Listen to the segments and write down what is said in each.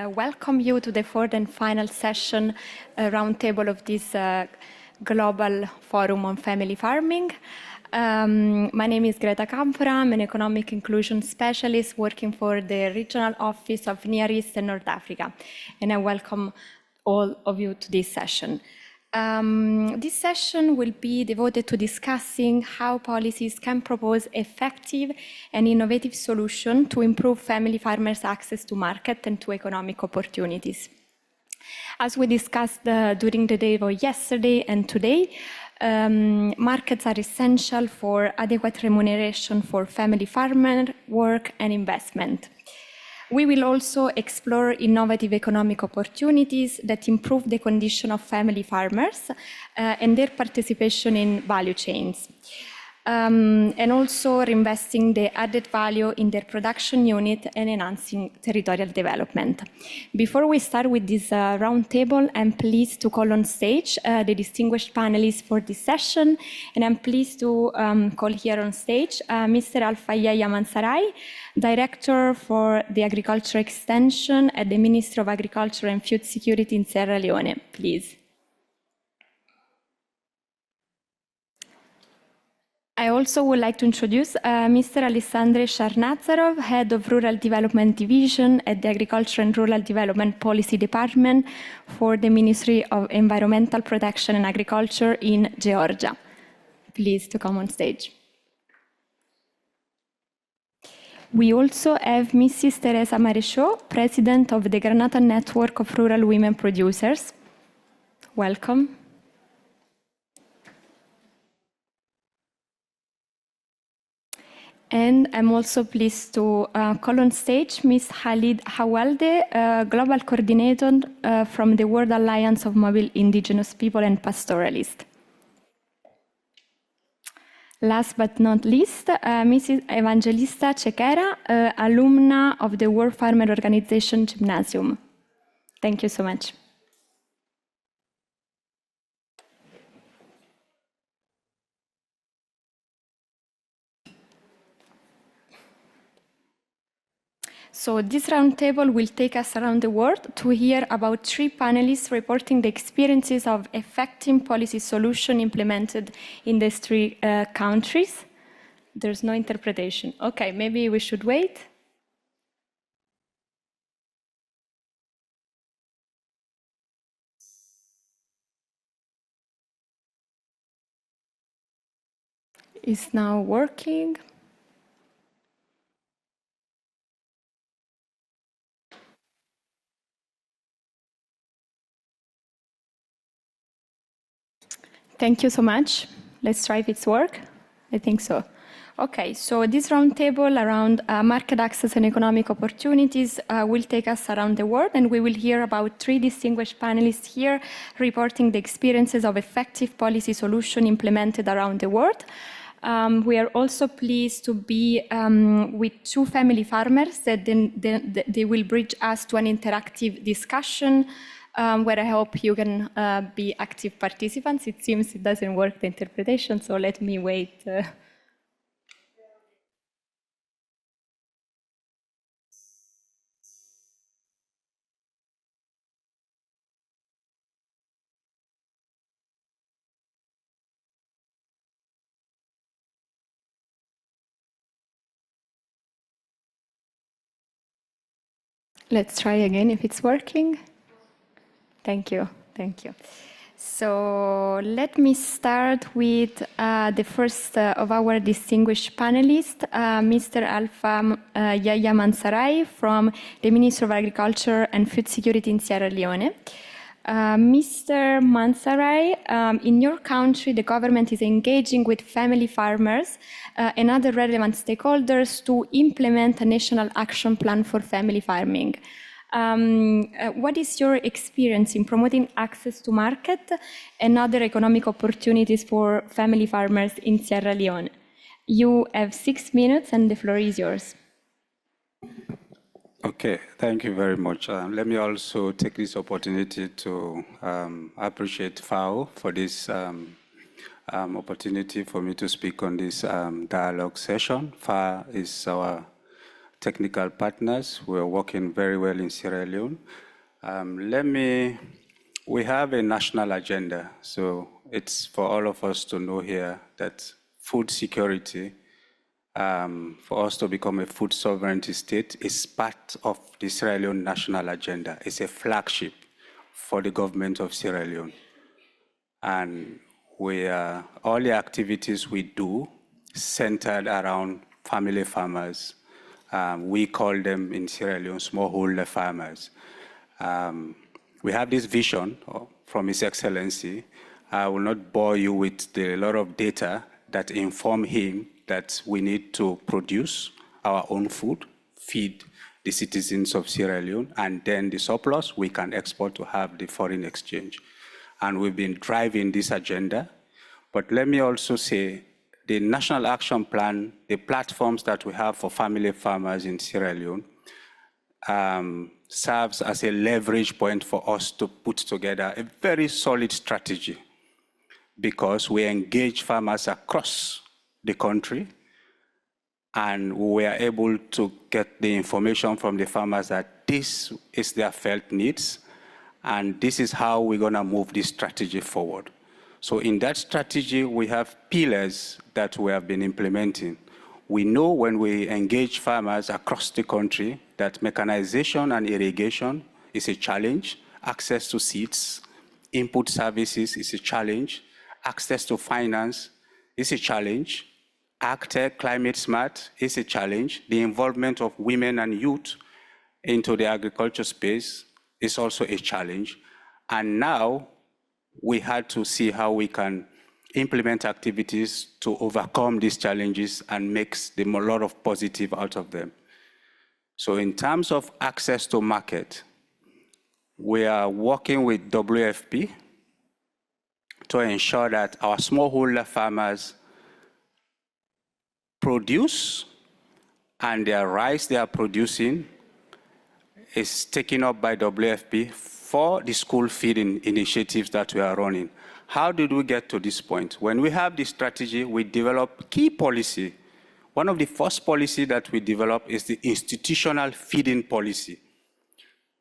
welcome you to the fourth and final session roundtable of this Global Forum on Family Farming. My name is Greta Kampra. I'm an economic inclusion specialist working for the Regional Office of Near East and North Africa, and I welcome all of you to this session. This session will be devoted to discussing how policies can propose effective and innovative solutions to improve family farmers' access to market and to economic opportunities. As we discussed during the day of yesterday and today, markets are essential for adequate remuneration for family farmer work and investment. We will also explore innovative economic opportunities that improve the condition of family farmers and their participation in value chains, and also reinvesting the added value in their production unit and enhancing territorial development. Before we start with this roundtable, I'm pleased to call on stage the distinguished panelists for this session, and I'm pleased to call here on stage Mr. Alpha Yahya Mansarai, Director for the Agriculture Extension at the Ministry of Agriculture and Food Security in Sierra Leone, please. I also would like to introduce Mr. Alessandro Sharnazarov, Head of Rural Development Division at the Agriculture and Rural Development Policy Department for the Ministry of Environmental Protection and Agriculture in Georgia. Please to come on stage. We also have Mrs. Teresa Marechaud, President of the Granata Network of Rural Women Producers. Welcome. And I'm also pleased to call on stage Ms. Khalid Hawalde, Global Coordinator from the World Alliance of Mobile Indigenous People and Pastoralists. Last but not least, Mrs. Evangelista Chequera, alumna of the World Farmer Organization Gymnasium. Thank you so much. So this roundtable will take us around the world to hear about 3 panelists reporting the experiences of effective policy solutions implemented in these 3 countries. There's no interpretation. Okay, maybe we should wait. It's now working. Thank you so much. Let's try if it's work. I think so. Okay, so this roundtable around market access and economic opportunities will take us around the world, and we will hear about 3 distinguished panelists here reporting the experiences of effective policy solutions implemented around the world. We are also pleased to be with 2 family farmers that they will bridge us to an interactive discussion where I hope you can be active participants. It seems it doesn't work, the interpretation, so let me wait. Let's try again if it's working. Thank you. Thank you. So let me start with the first of our distinguished panelists, Mr. Alpha Yahya Mansarai from the Ministry of Agriculture and Food Security in Sierra Leone. Mr. Mansarai, in your country, the government is engaging with family farmers and other relevant stakeholders to implement a national action plan for family farming. What is your experience in promoting access to market and other economic opportunities for family farmers in Sierra Leone? You have 6 minutes and the floor is yours. Okay, thank you very much. Let me also take this opportunity to appreciate FAO for this opportunity for me to speak on this dialogue session. FAO is our technical partners. We're working very well in Sierra Leone. We have a national agenda, so it's for all of us to know here that food security, for us to become a food sovereignty state, is part of the Sierra Leone national agenda. It's a flagship for the government of Sierra Leone. And all the activities we do centered around family farmers. We call them in Sierra Leone smallholder farmers. We have this vision from His Excellency. I will not bore you with a lot of data that inform him that we need to produce our own food, feed the citizens of Sierra Leone, and then the surplus we can export to have the foreign exchange. And we've been driving this agenda. But let me also say, the National Action Plan, the platforms that we have for family farmers in Sierra Leone, serves as a leverage point for us to put together a very solid strategy, because we engage farmers across the country, and we are able to get the information from the farmers that this is their felt needs, and this is how we're going to move this strategy forward. So in that strategy, we have pillars that we have been implementing. We know when we engage farmers across the country that mechanization and irrigation is a challenge, access to seeds, input services is a challenge, access to finance is a challenge, AgTech, climate smart is a challenge, the involvement of women and youth into the agriculture space is also a challenge. And now we had to see how we can implement activities to overcome these challenges and make a lot of positive out of them. So in terms of access to market, we are working with WFP to ensure that our smallholder farmers produce, and their rice they are producing is taken up by WFP for the school feeding initiatives that we are running. How did we get to this point? When we have this strategy, we develop key policy. One of the first policy that we develop is the institutional feeding policy.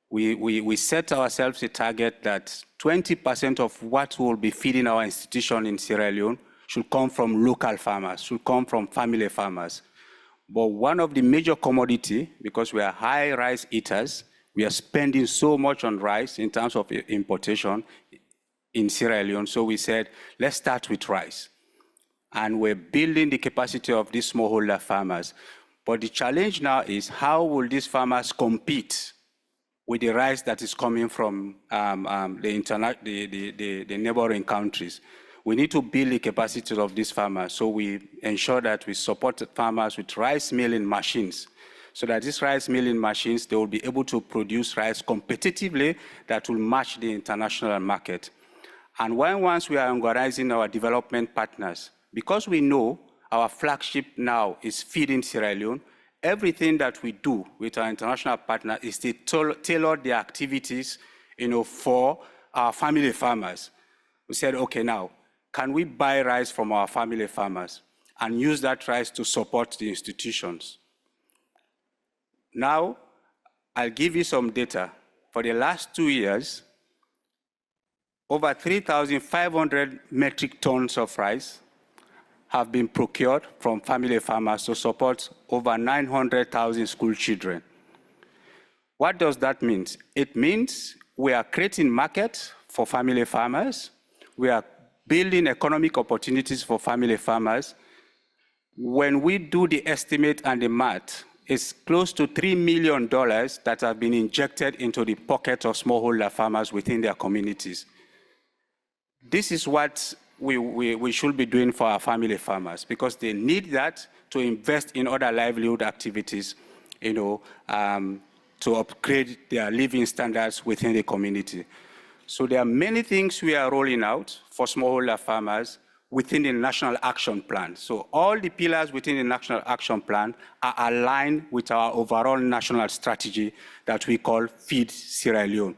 We set ourselves a target that 20% of what will be feeding our institution in Sierra Leone should come from local farmers, should come from family farmers. But one of the major commodity, because we are high rice eaters, we are spending so much on rice in terms of importation in Sierra Leone. So we said, let's start with rice. And we're building the capacity of these smallholder farmers. But the challenge now is how will these farmers compete with the rice that is coming from the neighboring countries? We need to build the capacity of these farmers. So we ensure that we support farmers with rice milling machines, so that these rice milling machines, they will be able to produce rice competitively that will match the international market. And once we are organizing our development partners, because we know our flagship now is feeding Sierra Leone, everything that we do with our international partner is to tailor the activities, for our family farmers. We said, okay, now, can we buy rice from our family farmers and use that rice to support the institutions? Now, I'll give you some data. For the last 2 years, over 3,500 metric tons of rice have been procured from family farmers to support over 900,000 school children. What does that mean? It means we are creating markets for family farmers. We are building economic opportunities for family farmers. When we do the estimate and the math, it's close to $3 million that have been injected into the pocket of smallholder farmers within their communities. This is what we should be doing for our family farmers, because they need that to invest in other livelihood activities, to upgrade their living standards within the community. So there are many things we are rolling out for smallholder farmers within the National Action Plan. So all the pillars within the National Action Plan are aligned with our overall national strategy that we call Feed Sierra Leone.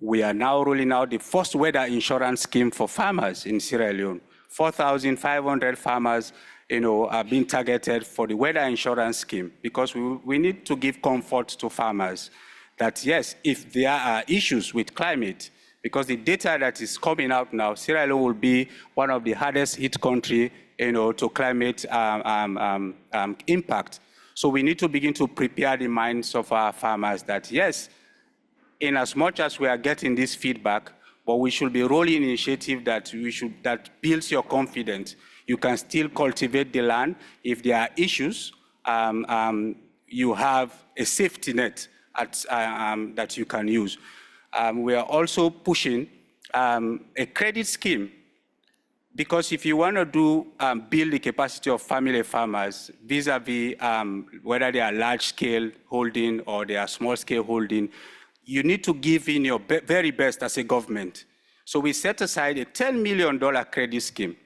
We are now rolling out the first weather insurance scheme for farmers in Sierra Leone. 4,500 farmers are being targeted for the weather insurance scheme, because we need to give comfort to farmers that, yes, if there are issues with climate, because the data that is coming out now, Sierra Leone will be one of the hardest hit country, to climate impact. So we need to begin to prepare the minds of our farmers that, yes, in as much as we are getting this feedback, but we should be rolling initiative that builds your confidence. You can still cultivate the land. If there are issues, you have a safety net that you can use. We are also pushing a credit scheme, because if you want to build the capacity of family farmers vis-a-vis whether they are large-scale holding or they are small-scale holding, you need to give in your very best as a government. So we set aside a $10 million credit scheme.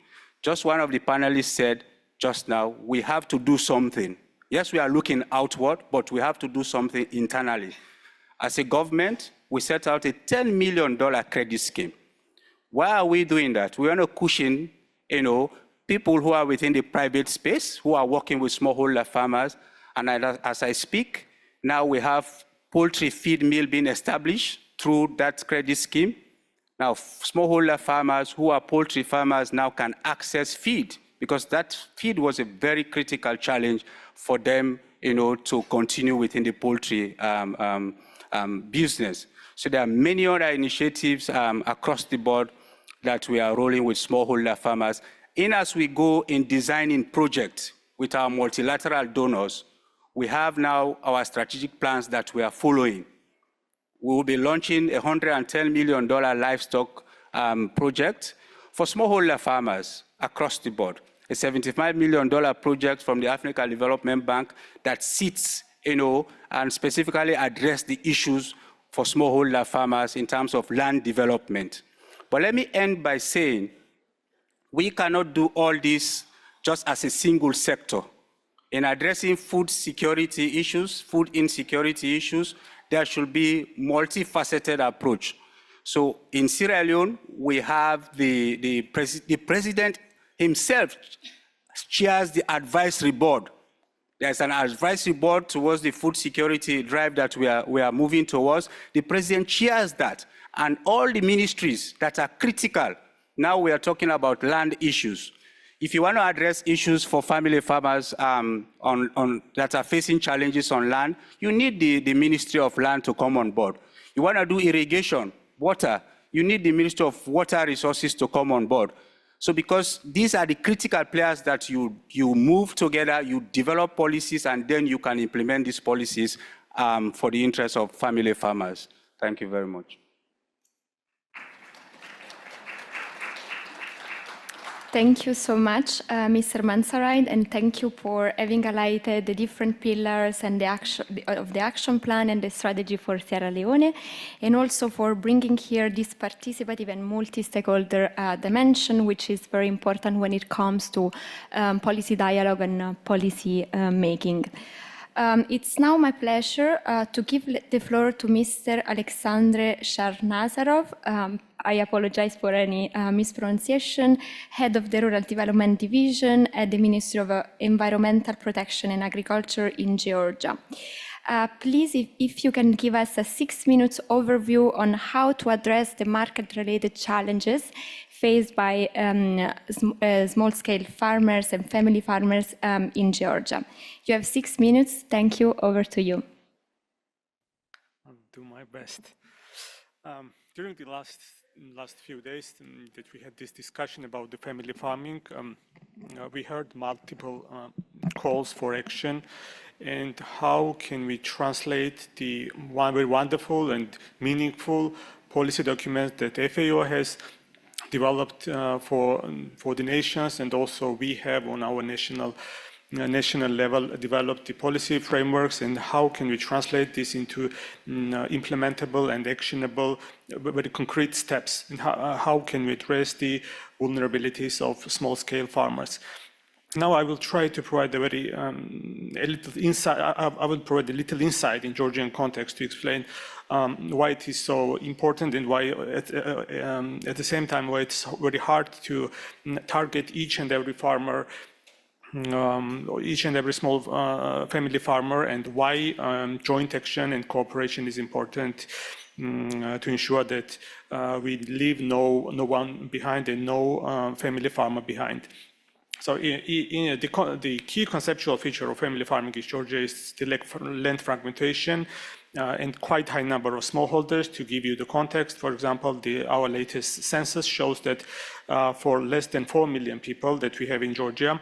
Just one of the panelists said just now, we have to do something. Yes, we are looking outward, but we have to do something internally. As a government, we set out a $10 million credit scheme. Why are we doing that? We want to cushion, people who are within the private space, who are working with smallholder farmers. And as I speak, now we have poultry feed mill being established through that credit scheme. Now, smallholder farmers who are poultry farmers now can access feed, because that feed was a very critical challenge for them, to continue within the poultry business. So there are many other initiatives across the board that we are rolling with smallholder farmers. As we go in designing projects with our multilateral donors, we have now our strategic plans that we are following. We will be launching a $110 million livestock project for smallholder farmers across the board. A $75 million project from the African Development Bank that sits, and specifically address the issues for smallholder farmers in terms of land development. But let me end by saying, we cannot do all this just as a single sector. In addressing food security issues, food insecurity issues, there should be multifaceted approach. So in Sierra Leone, we have the president himself chairs the advisory board. There's an advisory board towards the food security drive that we are moving towards. The president chairs that, and all the ministries that are critical. Now we are talking about land issues. If you want to address issues for family farmers that are facing challenges on land, you need the Ministry of Land to come on board. You want to do irrigation, water, you need the Ministry of Water Resources to come on board. So because these are the critical players that you move together, you develop policies, and then you can implement these policies for the interest of family farmers. Thank you very much. Thank you so much, Mr. Mansaroid, and thank you for having highlighted the different pillars and the action plan and the strategy for Sierra Leone, and also for bringing here this participative and multi-stakeholder dimension, which is very important when it comes to policy dialogue and policy making. It's now my pleasure to give the floor to Mr. Alexandre Sharnazarov. I apologize for any mispronunciation, Head of the Rural Development Division at the Ministry of Environmental Protection and Agriculture in Georgia. Please, if you can give us a 6-minute overview on how to address the market-related challenges faced by small-scale farmers and family farmers in Georgia. You have 6 minutes. Thank you. Over to you. I'll do my best. During the last few days that we had this discussion about the family farming, we heard multiple calls for action, and how can we translate the very wonderful and meaningful policy document that FAO has developed for the nations, and also we have on our national level developed the policy frameworks, and how can we translate this into implementable and actionable, very concrete steps, and how can we address the vulnerabilities of small-scale farmers. Now I will try to provide a little insight. I will provide a little insight in Georgian context to explain why it is so important, and why at the same time why it's very hard to target each and every farmer each and every small family farmer, and why joint action and cooperation is important to ensure that we leave no one behind and no family farmer behind. So the key conceptual feature of family farming in Georgia is the land fragmentation and quite high number of smallholders. To give you the context, for example, our latest census shows that for less than 4 million people that we have in Georgia,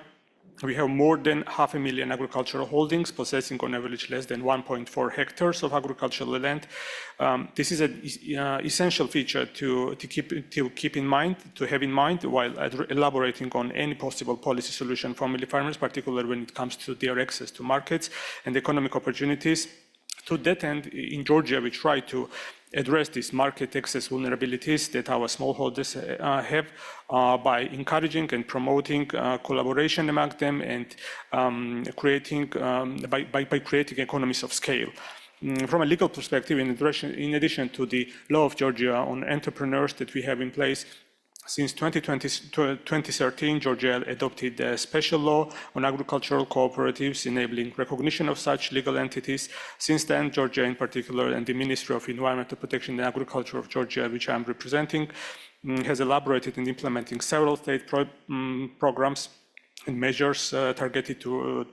we have more than 500,000 agricultural holdings, possessing on average less than 1.4 hectares of agricultural land. This is an essential feature to keep in mind, to have in mind while elaborating on any possible policy solution for family farmers, particularly when it comes to their access to markets and economic opportunities. To that end, in Georgia, we try to address these market access vulnerabilities that our smallholders have by encouraging and promoting collaboration among them and creating economies of scale. From a legal perspective, in addition to the law of Georgia on entrepreneurs that we have in place, since 2013, Georgia adopted a special law on agricultural cooperatives, enabling recognition of such legal entities. Since then, Georgia in particular, and the Ministry of Environmental Protection and Agriculture of Georgia, which I'm representing, has elaborated and implementing several state programs and measures targeted to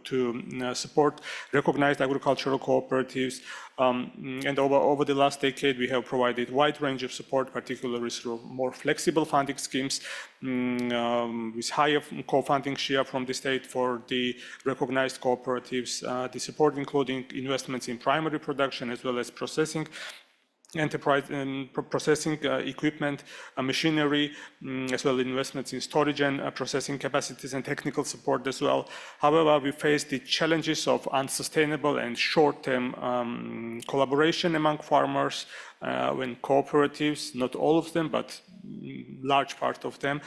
support recognized agricultural cooperatives. And over the last decade, we have provided a wide range of support, particularly through more flexible funding schemes with higher co-funding share from the state for the recognized cooperatives. The support including investments in primary production as well as processing enterprise and processing equipment, machinery, as well as investments in storage and processing capacities and technical support as well. However, we face the challenges of unsustainable and short-term collaboration among farmers when cooperatives, not all of them, but large part of them,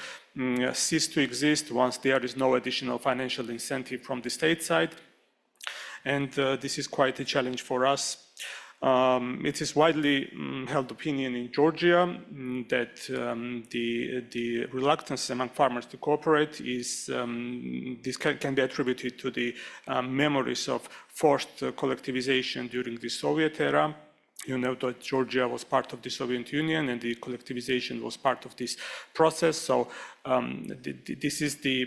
cease to exist once there is no additional financial incentive from the state side. And this is quite a challenge for us. It is widely held opinion in Georgia that the reluctance among farmers to cooperate is this can be attributed to the memories of forced collectivization during the Soviet era. You know that Georgia was part of the Soviet Union and the collectivization was part of this process. So this is the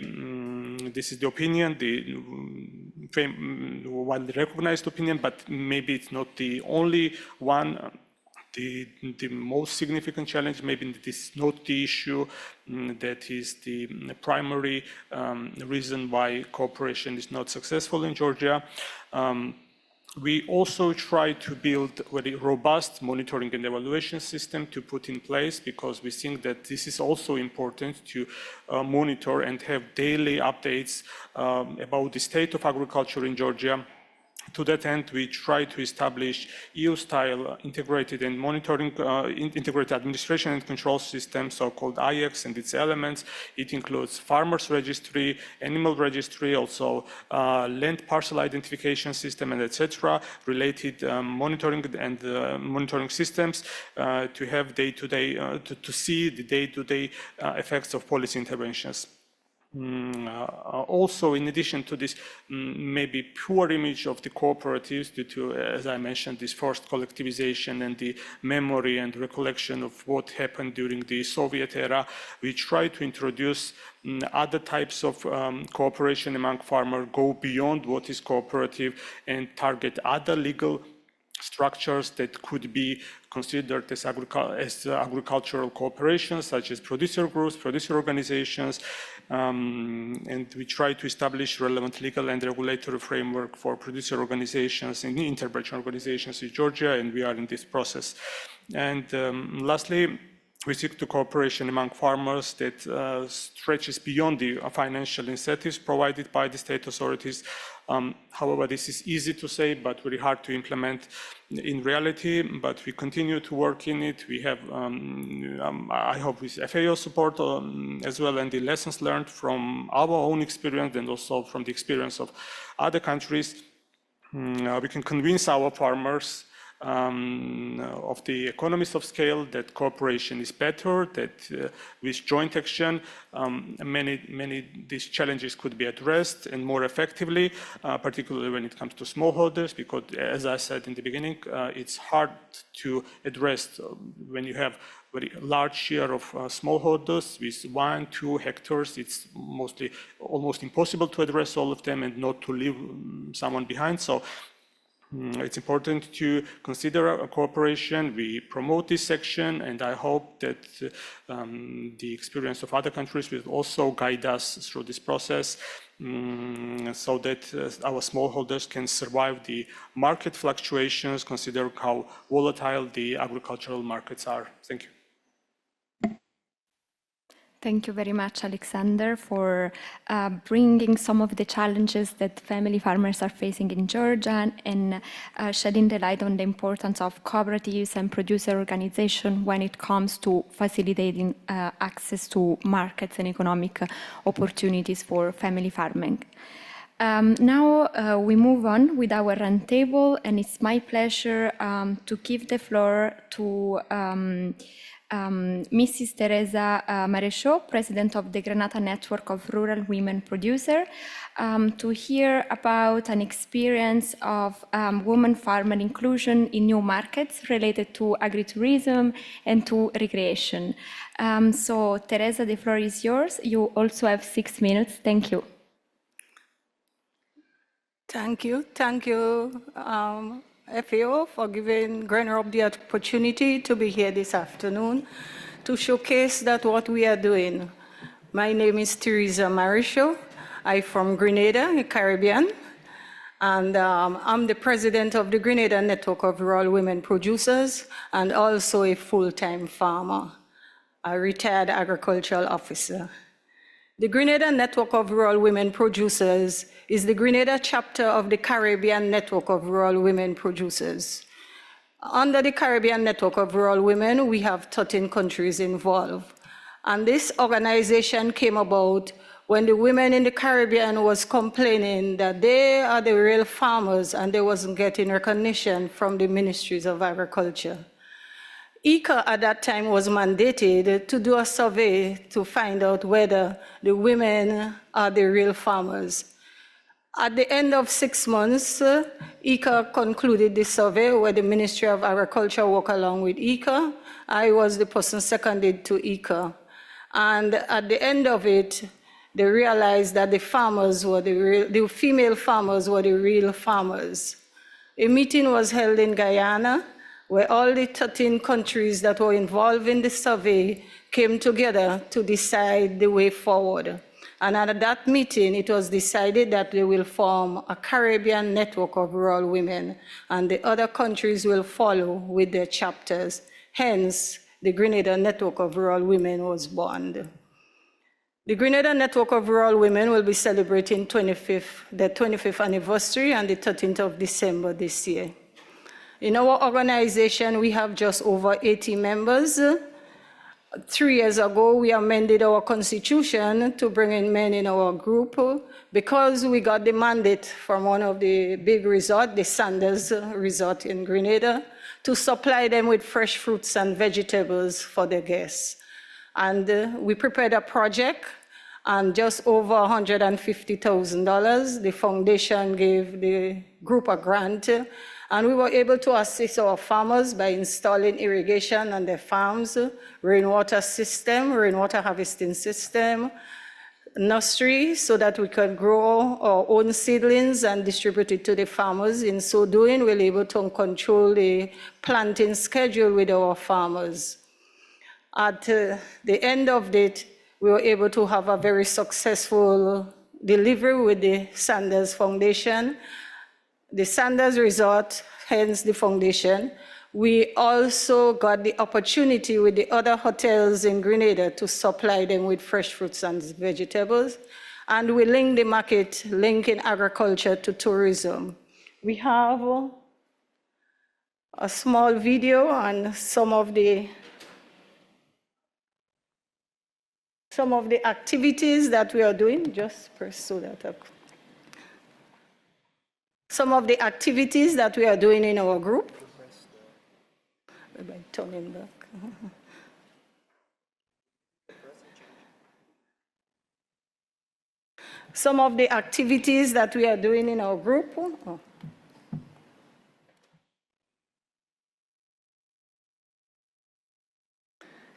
opinion, the widely recognized opinion, but maybe it's not the only one. The most significant challenge, maybe this is not the issue that is the primary reason why cooperation is not successful in Georgia. We also try to build a very robust monitoring and evaluation system to put in place, because we think that this is also important to monitor and have daily updates about the state of agriculture in Georgia. To that end, we try to establish EU-style integrated and monitoring, integrated administration and control system, so-called IX and its elements. It includes farmers registry, animal registry, also land parcel identification system, and etc. Related monitoring and monitoring systems to have day-to-day, to see the day-to-day effects of policy interventions. Also, in addition to this maybe poor image of the cooperatives due to, as I mentioned, this forced collectivization and the memory and recollection of what happened during the Soviet era, we try to introduce other types of cooperation among farmers, go beyond what is cooperative and target other legal structures that could be considered as agricultural cooperation, such as producer groups, producer organizations, and we try to establish relevant legal and regulatory framework for producer organizations and interregional organizations in Georgia, and we are in this process. And lastly, we seek to cooperation among farmers that stretches beyond the financial incentives provided by the state authorities. However, this is easy to say, but very hard to implement in reality, but we continue to work in it. We have, I hope, with FAO support as well, and the lessons learned from our own experience and also from the experience of other countries, we can convince our farmers of the economies of scale, that cooperation is better, that with joint action, many these challenges could be addressed and more effectively, particularly when it comes to smallholders, because as I said in the beginning, it's hard to address when you have very large share of smallholders with 1-2 hectares. It's almost impossible to address all of them and not to leave someone behind. So it's important to consider a cooperation. We promote this section, and I hope that the experience of other countries will also guide us through this process, so that our smallholders can survive the market fluctuations, consider how volatile the agricultural markets are. Thank you. Thank you very much, Alexander, for bringing some of the challenges that family farmers are facing in Georgia and shedding the light on the importance of cooperatives and producer organization when it comes to facilitating access to markets and economic opportunities for family farming. Now we move on with our roundtable, and it's my pleasure to give the floor to Mrs. Teresa Marechaud, President of the Granada Network of Rural Women Producers, to hear about an experience of women farmer inclusion in new markets related to agritourism and to recreation. So, Teresa, the floor is yours. You also have 6 minutes. Thank you. Thank you. Thank you, FAO, for giving Granada the opportunity to be here this afternoon to showcase that what we are doing. My name is Teresa Marechaud. I'm from Grenada, in the Caribbean, and I'm the president of the Grenada Network of Rural Women Producers and also a full-time farmer, a retired agricultural officer. The Grenada Network of Rural Women Producers is the Grenada chapter of the Caribbean Network of Rural Women Producers. Under the Caribbean Network of Rural Women, we have 13 countries involved. And this organization came about when the women in the Caribbean was complaining that they are the real farmers and they wasn't getting recognition from the ministries of agriculture. ICA at that time was mandated to do a survey to find out whether the women are the real farmers. At the end of 6 months, ICA concluded the survey where the Ministry of Agriculture worked along with ICA. I was the person seconded to ICA. And at the end of it, they realized that the farmers were the female farmers were the real farmers. A meeting was held in Guyana, where all the 13 countries that were involved in the survey came together to decide the way forward. And at that meeting, it was decided that they will form a Caribbean network of rural women, and the other countries will follow with their chapters. Hence, the Grenada Network of Rural Women was born. The Grenada Network of Rural Women will be celebrating the 25th anniversary on the 13th of December this year. In our organization, we have just over 80 members. 3 years ago, we amended our constitution to bring in men in our group because we got the mandate from one of the big resorts, the Sanders Resort in Grenada, to supply them with fresh fruits and vegetables for their guests. And we prepared a project, and just over $150,000, the foundation gave the group a grant. And we were able to assist our farmers by installing irrigation on their farms, rainwater system, rainwater harvesting system, nursery, so that we could grow our own seedlings and distribute it to the farmers. In so doing, we're able to control the planting schedule with our farmers. At the end of it, we were able to have a very successful delivery with the Sanders Foundation. The Sanders Resort, hence the foundation. We also got the opportunity with the other hotels in Grenada to supply them with fresh fruits and vegetables. And we link the market, linking agriculture to tourism. We have a small video on some of the activities that we are doing. Just pursue that up. Some of the activities that we are doing in our group. by turning back. Some of the activities that we are doing in our group. Oh.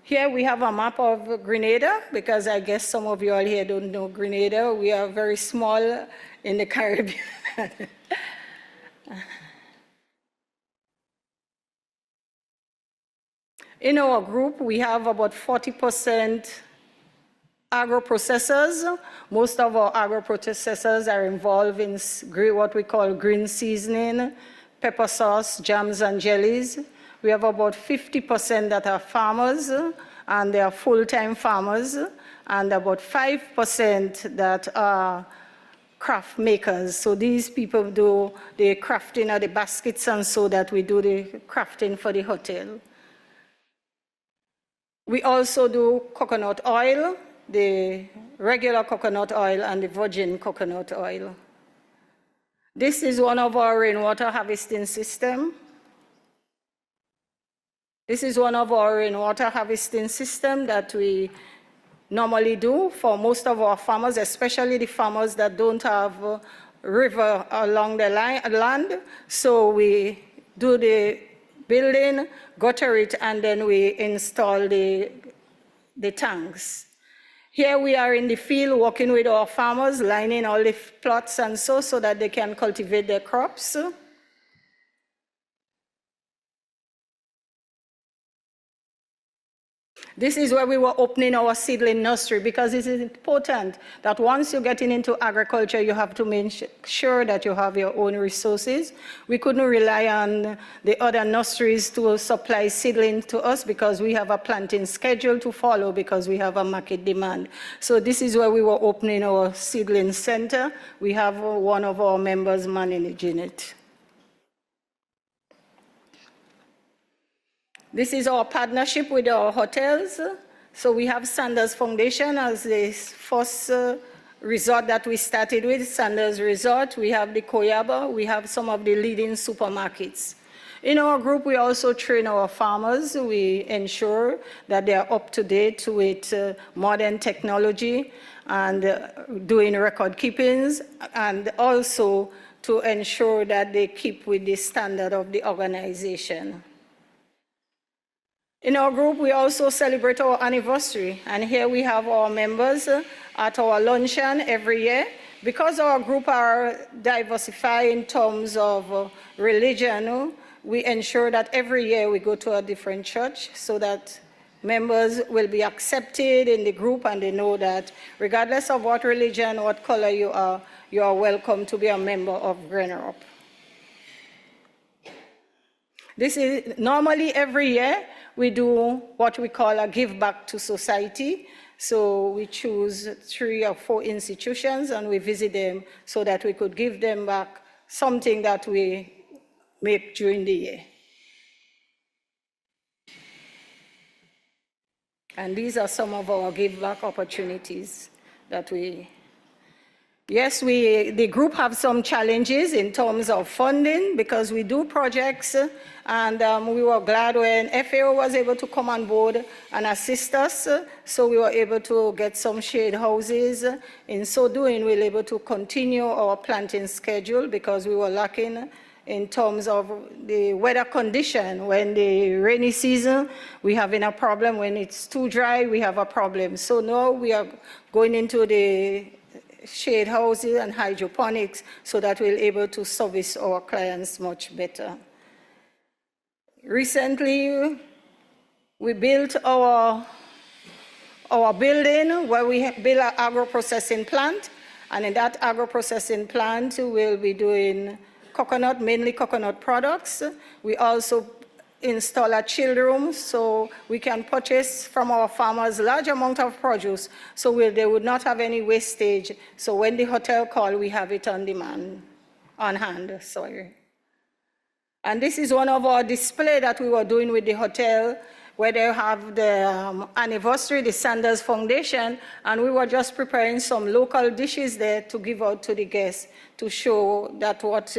Here we have a map of Grenada, because I guess some of you all here don't know Grenada. We are very small in the Caribbean. In our group, we have about 40% agro-processors. Most of our agro-processors are involved in what we call green seasoning, pepper sauce, jams and jellies. We have about 50% that are farmers, and they are full-time farmers, and about 5% that are craft makers. So these people do the crafting of the baskets, and so that we do the crafting for the hotel. We also do coconut oil, the regular coconut oil and the virgin coconut oil. This is one of our rainwater harvesting systems. This is one of our rainwater harvesting systems that we normally do for most of our farmers, especially the farmers that don't have a river along the land. So we do the building, gutter it, and then we install the tanks. Here we are in the field working with our farmers, lining all the plots and so that they can cultivate their crops. This is where we were opening our seedling nursery, because it is important that once you're getting into agriculture, you have to make sure that you have your own resources. We couldn't rely on the other nurseries to supply seedling to us, because we have a planting schedule to follow, because we have a market demand. So this is where we were opening our seedling center. We have one of our members managing it. This is our partnership with our hotels. So we have Sanders Foundation as the first resort that we started with, Sanders Resort. We have the Koyaba. We have some of the leading supermarkets. In our group, we also train our farmers. We ensure that they are up to date with modern technology and doing record keepings, and also to ensure that they keep with the standard of the organization. In our group, we also celebrate our anniversary, and here we have our members at our luncheon every year. Because our group are diversified in terms of religion, we ensure that every year we go to a different church, so that members will be accepted in the group, and they know that regardless of what religion, what color you are welcome to be a member of Grenoble. This is normally every year we do what we call a give back to society. So we choose 3 or 4 institutions and we visit them so that we could give them back something that we make during the year. And these are some of our give back opportunities that we. Yes, the group have some challenges in terms of funding, because we do projects, and we were glad when FAO was able to come on board and assist us, so we were able to get some shade houses. In so doing, we were able to continue our planting schedule, because we were lacking in terms of the weather condition. When the rainy season, we're having a problem. When it's too dry, we have a problem. So now we are going into the shade houses and hydroponics, so that we're able to service our clients much better. Recently, we built our building where we built an agro-processing plant, and in that agro-processing plant, we'll be doing coconut, mainly coconut products. We also install a chill room, so we can purchase from our farmers large amount of produce, so they would not have any wastage. So when the hotel call, we have it on demand, on hand, sorry. And this is one of our display that we were doing with the hotel, where they have the anniversary, the Sanders Foundation, and we were just preparing some local dishes there to give out to the guests, to show that what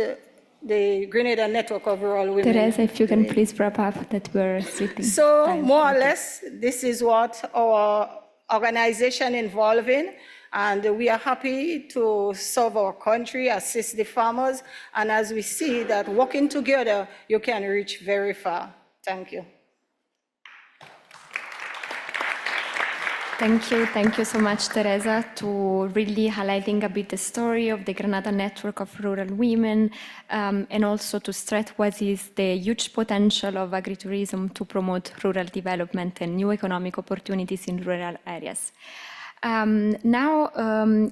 the Grenada Network of Rural Women. Teresa, if you can please wrap up that we're sitting. So more or less, this is what our organization involved in, and we are happy to serve our country, assist the farmers, and as we see that working together, you can reach very far. Thank you. Thank you so much, Teresa, to really highlighting a bit the story of the Grenada Network of Rural Women, and also to stress what is the huge potential of agritourism to promote rural development and new economic opportunities in rural areas. Now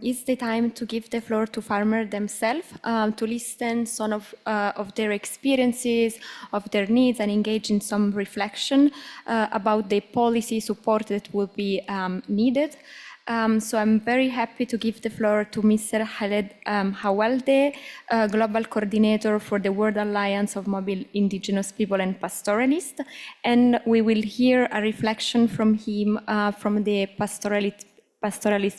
is the time to give the floor to farmers themselves, to listen some of their experiences, of their needs, and engage in some reflection about the policy support that will be needed. So I'm very happy to give the floor to Mr. Khaled Hawalde, Global Coordinator for the World Alliance of Mobile Indigenous People and Pastoralists, and we will hear a reflection from him from the pastoralist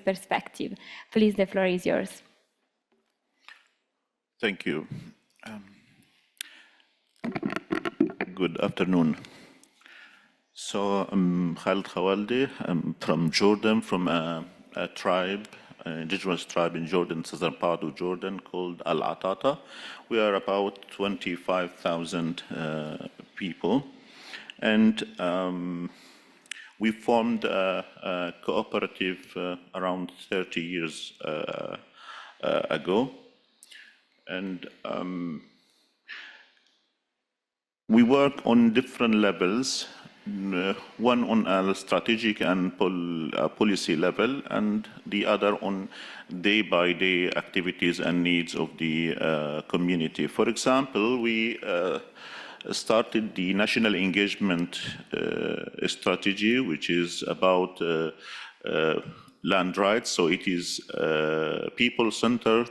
perspective. Please, the floor is yours. Thank you. Good afternoon. So I'm Khaled Khawaldi. I'm from Jordan, from a tribe, an indigenous tribe in Jordan, southern part of Jordan, called Al-Atata. We are about 25,000 people. And we formed a cooperative around 30 years ago. And we work on different levels, one on a strategic and policy level, and the other on day-by-day activities and needs of the community. For example, we started the national engagement strategy, which is about land rights. So it is people-centered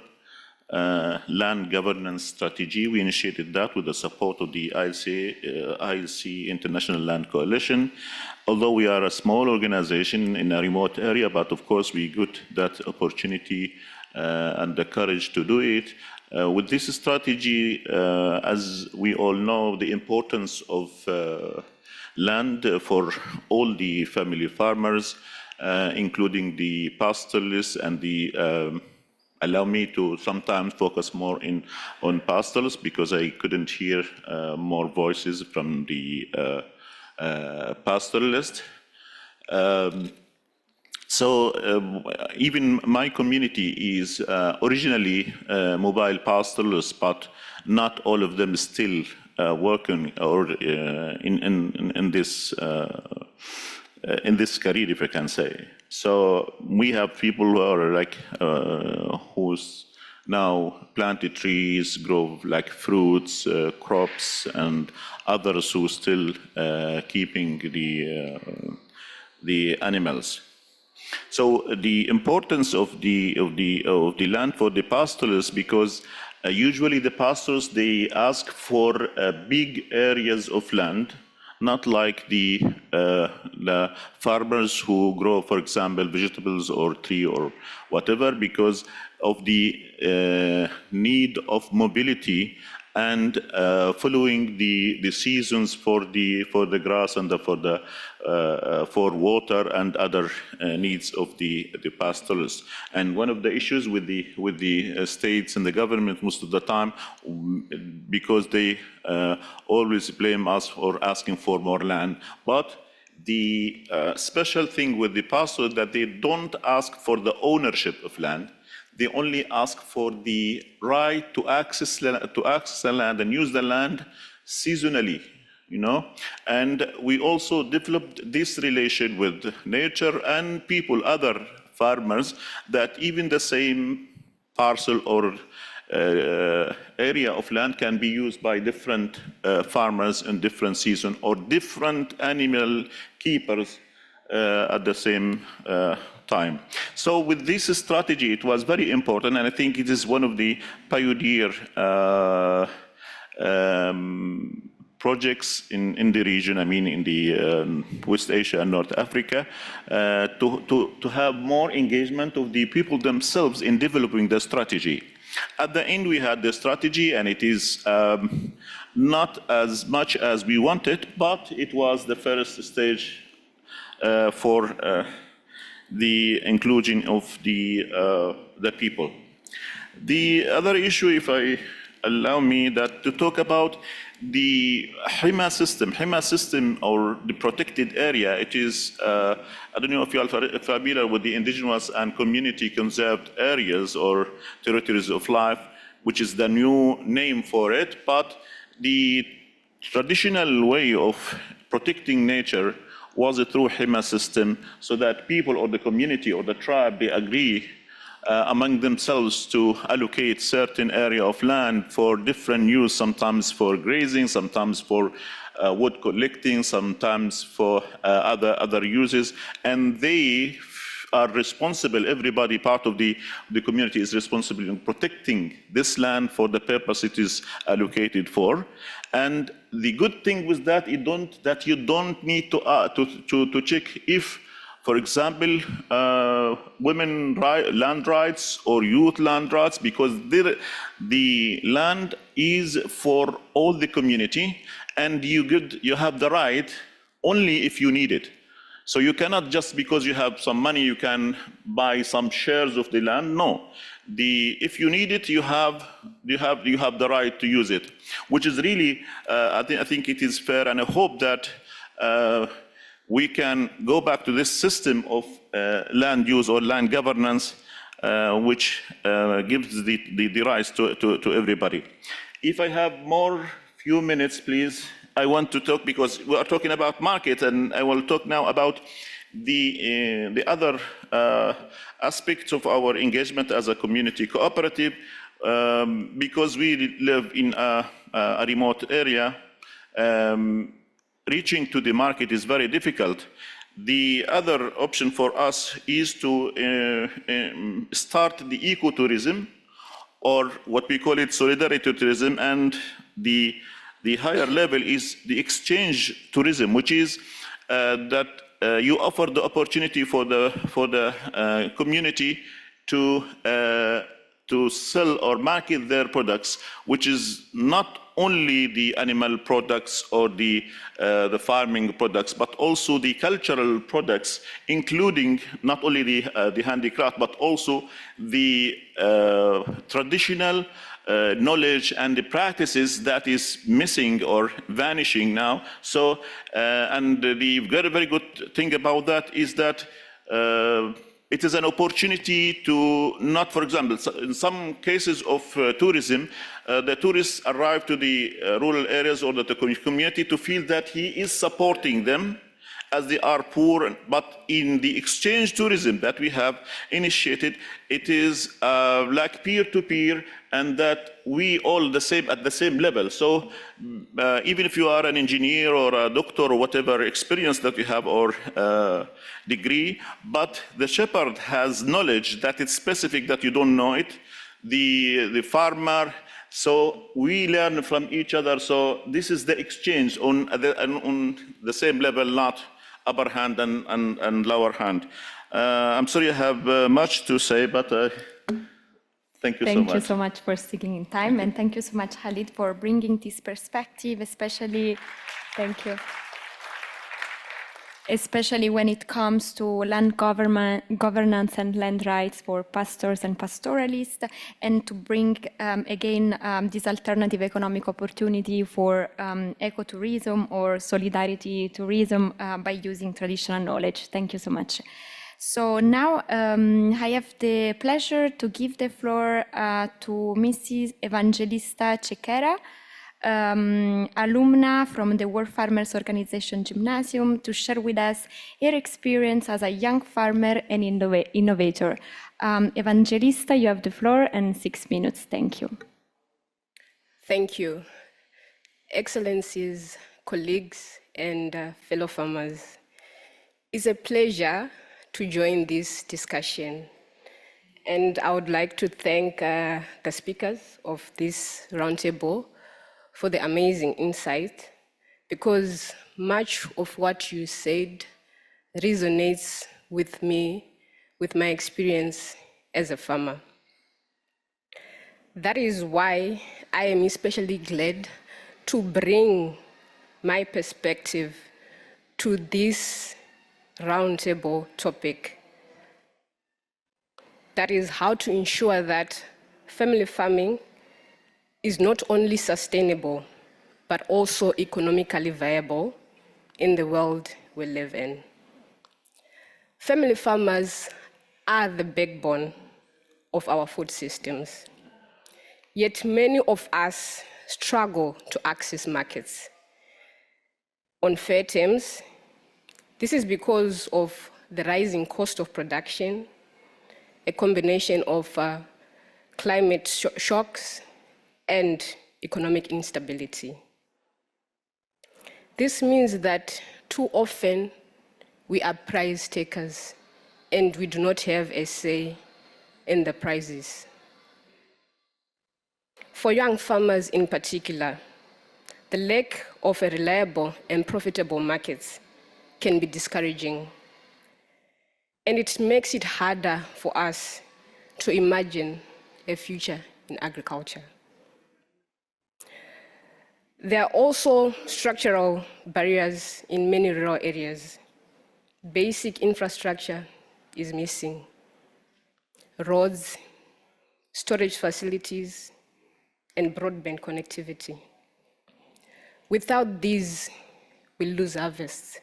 land governance strategy. We initiated that with the support of the ILC International Land Coalition. Although we are a small organization in a remote area, but of course we got that opportunity and the courage to do it. With this strategy, as we all know, the importance of land for all the family farmers, including the pastoralists and the allow me to sometimes focus more on pastoralists because I couldn't hear more voices from the pastoralists. Even my community is originally mobile pastoralists, but not all of them still working or in this career, if I can say. So we have people who are like who's now planted trees, grow like fruits, crops, and others who still keeping the animals. So the importance of the land for the pastoralists, because usually the pastors, they ask for big areas of land, not like the farmers who grow, for example, vegetables or tree or whatever, because of the need of mobility and following the seasons for the grass and for water and other needs of the pastoralists. And one of the issues with the states and the government most of the time, because they always blame us for asking for more land, but the special thing with the pastoralists is that they don't ask for the ownership of land. They only ask for the right to access the land and use the land seasonally, you know. And we also developed this relation with nature and people, other farmers, that even the same parcel or area of land can be used by different farmers in different seasons or different animal keepers at the same time. So with this strategy, it was very important, and I think it is one of the pioneer projects in the region, I mean in the West Asia and North Africa, to have more engagement of the people themselves in developing the strategy. At the end, we had the strategy, and it is not as much as we wanted, but it was the first stage for the inclusion of the people. The other issue, if I allow me that to talk about the HIMA system or the protected area, it is, I don't know if you are familiar with the indigenous and community conserved areas or territories of life, which is the new name for it, but the traditional way of protecting nature was through HIMA system, so that people or the community or the tribe, they agree among themselves to allocate certain area of land for different use, sometimes for grazing, sometimes for wood collecting, sometimes for other uses, and they are responsible, everybody part of the community is responsible in protecting this land for the purpose it is allocated for. And the good thing with that, you don't need to check if, for example, women land rights or youth land rights, because the land is for all the community, and you have the right only if you need it. So you cannot just because you have some money, you can buy some shares of the land. No, if you need it, you have the right to use it, which is really, I think it is fair, and I hope that we can go back to this system of land use or land governance, which gives the rights to everybody. If I have more few minutes, please, I want to talk, because we are talking about market, and I will talk now about the other aspects of our engagement as a community cooperative, because we live in a remote area. Reaching to the market is very difficult. The other option for us is to start the ecotourism, or what we call it solidarity tourism, and the higher level is the exchange tourism, which is that you offer the opportunity for the community to sell or market their products, which is not only the animal products or the farming products, but also the cultural products, including not only the handicraft, but also the traditional knowledge and the practices that is missing or vanishing now. So, and the very, very good thing about that is that it is an opportunity to not, for example, in some cases of tourism, the tourists arrive to the rural areas or the community to feel that he is supporting them as they are poor. But in the exchange tourism that we have initiated, it is like peer-to-peer, and that we all at the same level. So even if you are an engineer or a doctor or whatever experience that you have or degree, but the shepherd has knowledge that it's specific that you don't know it, the farmer, so we learn from each other. So this is the exchange on the same level, not upper hand and lower hand. I'm sorry I have much to say, but thank you so much. Thank you so much for sticking in time, and thank you so much, Khalid, for bringing this perspective, especially, thank you. Especially when it comes to land governance and land rights for pastors and pastoralists, and to bring again this alternative economic opportunity for ecotourism or solidarity tourism by using traditional knowledge. Thank you so much. So now I have the pleasure to give the floor to Mrs. Evangelista Cequera, alumna from the World Farmers Organization Gymnasium, to share with us her experience as a young farmer and innovator. Evangelista, you have the floor, and 6 minutes. Thank you. Thank you. Excellencies, colleagues, and fellow farmers. It's a pleasure to join this discussion. And I would like to thank the speakers of this roundtable for the amazing insight, because much of what you said resonates with me, with my experience as a farmer. That is why I am especially glad to bring my perspective to this roundtable topic. That is how to ensure that family farming is not only sustainable, but also economically viable in the world we live in. Family farmers are the backbone of our food systems. Yet many of us struggle to access markets on fair terms. This is because of the rising cost of production, a combination of climate shocks and economic instability. This means that too often we are price takers and we do not have a say in the prices. For young farmers in particular, the lack of a reliable and profitable markets can be discouraging, and it makes it harder for us to imagine a future in agriculture. There are also structural barriers in many rural areas. Basic infrastructure is missing. Roads, storage facilities, and broadband connectivity. Without these, we lose harvests.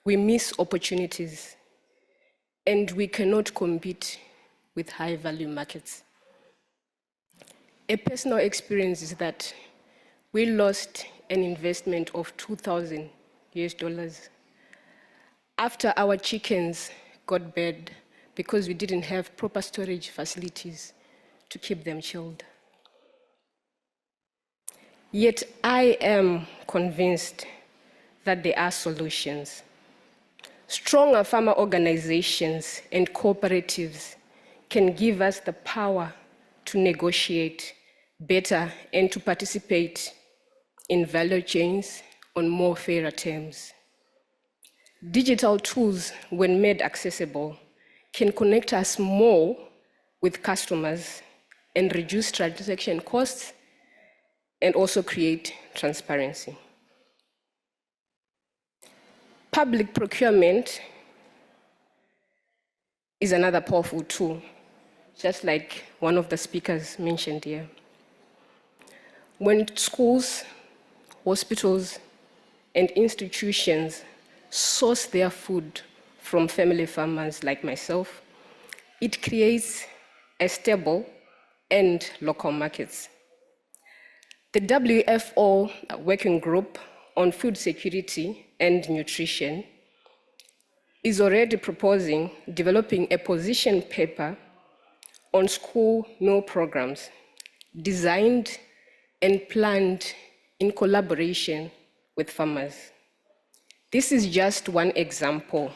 We miss opportunities, and we cannot compete with high-value markets. A personal experience is that we lost an investment of $2,000 after our chickens got bad because we didn't have proper storage facilities to keep them chilled. Yet I am convinced that there are solutions. Stronger farmer organizations and cooperatives can give us the power to negotiate better and to participate in value chains on more fairer terms. Digital tools, when made accessible, can connect us more with customers and reduce transaction costs and also create transparency. Public procurement is another powerful tool, just like one of the speakers mentioned here. When schools, hospitals, and institutions source their food from family farmers like myself, it creates a stable and local markets. The WFO Working Group on Food Security and Nutrition is already proposing developing a position paper on school meal programs designed and planned in collaboration with farmers. This is just one example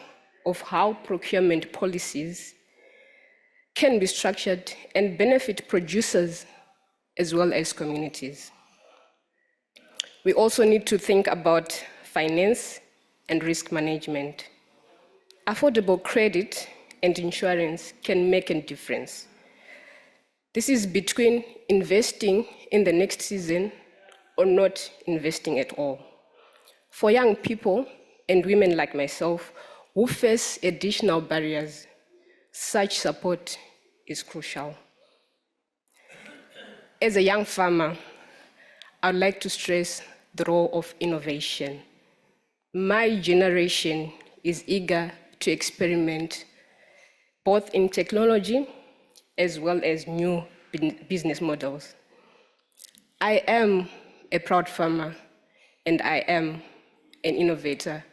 of how procurement policies can be structured and benefit producers as well as communities. We also need to think about finance and risk management. Affordable credit and insurance can make a difference. This is between investing in the next season or not investing at all. For young people and women like myself who face additional barriers, such support is crucial. As a young farmer, I'd like to stress the role of innovation. My generation is eager to experiment both in technology as well as new business models. I am a proud farmer and I am an innovator,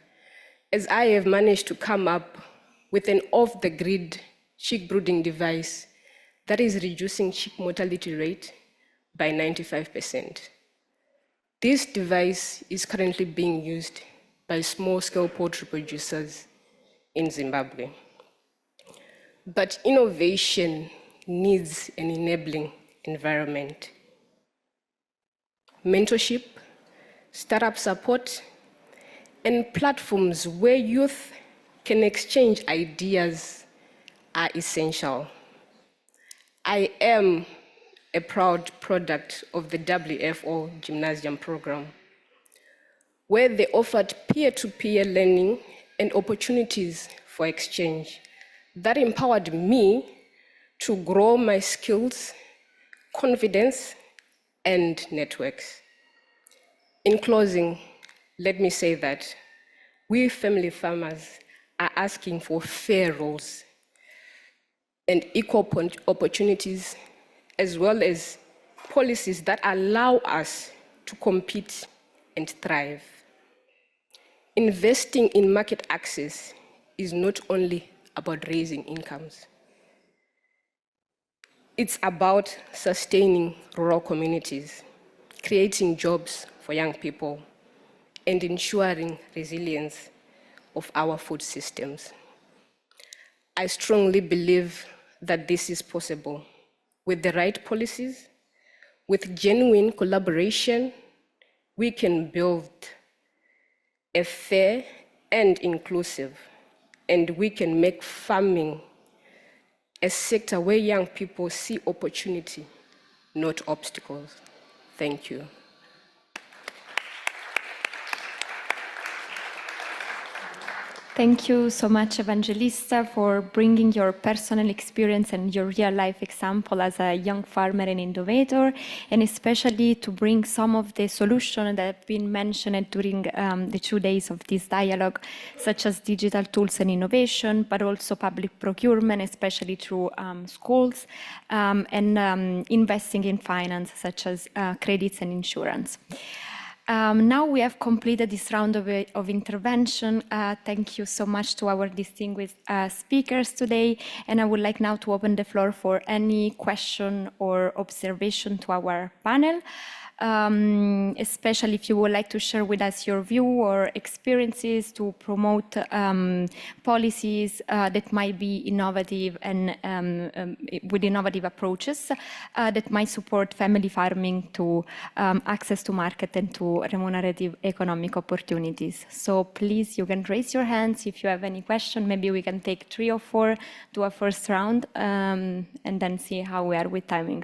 as I have managed to come up with an off-the-grid chick brooding device that is reducing chick mortality rate by 95%. This device is currently being used by small-scale poultry producers in Zimbabwe. But innovation needs an enabling environment. Mentorship, startup support, and platforms where youth can exchange ideas are essential. I am a proud product of the WFO Gymnasium program, where they offered peer-to-peer learning and opportunities for exchange that empowered me to grow my skills, confidence, and networks. In closing, let me say that we family farmers are asking for fair roles and equal opportunities, as well as policies that allow us to compete and thrive. Investing in market access is not only about raising incomes. It's about sustaining rural communities, creating jobs for young people, and ensuring resilience of our food systems. I strongly believe that this is possible with the right policies, with genuine collaboration. We can build a fair and inclusive, and we can make farming a sector where young people see opportunity, not obstacles. Thank you. Thank you so much, Evangelista, for bringing your personal experience and your real-life example as a young farmer and innovator, and especially to bring some of the solutions that have been mentioned during the 2 days of this dialogue, such as digital tools and innovation, but also public procurement, especially through schools, and investing in finance, such as credits and insurance. Now we have completed this round of intervention. Thank you so much to our distinguished speakers today. And I would like now to open the floor for any question or observation to our panel. Especially if you would like to share with us your view or experiences to promote policies that might be innovative and with innovative approaches that might support family farming to access to market and to remunerative economic opportunities. So please, you can raise your hands if you have any question. Maybe we can take 3 or 4 to a first round and then see how we are with timing.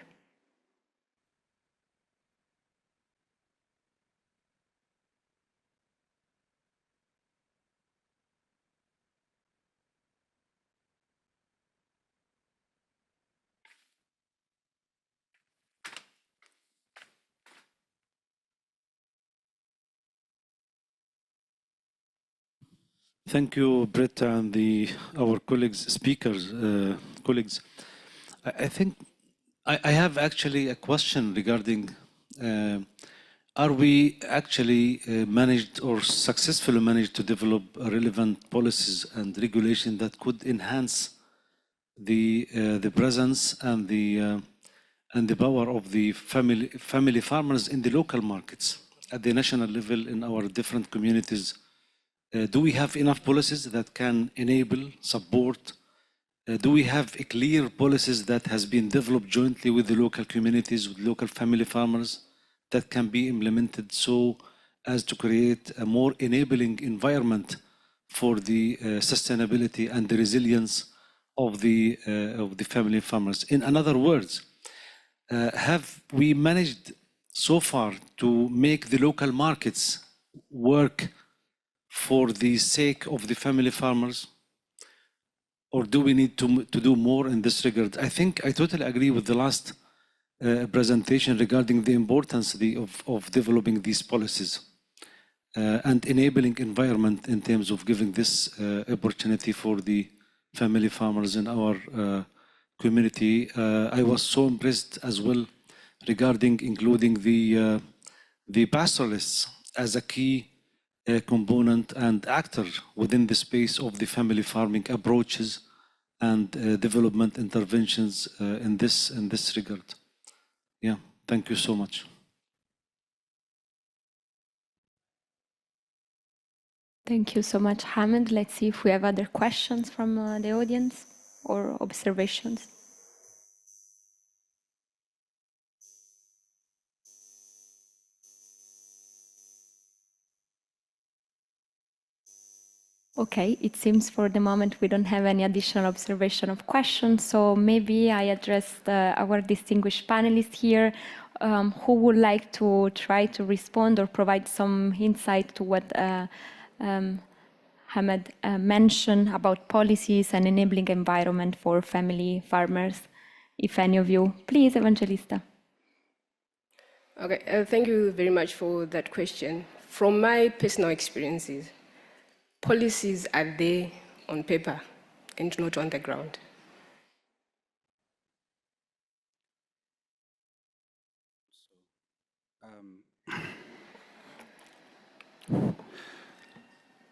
Thank you, Britta, and our colleagues. I think I have actually a question regarding, are we actually managed or successfully managed to develop relevant policies and regulation that could enhance the presence and the power of the family farmers in the local markets at the national level in our different communities? Do we have enough policies that can enable, support? Do we have clear policies that has been developed jointly with the local communities, with local family farmers that can be implemented so as to create a more enabling environment for the sustainability and the resilience of the family farmers? In other words, have we managed so far to make the local markets work for the sake of the family farmers? Or do we need to do more in this regard? I think I totally agree with the last presentation regarding the importance of developing these policies and enabling environment in terms of giving this opportunity for the family farmers in our community. I was so impressed as well regarding including the pastoralists as a key component and actor within the space of the family farming approaches and development interventions in this regard. Yeah, thank you so much. Thank you so much, Hamid. Let's see if we have other questions from the audience or observations. Okay, it seems for the moment we don't have any additional observation of questions, so maybe I address our distinguished panelists here who would like to try to respond or provide some insight to what Hamed mentioned about policies and enabling environment for family farmers. If any of you, please, Evangelista. Okay, thank you very much for that question. From my personal experiences, policies are there on paper and not on the ground.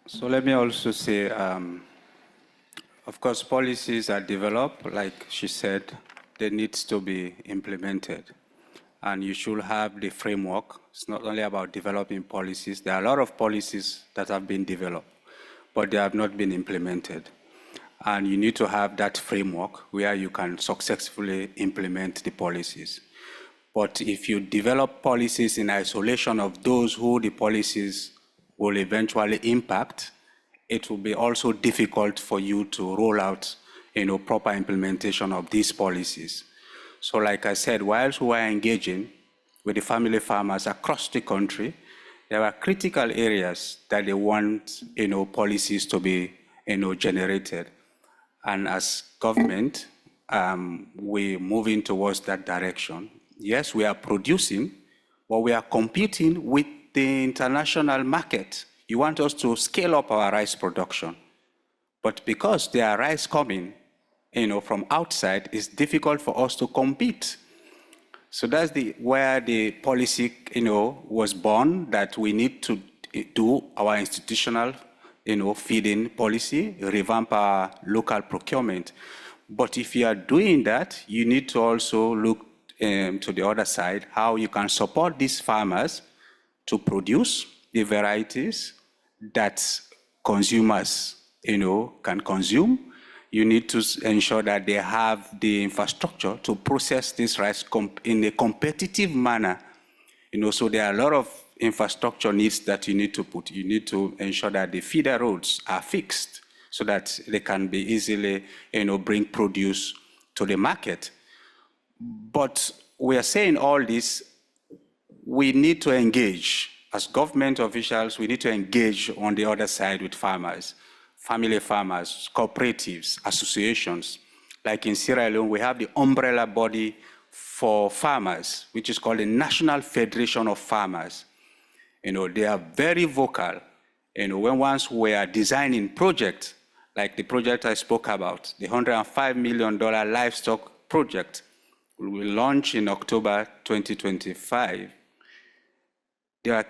So let me also say, of course, policies are developed, like she said, they need to be implemented. And you should have the framework. It's not only about developing policies. There are a lot of policies that have been developed, but they have not been implemented. And you need to have that framework where you can successfully implement the policies. But if you develop policies in isolation of those who the policies will eventually impact, it will be also difficult for you to roll out, proper implementation of these policies. So like I said, whilst we are engaging with the family farmers across the country, there are critical areas that they want, policies to be, generated. And as government, we're moving towards that direction. Yes, we are producing, but we are competing with the international market. You want us to scale up our rice production. But because there are rice coming, from outside, it's difficult for us to compete. So that's where the policy, was born, that we need to do our institutional, feeding policy, revamp our local procurement. But if you are doing that, you need to also look to the other side, how you can support these farmers to produce the varieties that consumers, can consume. You need to ensure that they have the infrastructure to process this rice in a competitive manner. So there are a lot of infrastructure needs that you need to put. You need to ensure that the feeder roads are fixed so that they can be easily, bring produce to the market. But we are saying all this, we need to engage. As government officials, we need to engage on the other side with farmers, family farmers, cooperatives, associations. Like in Sierra Leone, we have the umbrella body for farmers, which is called the National Federation of Farmers. They are very vocal. When once we are designing projects, like the project I spoke about, the $105 million livestock project, we will launch in October 2025.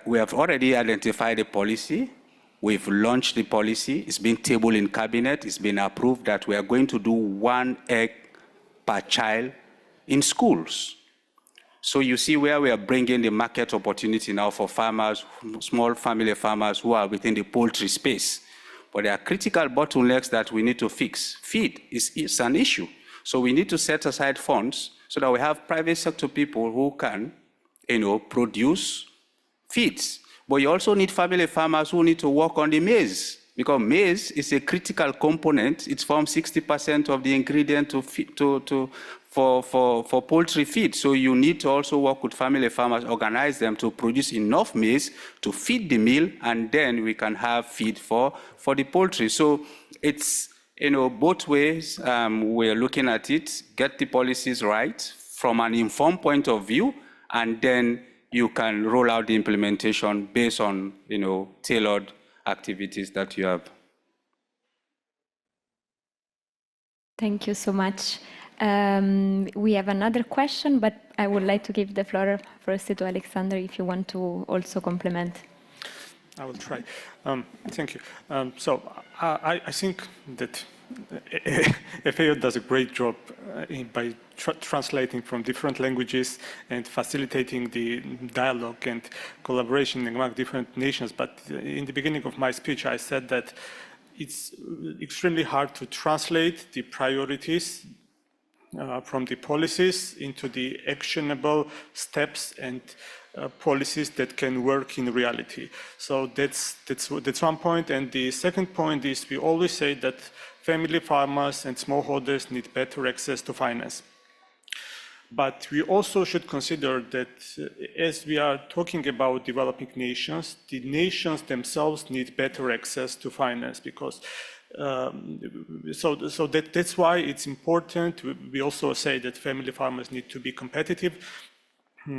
We have already identified a policy. We've launched the policy. It's been tabled in cabinet. It's been approved that we are going to do 1 egg per child in schools. So you see where we are bringing the market opportunity now for farmers, small family farmers who are within the poultry space. But there are critical bottlenecks that we need to fix. Feed is an issue. So we need to set aside funds so that we have private sector people who can, produce feeds. But you also need family farmers who need to work on the maize, because maize is a critical component. It forms 60% of the ingredient for poultry feed. So you need to also work with family farmers, organize them to produce enough maize to feed the meal, and then we can have feed for the poultry. So it's, both ways we're looking at it, get the policies right from an informed point of view, and then you can roll out the implementation based on, tailored activities that you have. Thank you so much. We have another question, but I would like to give the floor first to Alexander if you want to also complement. I will try. Thank you. So I think that FAO does a great job by translating from different languages and facilitating the dialogue and collaboration among different nations. But in the beginning of my speech, I said that it's extremely hard to translate the priorities from the policies into the actionable steps and policies that can work in reality. So that's one point. And the second point is we always say that family farmers and smallholders need better access to finance. But we also should consider that as we are talking about developing nations, the nations themselves need better access to finance, because that's why it's important. We also say that family farmers need to be competitive. We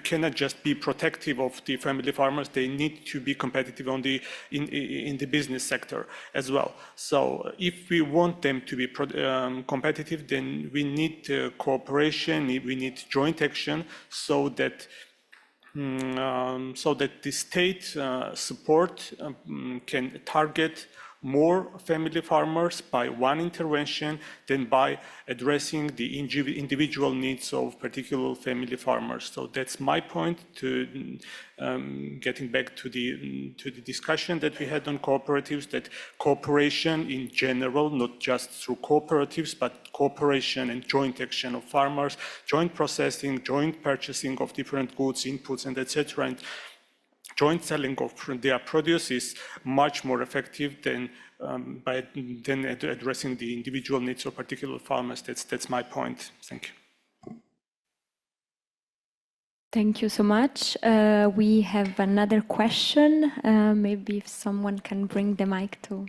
cannot just be protective of the family farmers. They need to be competitive on in the business sector as well. So if we want them to be competitive, then we need cooperation, we need joint action, so that the state support can target more family farmers by one intervention than by addressing the individual needs of particular family farmers. So that's my point to getting back to the discussion that we had on cooperatives, that cooperation in general, not just through cooperatives, but cooperation and joint action of farmers, joint processing, joint purchasing of different goods, inputs, and etc., and joint selling of their produce is much more effective than addressing the individual needs of particular farmers. That's my point. Thank you. Thank you so much. We have another question. Maybe if someone can bring the mic to.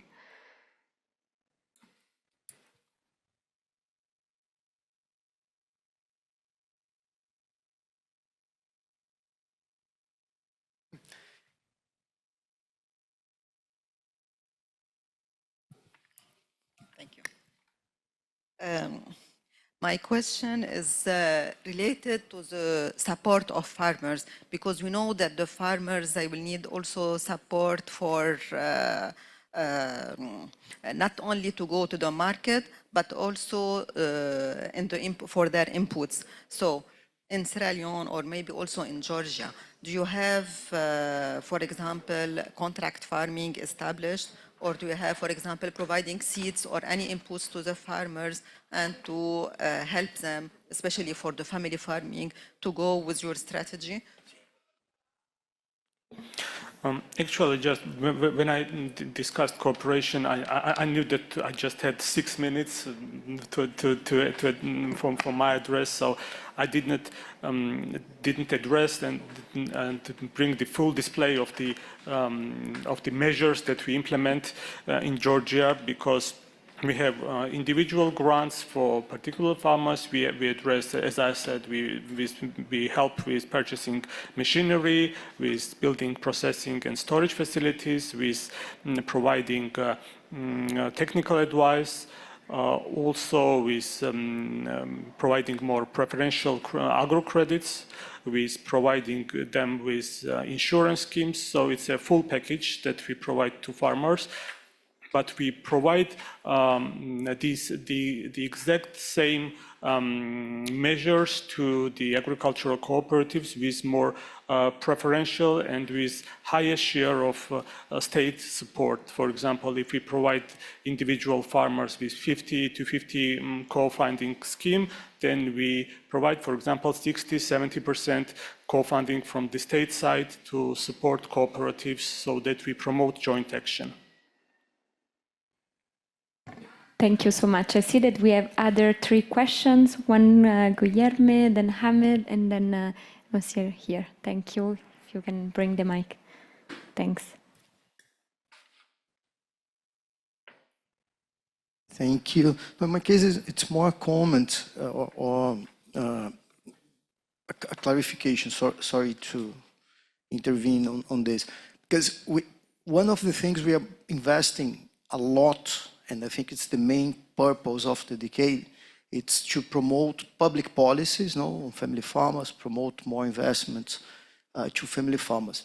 Thank you. My question is related to the support of farmers, because we know that the farmers, they will need also support for not only to go to the market, but also for their inputs. So in Sierra Leone, or maybe also in Georgia, do you have, for example, contract farming established? Or do you have, for example, providing seeds or any inputs to the farmers and to help them, especially for the family farming, to go with your strategy? Actually, just when I discussed cooperation, I knew that I just had 6 minutes for my address, so I didn't address and bring the full display of the measures that we implement in Georgia, because we have individual grants for particular farmers. We address, as I said, we help with purchasing machinery, with building, processing and storage facilities, with providing technical advice, also with providing more preferential agro credits, with providing them with insurance schemes. So it's a full package that we provide to farmers. But we provide the exact same measures to the agricultural cooperatives with more preferential and with higher share of state support. For example, if we provide individual farmers with 50 to 50 co-funding scheme, then we provide, for example, 60–70% co-funding from the state side to support cooperatives, so that we promote joint action. Thank you so much. I see that we have other 3 questions. One, Guilherme, then Hamid, and then Monsieur here. Thank you. If you can bring the mic. Thanks. Thank you. But my case is, it's more a comment or a clarification. Sorry to intervene on this. Because one of the things we are investing a lot, and I think it's the main purpose of the decade, it's to promote public policies, on family farmers, promote more investments to family farmers.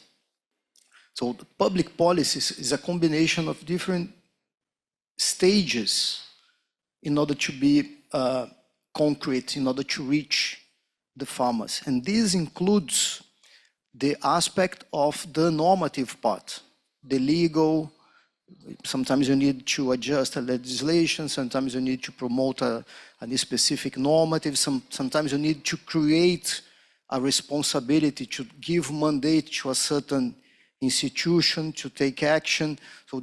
So the public policies is a combination of different stages in order to be concrete, in order to reach the farmers. And this includes the aspect of the normative part, the legal, Sometimes you need to adjust a legislation, sometimes you need to promote a specific normative, sometimes you need to create a responsibility to give mandate to a certain institution to take action. So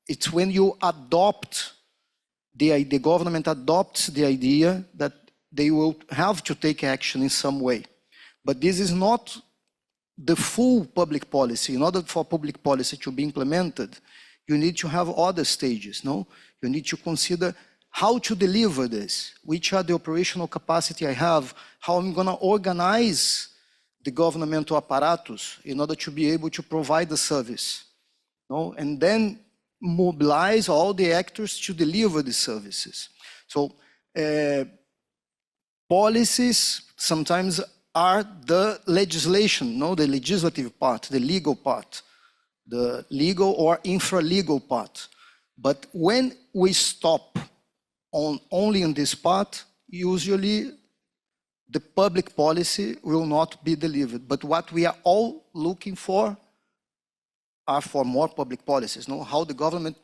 it's when you adopt, the government adopts the idea that they will have to take action in some way. But this is not the full public policy. In order for public policy to be implemented, you need to have other stages, no? You need to consider how to deliver this, which are the operational capacity I have, how I'm gonna organize the governmental apparatus in order to be able to provide the service, no? And then mobilize all the actors to deliver the services. So policies sometimes are the legislation, no? The legislative part, the legal part, the legal or infra-legal part. But when we stop only in this part, usually the public policy will not be delivered. But what we are all looking for are for more public policies, no? How the government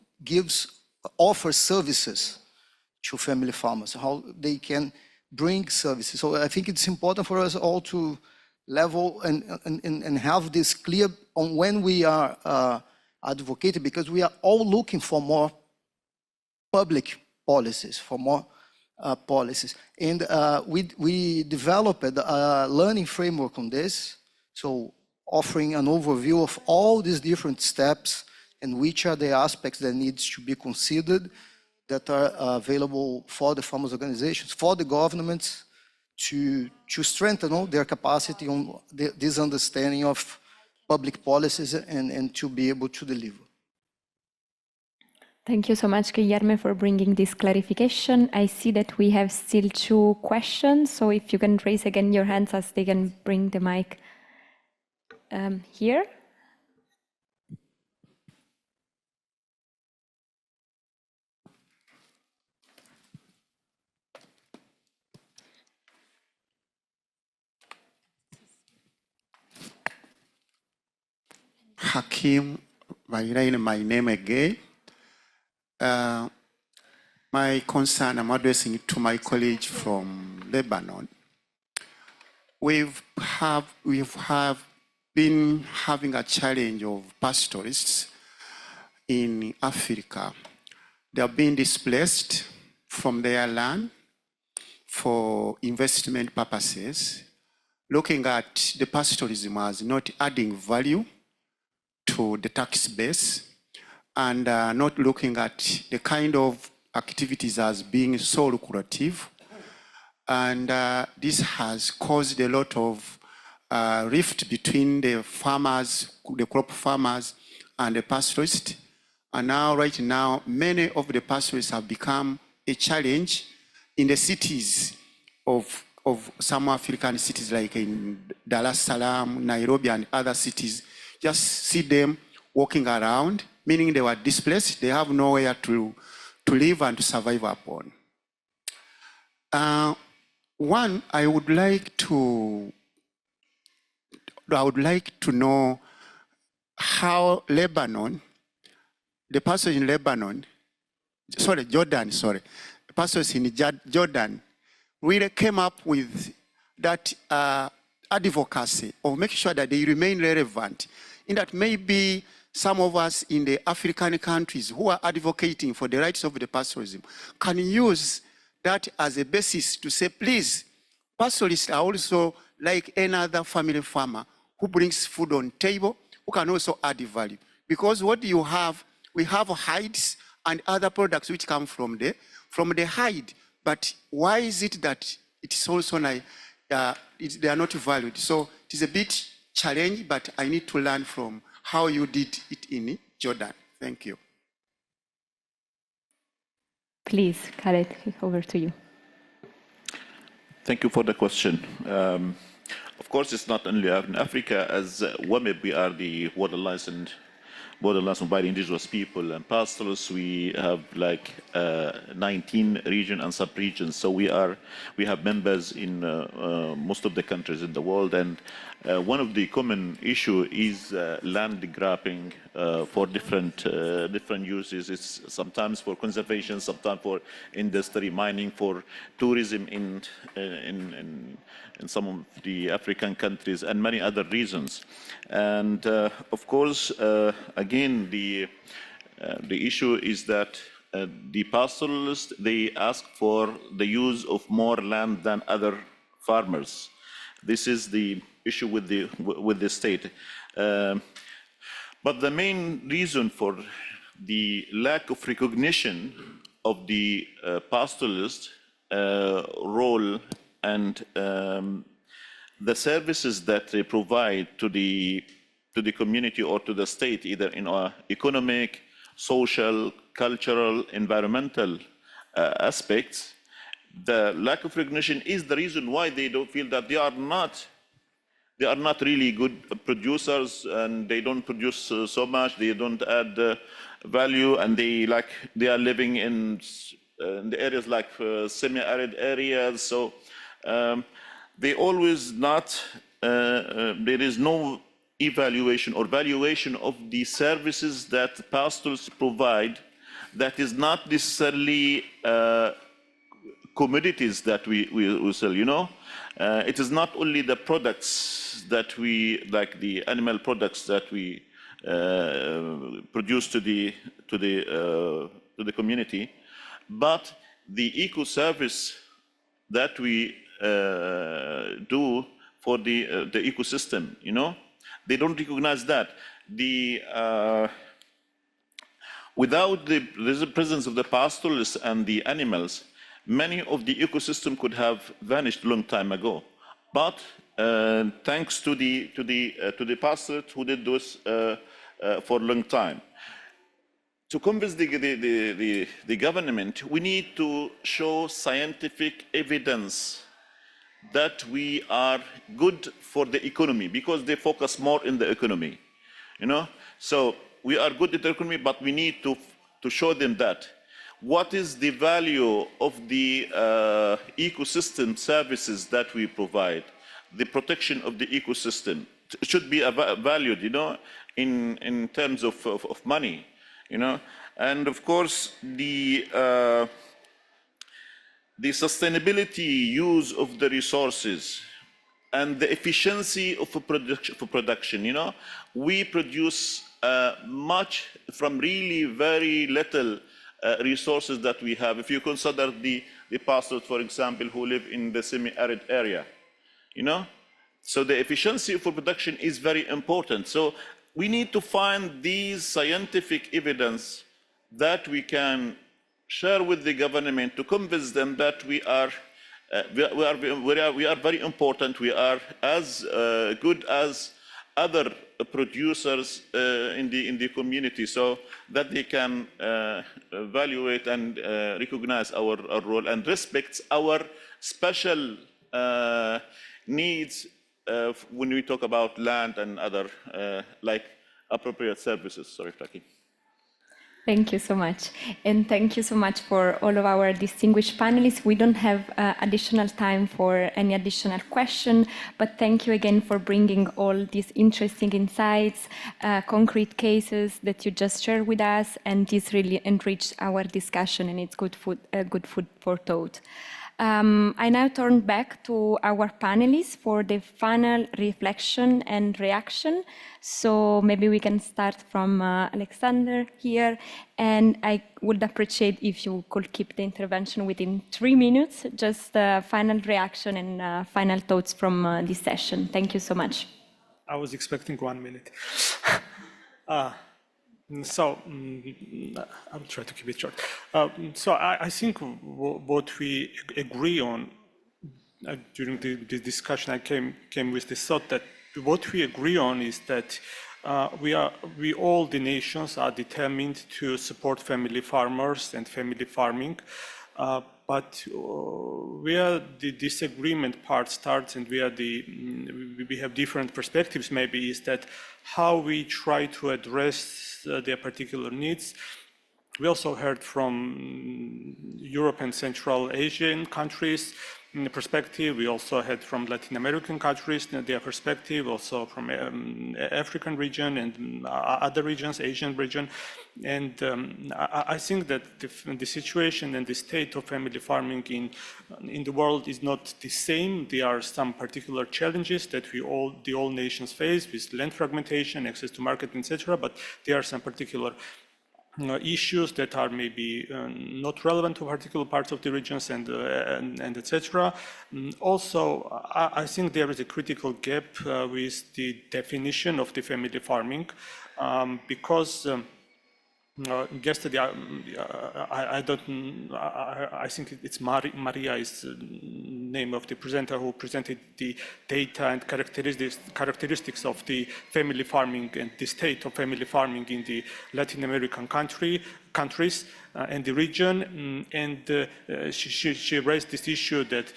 offers services to family farmers, how they can bring services. So I think it's important for us all to level and have this clear on when we are advocating, because we are all looking for more public policies, for more policies. And we developed a learning framework on this, so offering an overview of all these different steps and which are the aspects that needs to be considered that are available for the farmers' organizations, for the governments, to strengthen their capacity on this understanding of public policies and to be able to deliver. Thank you so much, Guilherme, for bringing this clarification. I see that we have still 2 questions, so if you can raise again your hands as they can bring the mic here. Hakim, my name again. My concern, I'm addressing it to my colleague from Lebanon. We have been having a challenge of pastoralists in Africa. They have been displaced from their land for investment purposes, looking at the pastoralism as not adding value to the tax base, and not looking at the kind of activities as being so lucrative. And this has caused a lot of rift between the farmers, the crop farmers, and the pastoralists. And now, right now, many of the pastoralists have become a challenge in the cities of some African cities, like in Dar es Salaam, Nairobi, and other cities. Just see them walking around, meaning they were displaced. They have nowhere to live and to survive upon. One, I would like to know how Lebanon, the pastors in Lebanon, Jordan, the pastors in Jordan really came up with that advocacy of making sure that they remain relevant, in that maybe some of us in the African countries who are advocating for the rights of the pastoralism can use that as a basis to say, please, pastoralists are also like any other family farmer who brings food on table, who can also add value. Because what you have, we have hides and other products which come from the hide. But why is it that it's also like, they are not valued? So it is a bit challenge, but I need to learn from how you did it in Jordan. Thank you. Please, Khaled, over to you. Thank you for the question. Of course, it's not only in Africa. As WAMIB, we are the borderlands by the indigenous people and pastoralists. We have like 19 regions and sub-regions. So we have members in most of the countries in the world. And one of the common issue is land grabbing for different uses. It's sometimes for conservation, sometimes for industry, mining, for tourism in some of the African countries, and many other reasons. And of course, again, the issue is that the pastoralists, they ask for the use of more land than other farmers. This is the issue with the state. But the main reason for the lack of recognition of the pastoralist role and the services that they provide to the community or to the state, either in economic, social, cultural, environmental aspects, the lack of recognition is the reason why they don't feel that they are not really good producers, and they don't produce so much, they don't add value, and they are living in the areas like semi-arid areas. So they always not, there is no evaluation or valuation of the services that pastors provide that is not necessarily commodities that we sell, you know. It is not only the products that we, like the animal products that we produce to the community, but the eco-service that we do for the ecosystem, you know. They don't recognize that. Without the presence of the pastoralists and the animals, many of the ecosystem could have vanished a long time ago. But thanks to the pastoralists who did this for a long time. To convince the government, we need to show scientific evidence that we are good for the economy, because they focus more in the economy, you know. So we are good at the economy, but we need to show them that. What is the value of the ecosystem services that we provide? The protection of the ecosystem should be valued, you know, in terms of money, you know. And of course, the sustainability use of the resources and the efficiency of production, you know. We produce much from really very little resources that we have. If you consider the pastors, for example, who live in the semi-arid area, you know. So the efficiency of production is very important. So we need to find these scientific evidence that we can share with the government to convince them that we are very important. We are as good as other producers in the community, so that they can evaluate and recognize our role and respect our special needs when we talk about land and other like appropriate services. Sorry, Taki. Thank you so much. And thank you so much for all of our distinguished panelists. We don't have additional time for any additional question, but thank you again for bringing all these interesting insights, concrete cases that you just shared with us, and this really enriched our discussion, and it's good food for thought. I now turn back to our panelists for the final reflection and reaction. So maybe we can start from Alexander here, and I would appreciate if you could keep the intervention within 3 minutes, just final reaction and final thoughts from this session. Thank you so much. I was expecting 1 minute. So I'll try to keep it short. So I think what we agree on during the discussion, I came with the thought that what we agree on is that we all the nations are determined to support family farmers and family farming, but where the disagreement part starts and where we have different perspectives maybe is that how we try to address their particular needs. We also heard from Europe and Central Asian countries perspective. We also had from Latin American countries their perspective, also from African region and other regions, Asian region. And I think that the situation and the state of family farming in the world is not the same. There are some particular challenges that all nations face with land fragmentation, access to market, etc. But there are some particular issues that are maybe not relevant to particular parts of the regions and etc. Also, I think there is a critical gap with the definition of the family farming because yesterday, I think it's Maria is the name of the presenter who presented the data and characteristics of the family farming and the state of family farming in the Latin American countries and the region. And she raised this issue that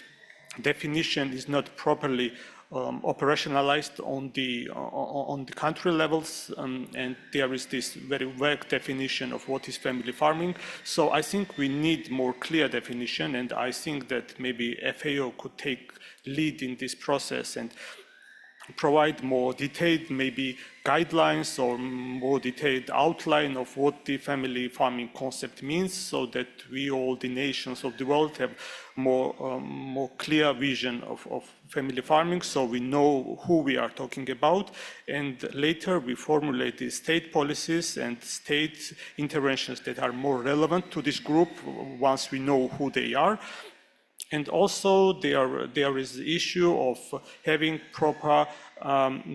definition is not properly operationalized on the country levels, and there is this very vague definition of what is family farming. So I think we need more clear definition, and I think that maybe FAO could take lead in this process and provide more detailed maybe guidelines or more detailed outline of what the family farming concept means, so that we all the nations of the world have more clear vision of family farming, so we know who we are talking about, and later we formulate the state policies and state interventions that are more relevant to this group once we know who they are. And also there is the issue of having proper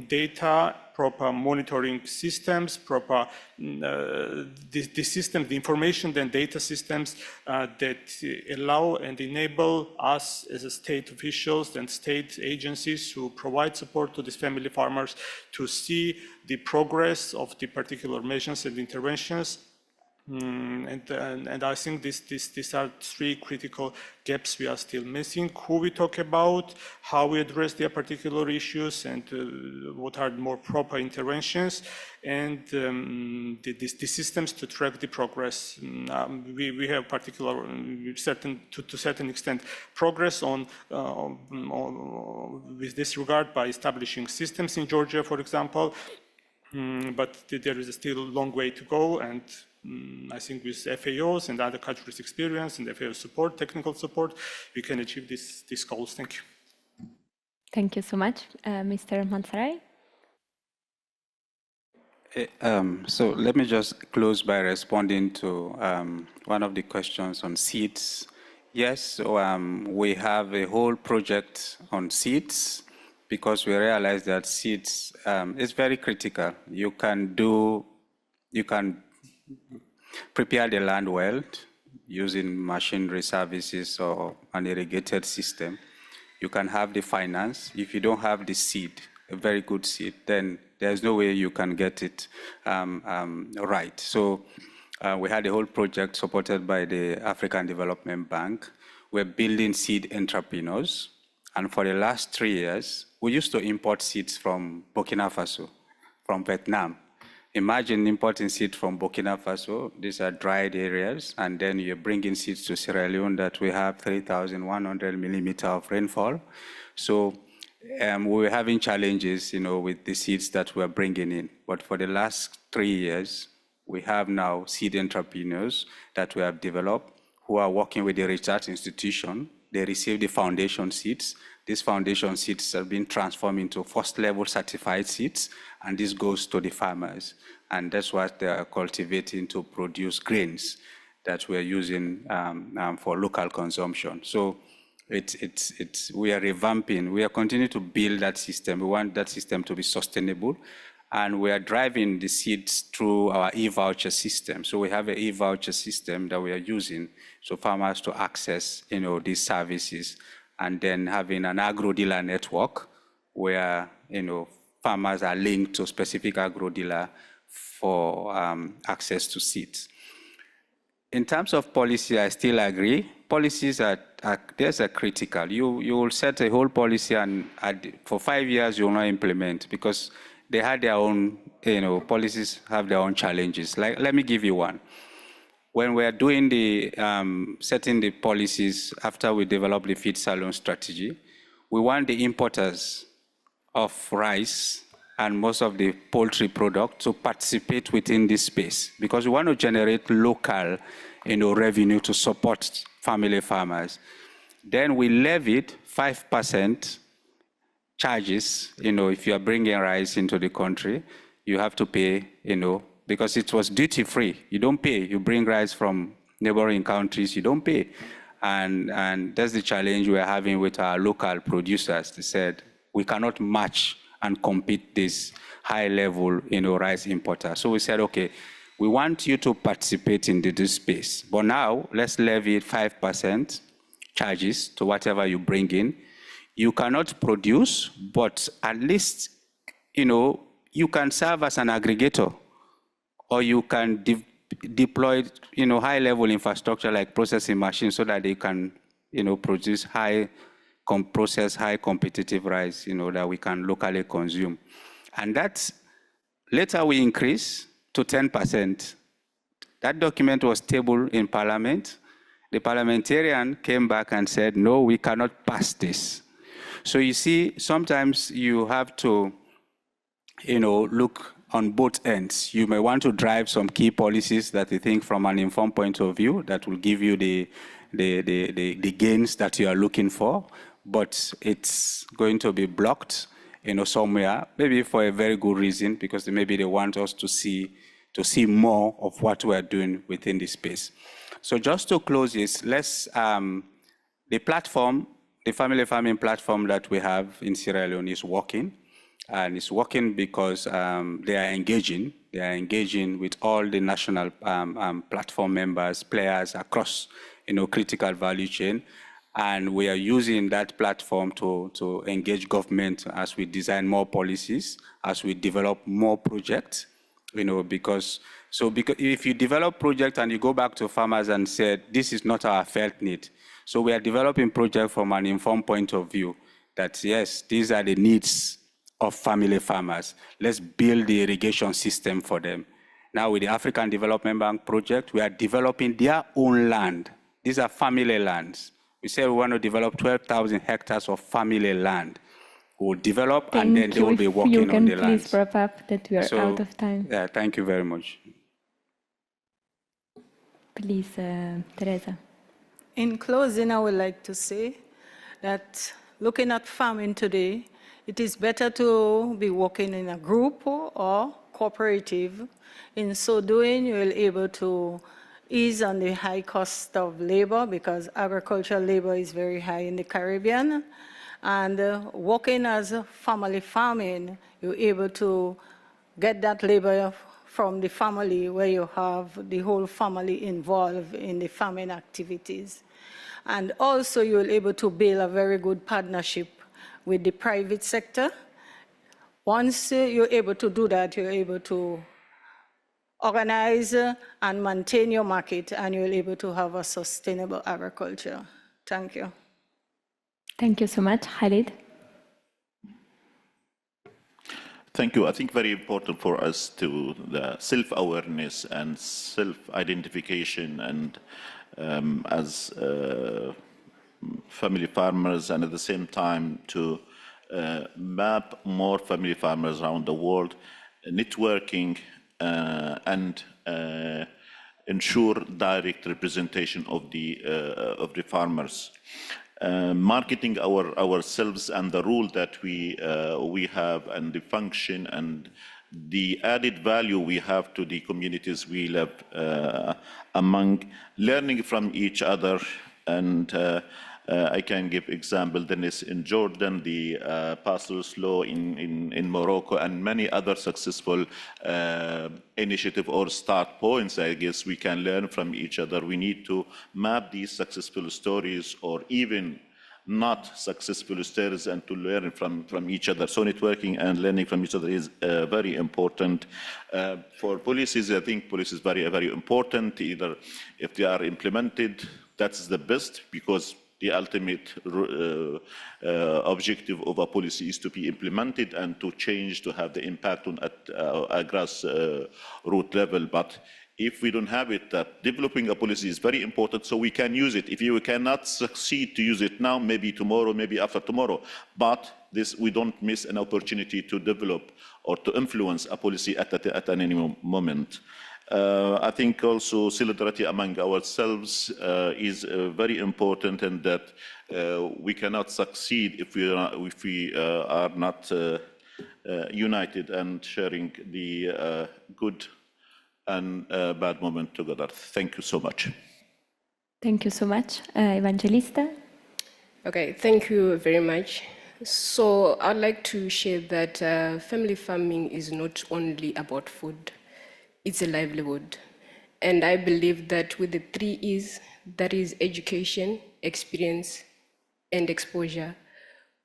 data, proper monitoring systems, proper the information and data systems that allow and enable us as state officials and state agencies who provide support to these family farmers to see the progress of the particular measures and interventions. And I think these are three critical gaps we are still missing: who we talk about, how we address their particular issues, and what are more proper interventions, and the systems to track the progress. We have particular to certain extent progress on with this regard by establishing systems in Georgia, for example, but there is still a long way to go, and I think with FAO's and other countries' experience and FAO support, technical support, we can achieve these goals. Thank you. Thank you so much, Mr. Mansaray. So let me just close by responding to one of the questions on seeds. Yes, we have a whole project on seeds because we realize that seeds is very critical. You can prepare the land well using machinery services or an irrigated system. You can have the finance. If you don't have the seed, a very good seed, then there's no way you can get it right. So we had a whole project supported by the African Development Bank. We're building seed entrepreneurs. And for the last 3 years, we used to import seeds from Burkina Faso, from Vietnam. Imagine importing seeds from Burkina Faso. These are dried areas, and then you're bringing seeds to Sierra Leone that we have 3,100 millimeters of rainfall. So we were having challenges, with the seeds that we're bringing in. But for the last 3 years, we have now seed entrepreneurs that we have developed who are working with the research institution. They receive the foundation seeds. These foundation seeds have been transformed into first-level certified seeds, and this goes to the farmers. And that's what they are cultivating to produce grains that we're using for local consumption. So we are revamping. We are continuing to build that system. We want that system to be sustainable. And we are driving the seeds through our e-voucher system. So we have an e-voucher system that we are using so farmers to access, these services, and then having an agro-dealer network where, farmers are linked to specific agro-dealer for access to seeds. In terms of policy, I still agree. Policies are critical. You will set a whole policy, and for 5 years you will not implement because they had their own, policies have their own challenges. Let me give you one. when we are doing the, setting the policies after we develop the feed salon strategy, we want the importers of rice and most of the poultry products to participate within this space because we want to generate local, revenue to support family farmers. Then we levied 5% charges, if you are bringing rice into the country, you have to pay, because it was duty-free. You don't pay. You bring rice from neighboring countries, you don't pay. And that's the challenge we're having with our local producers. They said, we cannot match and compete this high-level, rice importer. So we said, okay, we want you to participate in this space. But now, let's levy 5% charges to whatever you bring in. You cannot produce, but at least, you can serve as an aggregator, or you can deploy, high-level infrastructure like processing machines so that they can, produce process high competitive rice, that we can locally consume. And that's, later we increase to 10%. That document was tabled in Parliament. The parliamentarian came back and said, no, we cannot pass this. So you see, sometimes you have to, look on both ends. You may want to drive some key policies that you think from an informed point of view that will give you the gains that you are looking for, but it's going to be blocked, somewhere, maybe for a very good reason, because maybe they want us to see more of what we are doing within this space. So just to close this, let's, the platform, the family farming platform that we have in Sierra Leone is working. And it's working because they are engaging. They are engaging with all the national platform members, players across, critical value chain. And we are using that platform to engage government as we design more policies, as we develop more projects, because if you develop projects and you go back to farmers and said, this is not our felt need. So we are developing projects from an informed point of view that, yes, these are the needs of family farmers. Let's build the irrigation system for them. Now with the African Development Bank project, we are developing their own land. These are family lands. We say we want to develop 12,000 hectares of family land. We'll develop and then they will be working on the land. Please wrap up that we are out of time. Yeah, thank you very much. Please, Teresa. In closing, I would like to say that looking at farming today, it is better to be working in a group or cooperative. In so doing, you will be able to ease on the high cost of labor because agricultural labor is very high in the Caribbean. And working as family farming, you're able to get that labor from the family where you have the whole family involved in the farming activities. And also you're able to build a very good partnership with the private sector. Once you're able to do that, you're able to organize and maintain your market, and you're able to have a sustainable agriculture. Thank you. Thank you so much. Khalid? Thank you. I think very important for us to the self-awareness and self-identification, and as family farmers, and at the same time to map more family farmers around the world, networking and ensure direct representation of the farmers. Marketing ourselves and the role that we have and the function and the added value we have to the communities we live among, learning from each other. And I can give example, Dennis in Jordan, the pastor's law in Morocco, and many other successful initiative or start points. I guess we can learn from each other. We need to map these successful stories or even not successful stories and to learn from each other. So networking and learning from each other is very important. For policies, I think policy is very, very important. Either if they are implemented, that's the best, because the ultimate objective of a policy is to be implemented and to change, to have the impact on at a grassroots level. But if we don't have it, that developing a policy is very important so we can use it. If you cannot succeed to use it now, maybe tomorrow, maybe after tomorrow, but we don't miss an opportunity to develop or to influence a policy at any moment. I think also solidarity among ourselves is very important, and that we cannot succeed if we are not united and sharing the good and bad moment together. Thank you so much. Thank you so much. Evangelista? Okay, thank you very much. So I'd like to share that family farming is not only about food, it's a livelihood. And I believe that with the 3 E's, that is education, experience, and exposure,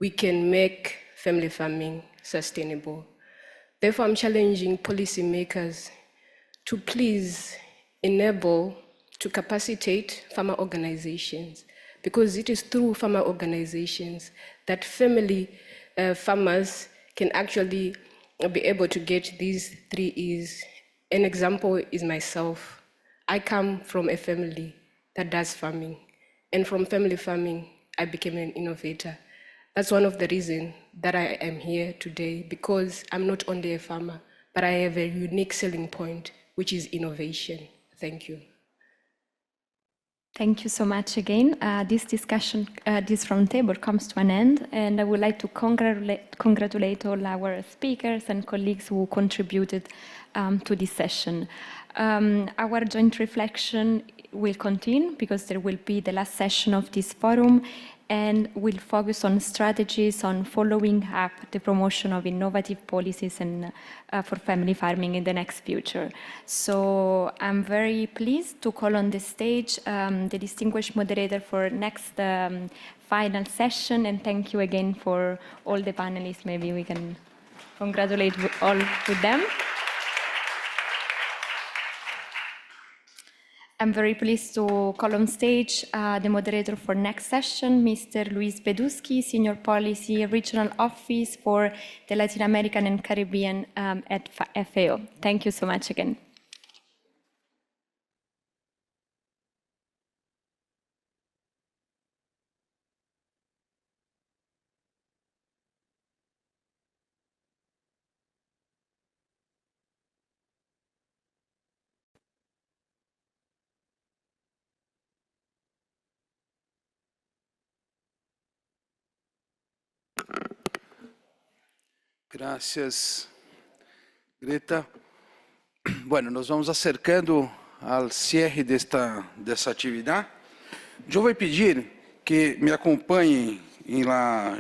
we can make family farming sustainable. Therefore, I'm challenging policymakers to please enable, to capacitate farmer organizations, because it is through farmer organizations that family farmers can actually be able to get these 3 E's. An example is myself. I come from a family that does farming, and from family farming, I became an innovator. That's one of the reasons that I am here today, because I'm not only a farmer, but I have a unique selling point, which is innovation. Thank you. Thank you so much again. This discussion, this roundtable comes to an end, and I would like to congratulate all our speakers and colleagues who contributed to this session. Our joint reflection will continue because there will be the last session of this forum, and we'll focus on strategies on following up the promotion of innovative policies and for family farming in the next future. So I'm very pleased to call on the stage the distinguished moderator for next final session, and thank you again for all the panelists. Maybe we can congratulate all with them. I'm very pleased to call on stage the moderator for next session, Mr. Luis Beduschi, Senior Policy Regional Office for the Latin American and Caribbean at FAO. Thank you so much again. Gracias, Greta. Bueno, nós vamos acercando ao cierre dessa atividade. Eu vou pedir que me acompanhem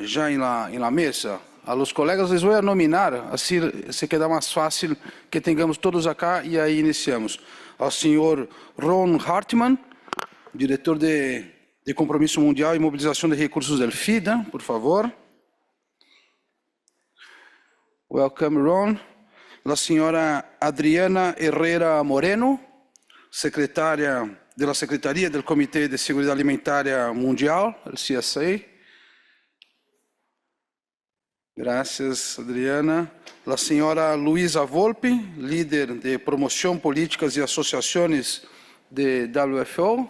já em la mesa. A los colegas les voy a nominar, assim se queda mais fácil que tenhamos todos acá, e aí iniciamos. Ao senhor Ron Hartmann, diretor de Compromisso Mundial e Mobilização de Recursos del FIDA, por favor. Welcome, Ron. La senhora Adriana Herrera Moreno, secretária da Secretaria do Comitê de Seguridade Alimentária Mundial, el CSA. Gracias, Adriana. La senhora Luisa Volpe, líder de Promoção, Políticas e Associações de WFO.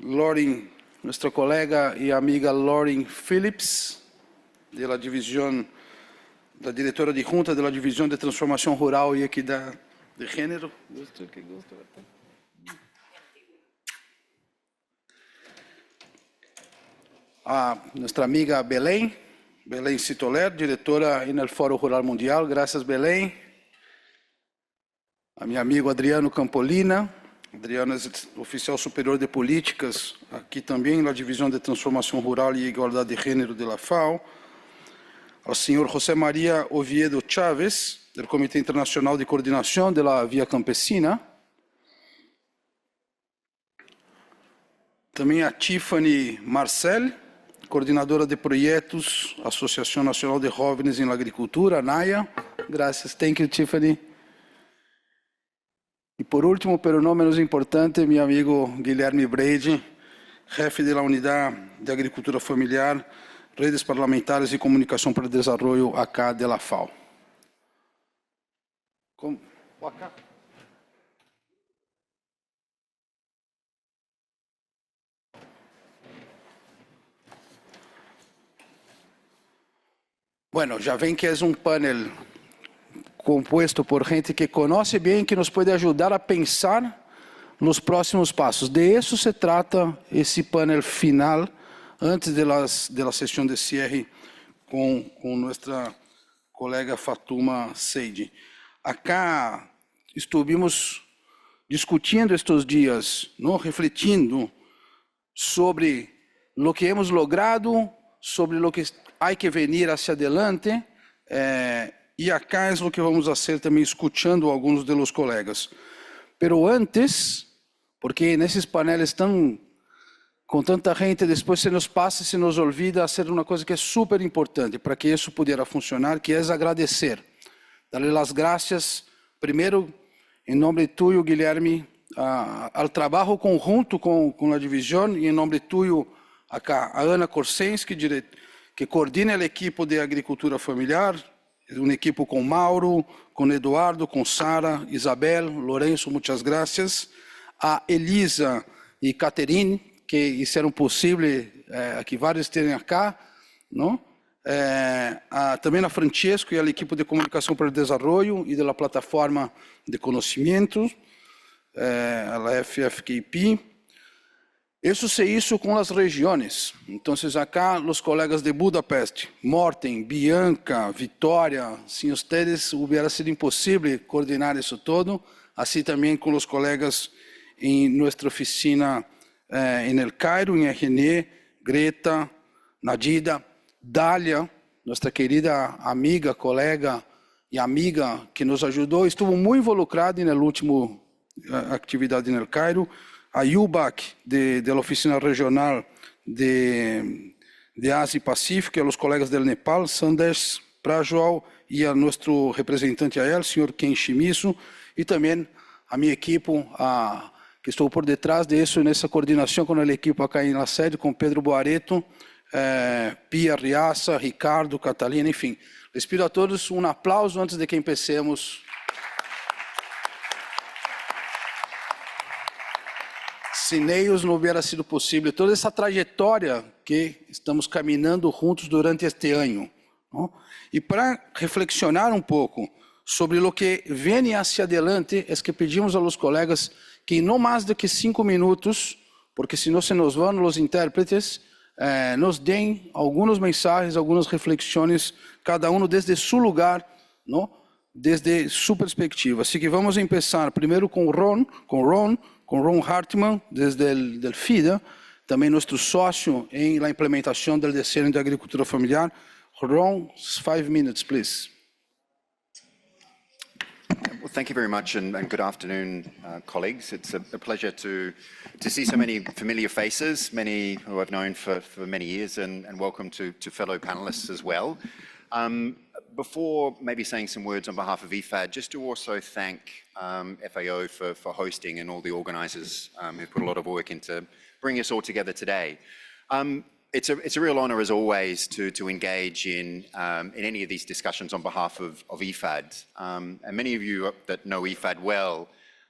Lauren, nuestra colega y amiga Lauren Phillips, de la división, la directora de Junta de la División de Transformación Rural y Equidad de Género. A nuestra amiga Belén Citoler, directora en el Foro Rural Mundial. Gracias, Belén. A mi amigo Adriano Campolina. Adriano é oficial superior de políticas, aqui também na Divisão de Transformação Rural e Igualdade de Gênero da FAO. Ao senhor José Maria Oviedo Chávez, do Comitê Internacional de Coordenação da Via Campesina. Também a Tiffany Marcel, coordenadora de projetos, Associação Nacional de Jovens em Agricultura, ANAIA. Graças, thank you, Tiffany. E por último, pero no menos importante, meu amigo Guilherme Brady, jefe da Unidade de Agricultura Familiar, Redes Parlamentares e Comunicação para o Desenvolvimento acá de la FAO. Bueno, já ven que é panel compuesto por gente que conoce bien, que nos puede ayudar a pensar los próximos pasos. De eso se trata esse panel final, antes de la sesión de cierre con nuestra colega Fatuma Seidi. Acá estuvimos discutindo estes dias, ¿no? Refletindo sobre lo que hemos logrado, sobre lo que hay que venir hacia adelante, e acá é o que vamos fazer também, escutando alguns de los colegas. Pero antes, porque nesses paneles com tanta gente, depois se nos passa, se nos olvida fazer uma coisa que é super importante para que isso pudesse funcionar, que é agradecer. Darle as graças, primeiro, em nome tuyo, Guilherme, ao trabalho conjunto com a divisão, e em nome tuyo, acá, a Ana Korsensky, que coordena a equipe de agricultura familiar, uma equipe com Mauro, com Eduardo, com Sara, Isabel, Lourenço, muitas graças. A Elisa e Caterine, que hicieron posible que vários estejam acá, não? Também a Francesco e a equipe de comunicação para o desenvolvimento e da plataforma de conhecimento, a FFKP. Isso se hizo com as regiões. Então, acá, os colegas de Budapeste, Morten, Bianca, Vitória, sem vocês, hubiera sido impossível coordenar isso todo. Assim também com os colegas em nossa oficina em El Cairo, em RN, Greta, Nadida, Dália, nossa querida amiga, colega e amiga que nos ajudou, estuvo muito involucrada na última atividade em El Cairo. A Yubak, da Oficina Regional de Ásia e Pacífico, e aos colegas do Nepal, Sandesh Prajwal, e a nosso representante a ele, senhor Ken Shimizu, e também a minha equipe, que estou por detrás disso, nessa coordenação com a equipe acá na sede, com Pedro Boareto, Pia Riaça, Ricardo, Catalina, enfim. Les pido a todos um aplauso antes de que empecemos. Sem eles não hubiera sido possível toda essa trajetória que estamos caminhando juntos durante este ano. Não? E para reflexionar um pouco sobre o que vem hacia adelante, é que pedimos a los colegas que em não mais do que 5 minutos, porque senão se nos vão os intérpretes, nos deem algumas mensagens, algumas reflexões, cada um desde seu lugar, não? Desde sua perspectiva. Assim que vamos começar primeiro com Ron Hartmann, desde o FIDA, também nosso sócio em la implementação do desenho de agricultura familiar. Ron, 5 minutes, please. Well, thank you very much, and good afternoon, colleagues. It's a pleasure to see so many familiar faces, many who I've known for many years, and welcome to fellow panelists as well. Before maybe saying some words on behalf of IFAD, just to also thank FAO for hosting and all the organisers who put a lot of work into bringing us all together today. It's a real honour, as always, to engage in any of these discussions on behalf of IFAD. And many of you that know IFAD well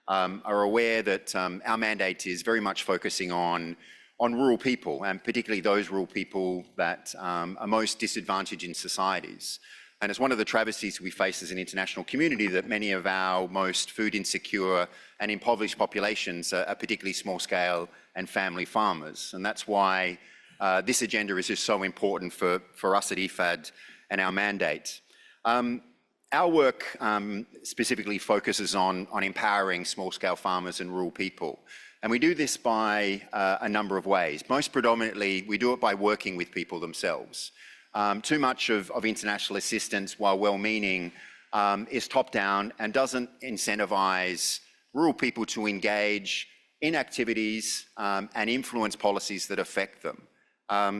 are aware that our mandate is very much focusing on rural people, and particularly those rural people that are most disadvantaged in societies. And it's one of the travesties we face as an international community that many of our most food insecure and impoverished populations are particularly small scale and family farmers. And that's why this agenda is just so important for us at IFAD and our mandate. Our work specifically focuses on empowering small scale farmers and rural people. And we do this by a number of ways. Most predominantly, we do it by working with people themselves. Too much of international assistance, while well-meaning, is top-down and doesn't incentivize rural people to engage in activities and influence policies that affect them.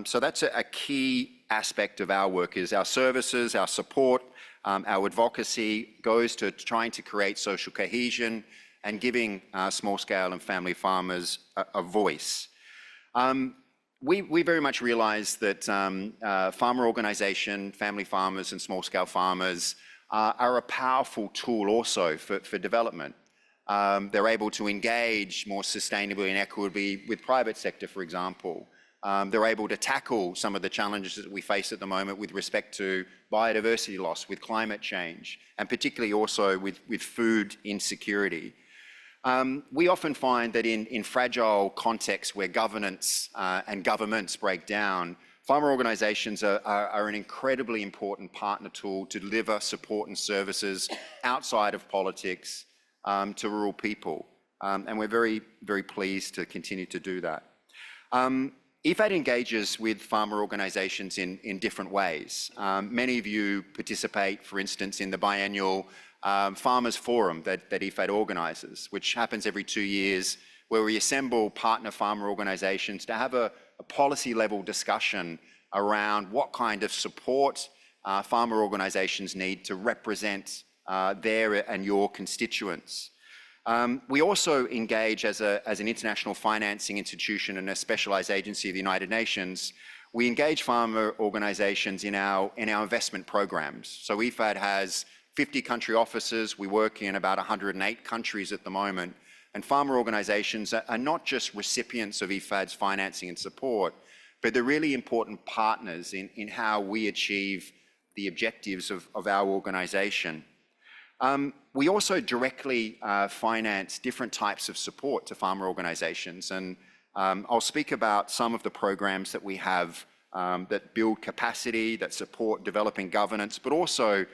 So that's a key aspect of our work, is our services, our support, our advocacy goes to trying to create social cohesion and giving small-scale and family farmers a voice. We very much realize that farmer organization, family farmers and small-scale farmers are a powerful tool also for development. They're able to engage more sustainably and equitably with private sector, for example. They're able to tackle some of the challenges that we face at the moment with respect to biodiversity loss, with climate change, and particularly also with food insecurity. We often find that in fragile contexts where governance and governments break down, farmer organisations are an incredibly important partner tool to deliver support and services outside of politics to rural people. And we're very, very pleased to continue to do that. IFAD engages with farmer organisations in different ways. Many of you participate, for instance, in the biennial Farmers Forum that IFAD organises, which happens every 2 years, where we assemble partner farmer organisations to have a policy-level discussion around what kind of support farmer organisations need to represent their and your constituents. We also engage as an international financing institution and a specialised agency of the United Nations. We engage farmer organisations in our investment programs. So IFAD has 50 country offices. We work in about 108 countries at the moment. And farmer organisations are not just recipients of IFAD's financing and support, but they're really important partners in how we achieve the objectives of our organisation. We also directly finance different types of support to farmer organisations, and I'll speak about some of the programs that we have that build capacity, that support developing governance, but also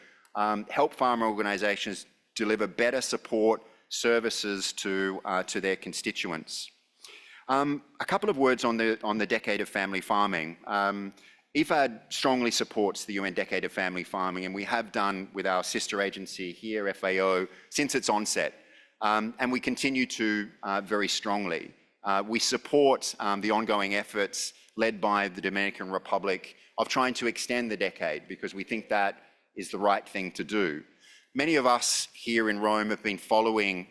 help farmer organisations deliver better support services to their constituents. A couple of words on the Decade of Family Farming. IFAD strongly supports the UN Decade of Family Farming, and we have done with our sister agency here, FAO, since its onset. And we continue to very strongly. We support the ongoing efforts led by the Dominican Republic of trying to extend the decade, because we think that is the right thing to do. Many of us here in Rome have been following,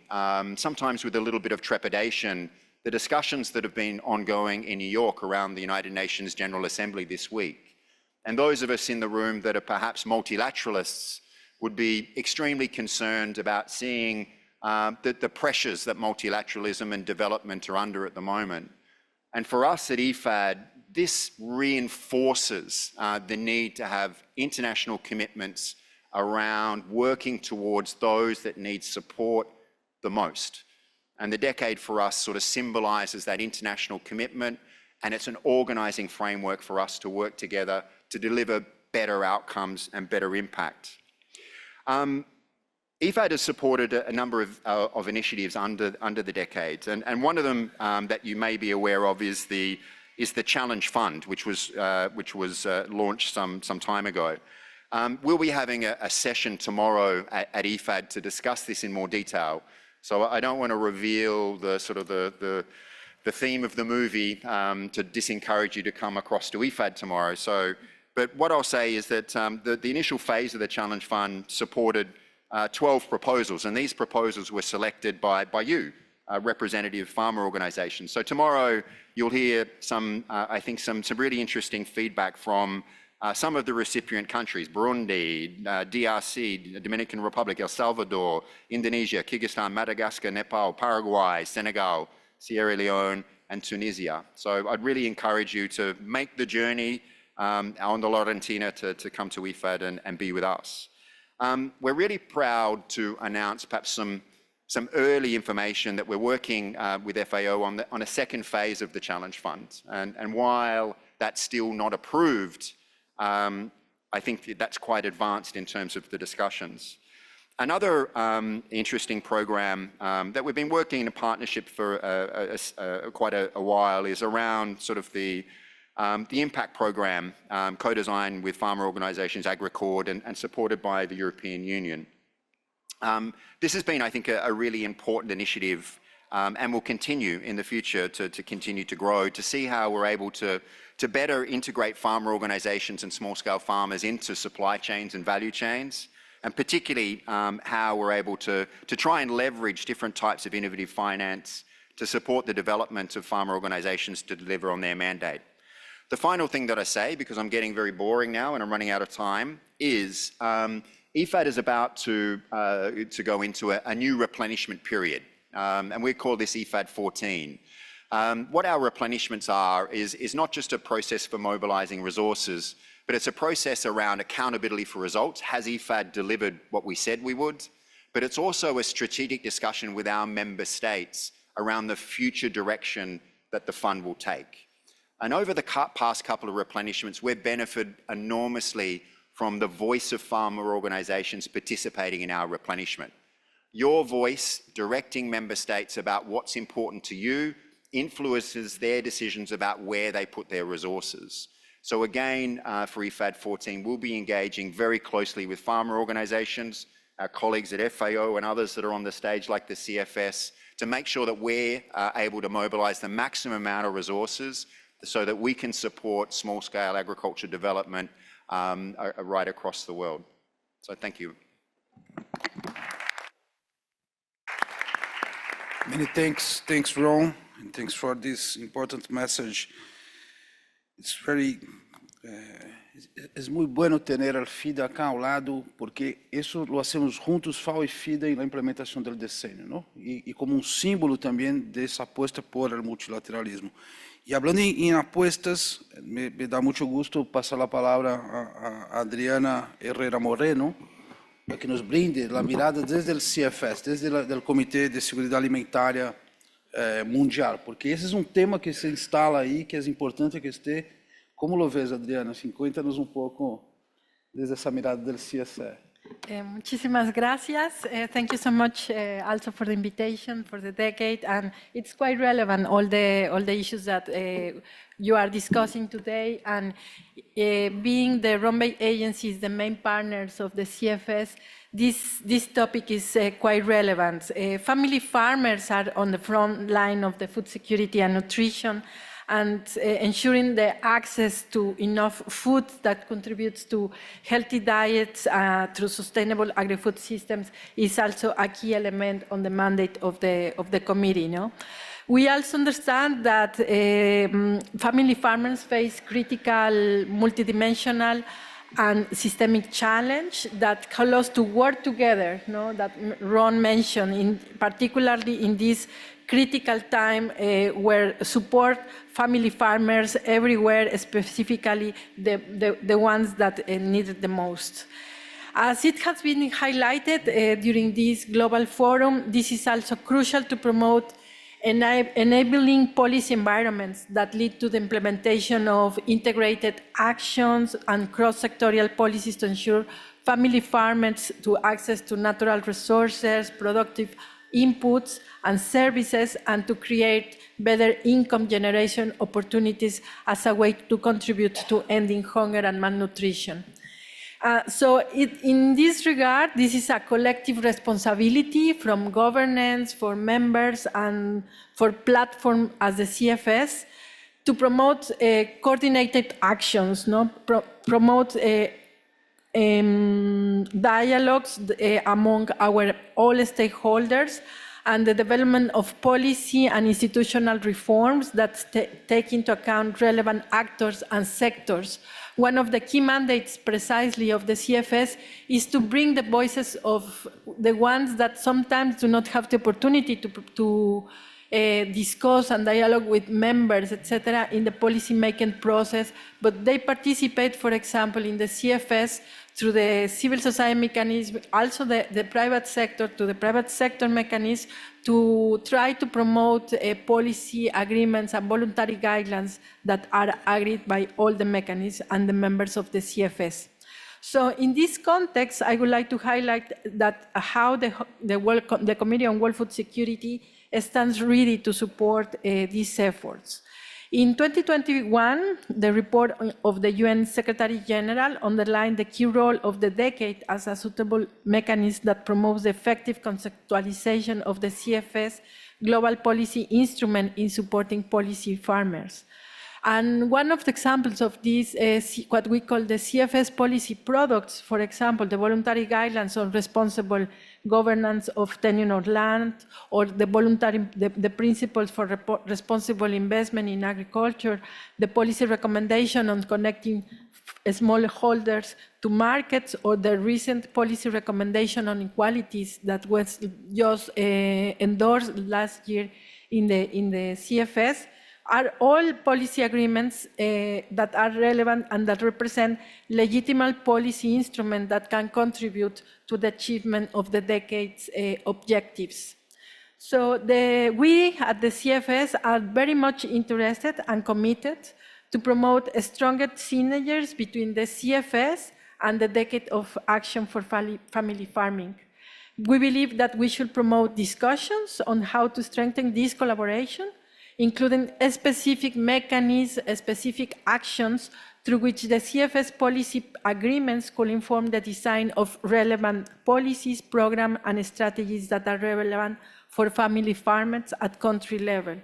sometimes with a little bit of trepidation, the discussions that have been ongoing in New York around the United Nations General Assembly this week. And those of us in the room that are perhaps multilateralists would be extremely concerned about seeing the pressures that multilateralism and development are under at the moment. And for us at IFAD, this reinforces the need to have international commitments around working towards those that need support the most. And the decade for us sort of symbolises that international commitment, and it's an organising framework for us to work together to deliver better outcomes and better impact. IFAD has supported a number of initiatives under the decades, and one of them that you may be aware of is the Challenge Fund, which was launched some time ago. We'll be having a session tomorrow at IFAD to discuss this in more detail. So I don't want to reveal the theme of the movie to disencourage you to come across to IFAD tomorrow. But what I'll say is that the initial phase of the Challenge Fund supported 12 proposals, and these proposals were selected by you, representative farmer organisations. So tomorrow you'll hear I think some really interesting feedback from some of the recipient countries: Burundi, DRC, Dominican Republic, El Salvador, Indonesia, Kyrgyzstan, Madagascar, Nepal, Paraguay, Senegal, Sierra Leone, and Tunisia. So I'd really encourage you to make the journey on the Laurentina to come to IFAD and be with us. We're really proud to announce perhaps some early information that we're working with FAO on a second phase of the Challenge Fund. And while that's still not approved, I think that's quite advanced in terms of the discussions. Another interesting program that we've been working in a partnership for quite a while is around sort of the impact program, co-designed with farmer organisations, AgriCord, and supported by the European Union. This has been, I think, a really important initiative, and will continue in the future to continue to grow, to see how we're able to better integrate farmer organisations and small-scale farmers into supply chains and value chains, and particularly how we're able to try and leverage different types of innovative finance to support the development of farmer organisations to deliver on their mandate. The final thing that I say, because I'm getting very boring now and I'm running out of time, is IFAD is about to go into a new replenishment period, and we call this IFAD 14. What our replenishments are is not just a process for mobilizing resources, but it's a process around accountability for results. Has IFAD delivered what we said we would? But it's also a strategic discussion with our member states around the future direction that the fund will take. And over the past couple of replenishments, we've benefited enormously from the voice of farmer organizations participating in our replenishment. Your voice directing member states about what's important to you influences their decisions about where they put their resources. So again, for IFAD 14, we'll be engaging very closely with farmer organizations, our colleagues at FAO and others that are on the stage like the CFS, to make sure that we're able to mobilize the maximum amount of resources so that we can support small-scale agriculture development right across the world. So thank you. Many thanks, Ron, and thanks for this important message. It's very, es muy bueno tener al FIDA acá a un lado, porque eso lo hacemos juntos, FAO y FIDA, en la implementación del diseño, ¿no? Y como un símbolo también de esa apuesta por el multilateralismo. Y hablando en apuestas, me da mucho gusto pasar la palabra a Adriana Herrera Moreno, para que nos brinde la mirada desde el CFS, desde el Comité de Seguridad Alimentaria Mundial, porque esse é um tema que se instala aí, que é importante que esté. Como lo ves, Adriana? Cuéntanos un poco desde esa mirada del CSE. Muchísimas gracias. Thank you so much also for the invitation for the decade, and it's quite relevant, all the issues that you are discussing today, and being the Ron-based agencies, the main partners of the CFS, this topic is quite relevant. Family farmers are on the front line of the food security and nutrition, and ensuring the access to enough food that contributes to healthy diets through sustainable agri-food systems is also a key element on the mandate of the committee. No? We also understand that family farmers face critical, multidimensional, and systemic challenge that call us to work together, no? That Ron mentioned, particularly in this critical time where support family farmers everywhere, specifically the ones that need it the most. As it has been highlighted during this global forum, this is also crucial to promote enabling policy environments that lead to the implementation of integrated actions and cross-sectorial policies to ensure family farmers to access to natural resources, productive inputs and services, and to create better income generation opportunities as a way to contribute to ending hunger and malnutrition. So in this regard, this is a collective responsibility from governance, for members, and for platform as the CFS to promote coordinated actions, no? Promote dialogues among all stakeholders, and the development of policy and institutional reforms that take into account relevant actors and sectors. One of the key mandates precisely of the CFS is to bring the voices of the ones that sometimes do not have the opportunity to discuss and dialogue with members, etc., in the policy-making process, but they participate, for example, in the CFS through the civil society mechanism, also the private sector, to the private sector mechanism, to try to promote policy agreements and voluntary guidelines that are agreed by all the mechanisms and the members of the CFS. So in this context, I would like to highlight that how the Committee on World Food Security stands ready to support these efforts. In 2021, the report of the UN Secretary General underlined the key role of the decade as a suitable mechanism that promotes the effective conceptualization of the CFS global policy instrument in supporting policy farmers. And one of the examples of this is what we call the CFS policy products, for example, the voluntary guidelines on responsible governance of tenure of land, or the principles for responsible investment in agriculture, the policy recommendation on connecting smallholders to markets, or the recent policy recommendation on inequalities that was just endorsed last year in the CFS, are all policy agreements that are relevant and that represent legitimate policy instruments that can contribute to the achievement of the decade's objectives. So we at the CFS are very much interested and committed to promote stronger synergies between the CFS and the Decade of Action for Family Farming. We believe that we should promote discussions on how to strengthen this collaboration, including specific mechanisms, specific actions through which the CFS policy agreements could inform the design of relevant policies, programs, and strategies that are relevant for family farmers at country level.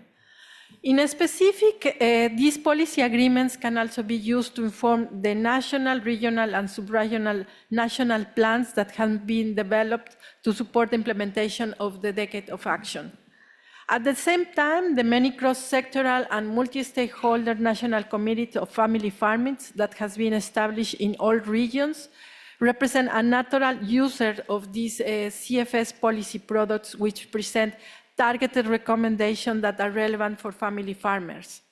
In specific, these policy agreements can also be used to inform the national, regional, and sub-regional national plans that have been developed to support the implementation of the Decade of Action. At the same time, the many cross-sectoral and multi-stakeholder national committees of family farming that has been established in all regions represent a natural user of these CFS policy products, which present targeted recommendations that are relevant for family farmers.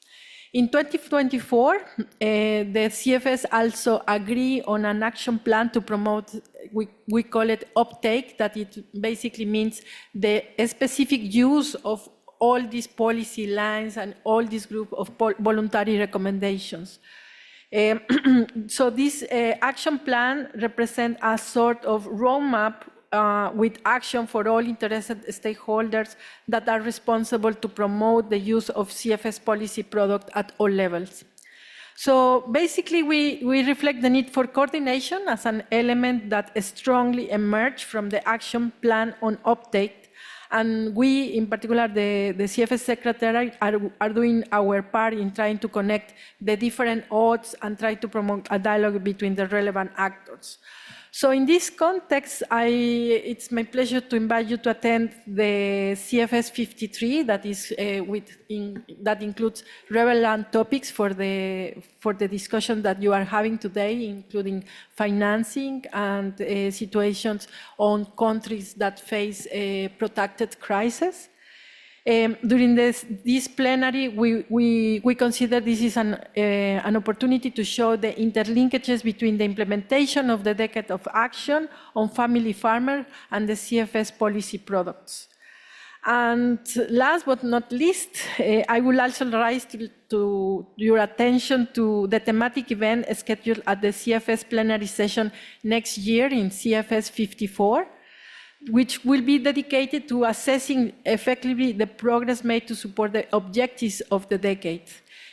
In 2024, the CFS also agreed on an action plan to promote, we call it uptake, that it basically means the specific use of all these policy lines and all this group of voluntary recommendations. So this action plan represents a sort of roadmap with action for all interested stakeholders that are responsible to promote the use of CFS policy product at all levels. So basically, we reflect the need for coordination as an element that strongly emerged from the action plan on uptake. And we, in particular, the CFS Secretary, are doing our part in trying to connect the different odds and try to promote a dialogue between the relevant actors. So in this context, it's my pleasure to invite you to attend the CFS 53, that is that includes relevant topics for the discussion that you are having today, including financing and situations on countries that face a protracted crisis. During this plenary, we consider this is an opportunity to show the interlinkages between the implementation of the Decade of Action on family farmers and the CFS policy products. And last but not least, I will also raise to your attention to the thematic event scheduled at the CFS plenary session next year in CFS 54. Which will be dedicated to assessing effectively the progress made to support the objectives of the decade.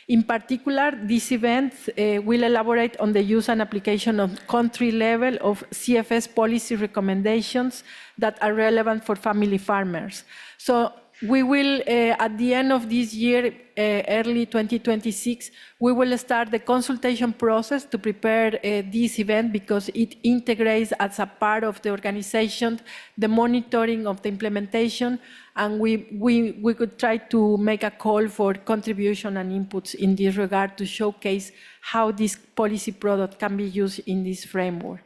In particular, this event will elaborate on the use and application of country level of CFS policy recommendations that are relevant for family farmers. So we will, at the end of this year, early 2026, we will start the consultation process to prepare this event because it integrates as a part of the organization the monitoring of the implementation, and we could try to make a call for contribution and inputs in this regard to showcase how this policy product can be used in this framework.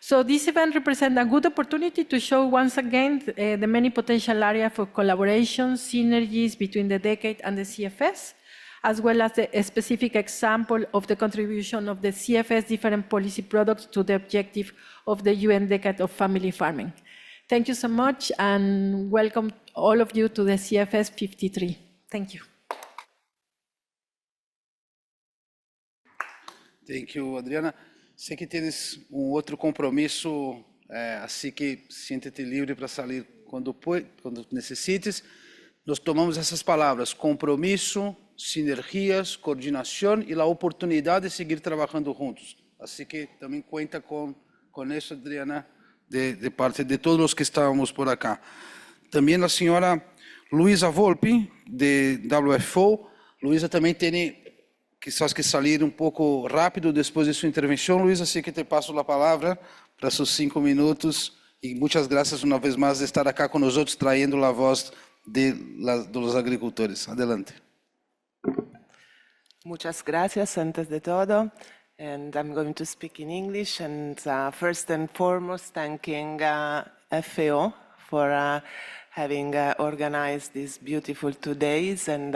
So this event represents a good opportunity to show once again the many potential areas for collaboration, synergies between the decade and the CFS, as well as the specific example of the contribution of the CFS different policy products to the objective of the UN Decade of Family Farming. Thank you so much, and welcome all of you to the CFS 53. Thank you. Thank you, Adriana. Sei que tens outro compromisso, assim que sinta-te livre para sair quando necessites. Nós tomamos essas palavras: compromisso, sinergias, coordenação e a oportunidade de seguir trabalhando juntos. Assim que também conta com isso, Adriana, de parte de todos os que estávamos por acá. Também a senhora Luisa Volpi, de WFO. Luisa também tem quizás que salir pouco rápido depois de sua intervenção. Luisa, assim que te passo a palavra para seus 5 minutos. E muitas graças uma vez mais de estar aqui com nós outros, traindo a voz dos agricultores. Adelante. Muchas gracias, antes de todo. and I'm going to speak in English. And first and foremost, thanking FAO for having organized these beautiful 2 days and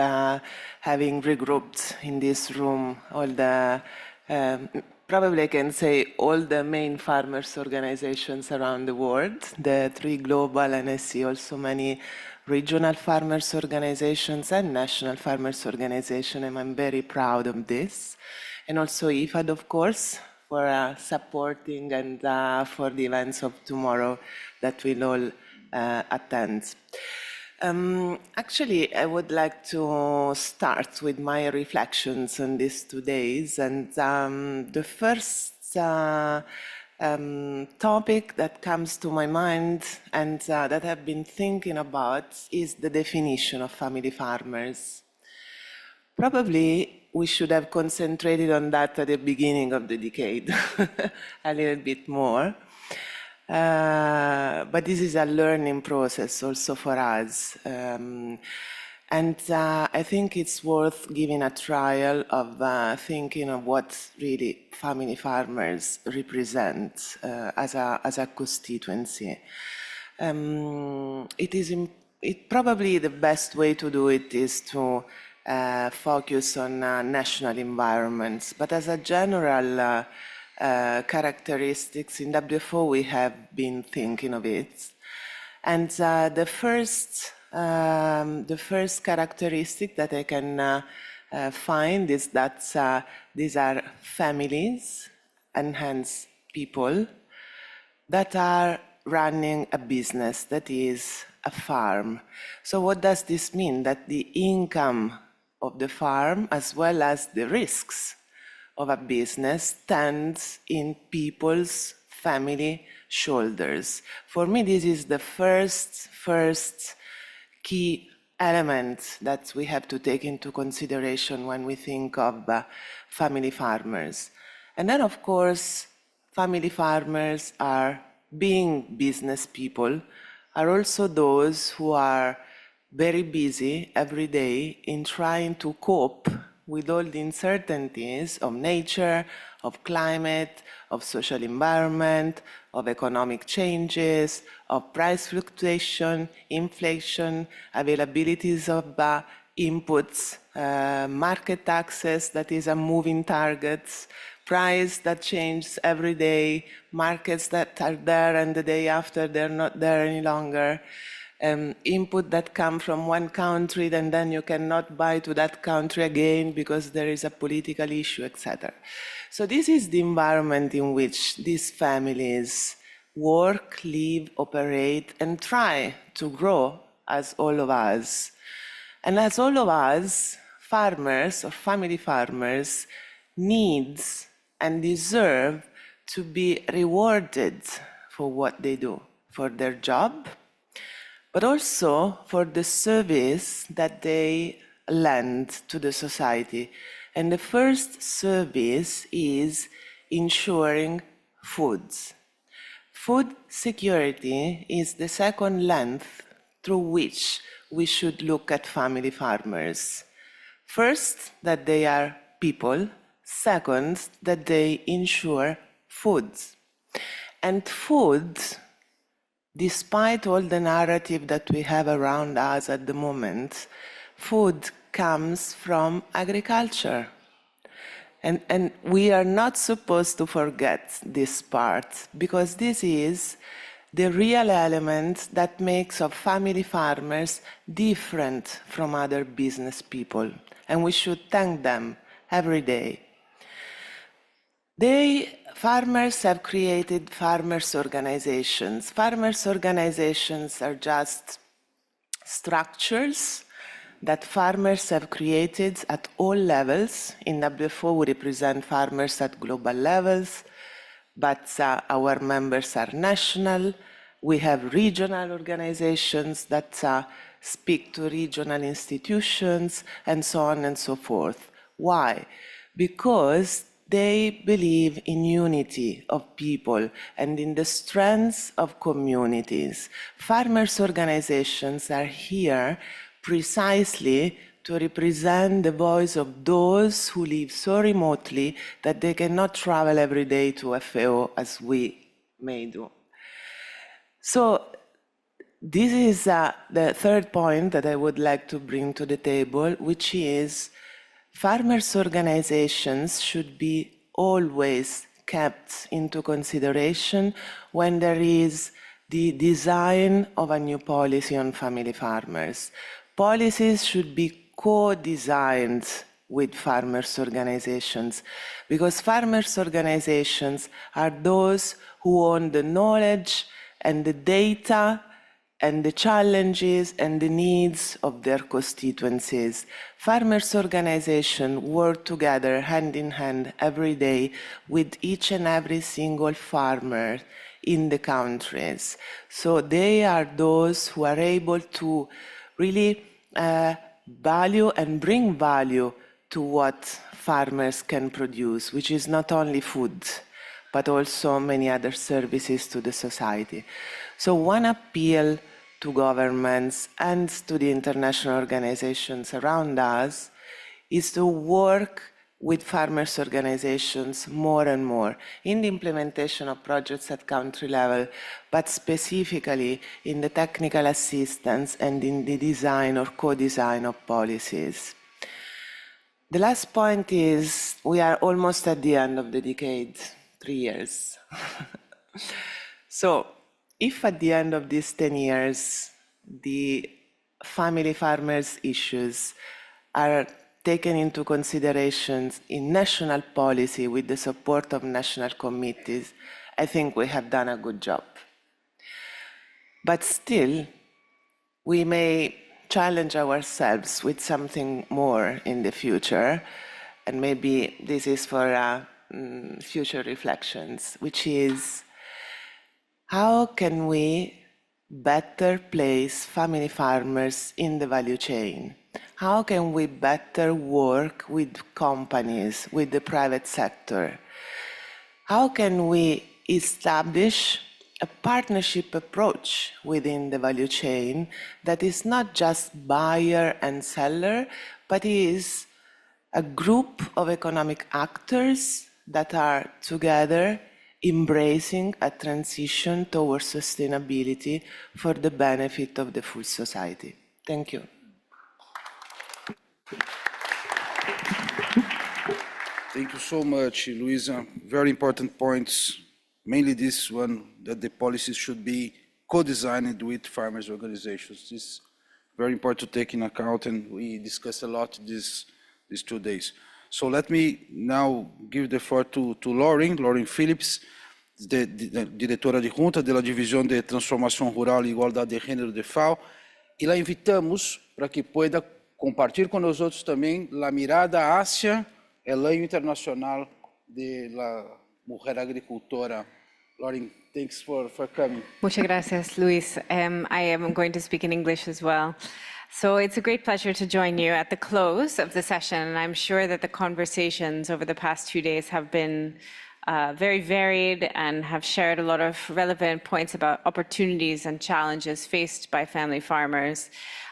having regrouped in this room all the, probably I can say, all the main farmers organizations around the world, the 3 global, and I see also many regional farmers organizations and national farmers organizations, and I'm very proud of this. And also IFAD, of course, for supporting and for the events of tomorrow that we'll all attend. Actually, I would like to start with my reflections on these 2 days. And the first topic that comes to my mind and that I've been thinking about is the definition of family farmers. Probably we should have concentrated on that at the beginning of the decade, a little bit more. But this is a learning process also for us. And I think it's worth giving a trial of thinking of what really family farmers represent as a constituency. Probably the best way to do it is to focus on national environments, but as a general characteristics in WFO we have been thinking of it. And the first characteristic that I can find is that these are families and hence people that are running a business that is a farm. So what does this mean? That the income of the farm as well as the risks of a business stands in people's family shoulders. For me, this is the first key element that we have to take into consideration when we think of family farmers. And then, of course, family farmers are, being business people, are also those who are very busy every day in trying to cope with all the uncertainties of nature, of climate, of social environment, of economic changes, of price fluctuation, inflation, availabilities of inputs, market access that is a moving target, price that changes every day, markets that are there and the day after they're not there any longer. Input that come from one country and then you cannot buy to that country again because there is a political issue, etc. So this is the environment in which these families work, live, operate, and try to grow as all of us. And as all of us, farmers or family farmers need and deserve to be rewarded for what they do, for their job, but also for the service that they lend to the society. And the first service is ensuring food. Food security is the second lens through which we should look at family farmers. First, that they are people. Second, that they ensure food. And food, despite all the narrative that we have around us at the moment, food comes from agriculture. And we are not supposed to forget this part, because this is the real element that makes of family farmers different from other business people. And we should thank them every day. Farmers have created farmers' organizations. Farmers' organizations are just structures that farmers have created at all levels. In WFO, we represent farmers at global levels, but our members are national. We have regional organizations that speak to regional institutions, and so on and so forth. Why? Because they believe in unity of people and in the strengths of communities. Farmers' organizations are here precisely to represent the voice of those who live so remotely that they cannot travel every day to FAO as we may do. So this is the third point that I would like to bring to the table, which is farmers' organizations should be always kept into consideration when there is the design of a new policy on family farmers. Policies should be co-designed with farmers' organizations, because farmers' organizations are those who own the knowledge and the data and the challenges and the needs of their constituencies. Farmers' organizations work together hand in hand every day with each and every single farmer in the countries. So they are those who are able to really value and bring value to what farmers can produce, which is not only food, but also many other services to the society. So one appeal to governments and to the international organizations around us is to work with farmers' organizations more and more in the implementation of projects at country level, but specifically in the technical assistance and in the design or co-design of policies. The last point is we are almost at the end of the decade, 3 years. So if at the end of these 10 years, the family farmers' issues are taken into consideration in national policy with the support of national committees, I think we have done a good job. But still, we may challenge ourselves with something more in the future, and maybe this is for future reflections, which is how can we better place family farmers in the value chain? How can we better work with companies, with the private sector? How can we establish a partnership approach within the value chain that is not just buyer and seller, but is a group of economic actors that are together embracing a transition towards sustainability for the benefit of the full society? Thank you. Thank you so much, Luisa. Very important points, mainly this one, that the policies should be co-designed with farmers' organizations. This is very important to take in account, and we discussed a lot these 2 days. So let me now give the floor to Lauren Phillips, diretora adjunta da Divisão de Transformação Rural e Igualdade de Gênero de FAO, e la invitamos para que pueda compartilhar com nós outros também a mirada hacia el año internacional de la mujer agricultora. Lauren, thanks for coming. Muchas gracias, Luis. I am going to speak in English as well. So it's a great pleasure to join you at the close of the session, and I'm sure that the conversations over the past 2 days have been very varied and have shared a lot of relevant points about opportunities and challenges faced by family farmers.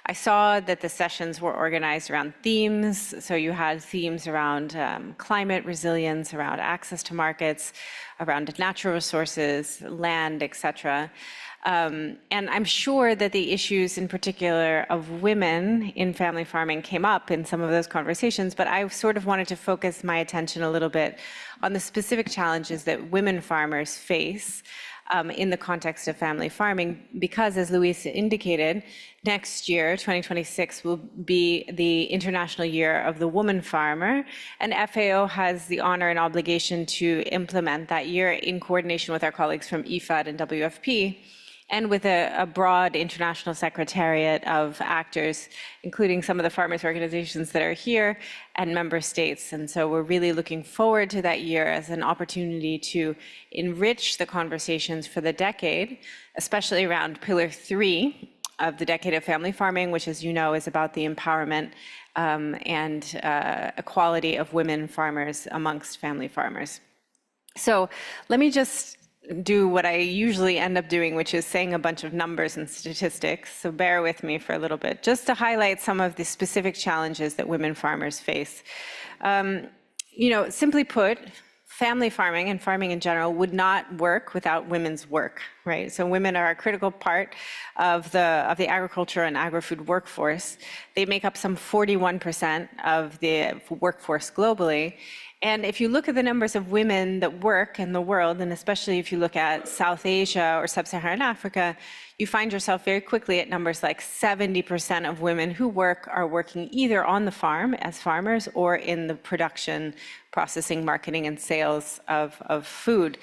I saw that the sessions were organized around themes. So you had themes around climate resilience, around access to markets, around natural resources, land, etc. And I'm sure that the issues in particular of women in family farming came up in some of those conversations, but I sort of wanted to focus my attention a little bit on the specific challenges that women farmers face in the context of family farming, because as Luis indicated, next year, 2026, will be the International Year of the Woman Farmer, and FAO has the honor and obligation to implement that year in coordination with our colleagues from IFAD and WFP, and with a broad international secretariat of actors, including some of the farmers' organizations that are here and member states. And so we're really looking forward to that year as an opportunity to enrich the conversations for the decade, especially around Pillar 3 of the Decade of Family Farming, which, as you know, is about the empowerment and equality of women farmers amongst family farmers. So let me just do what I usually end up doing, which is saying a bunch of numbers and statistics, so bear with me for a little bit, just to highlight some of the specific challenges that women farmers face. Simply put, family farming and farming in general would not work without women's work, right? So women are a critical part of the agriculture and agri-food workforce. They make up some 41% of the workforce globally. And if you look at the numbers of women that work in the world, and especially if you look at South Asia or Sub-Saharan Africa, you find yourself very quickly at numbers like 70% of women who work are working either on the farm as farmers or in the production, processing, marketing, and sales of food.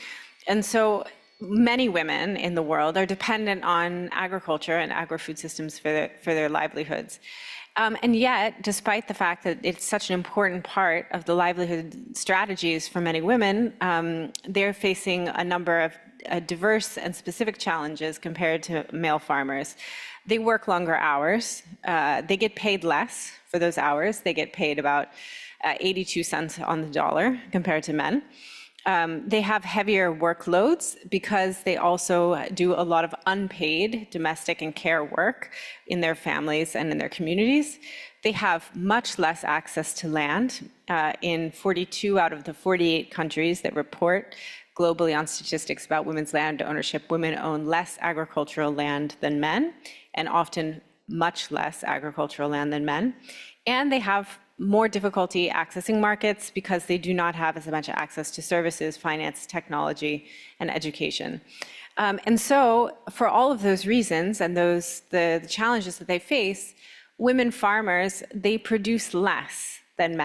And so many women in the world are dependent on agriculture and agri-food systems for their livelihoods. And yet, despite the fact that it's such an important part of the livelihood strategies for many women, they're facing a number of diverse and specific challenges compared to male farmers. They work longer hours. They get paid less for those hours. They get paid about 82 cents on the dollar compared to men. They have heavier workloads because they also do a lot of unpaid domestic and care work in their families and in their communities. They have much less access to land. In 42 out of the 48 countries that report globally on statistics about women's land ownership, women own less agricultural land than men, and often much less agricultural land than men. And they have more difficulty accessing markets because they do not have as much access to services, finance, technology, and education. And so for all of those reasons and the challenges that they face, women farmers, they produce less than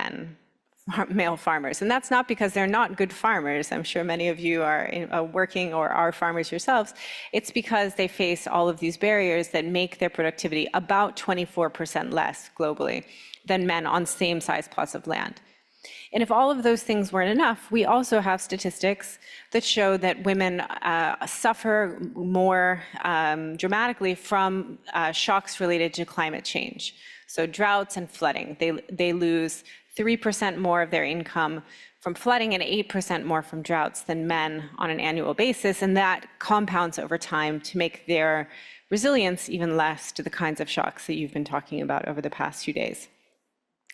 male farmers. And that's not because they're not good farmers. I'm sure many of you are working or are farmers yourselves. It's because they face all of these barriers that make their productivity about 24% less globally than men on same size plots of land. And if all of those things weren't enough, we also have statistics that show that women suffer more dramatically from shocks related to climate change. So droughts and flooding, they lose 3% more of their income from flooding and 8% more from droughts than men on an annual basis. And that compounds over time to make their resilience even less to the kinds of shocks that you've been talking about over the past few days.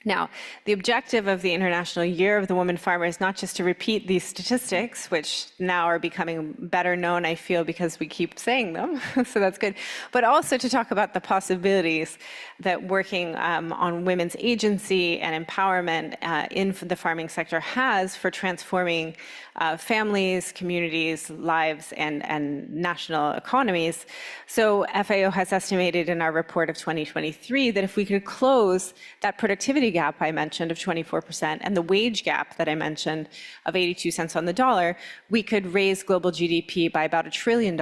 Now, the objective of the International Year of the Woman Farmer is not just to repeat these statistics, which now are becoming better known, I feel, because we keep saying them, so that's good, but also to talk about the possibilities that working on women's agency and empowerment in the farming sector has for transforming families, communities, lives, and national economies. So FAO has estimated in our report of 2023 that if we could close that productivity gap I mentioned of 24% and the wage gap that I mentioned of 82 cents on the dollar, we could raise global GDP by about $1 trillion,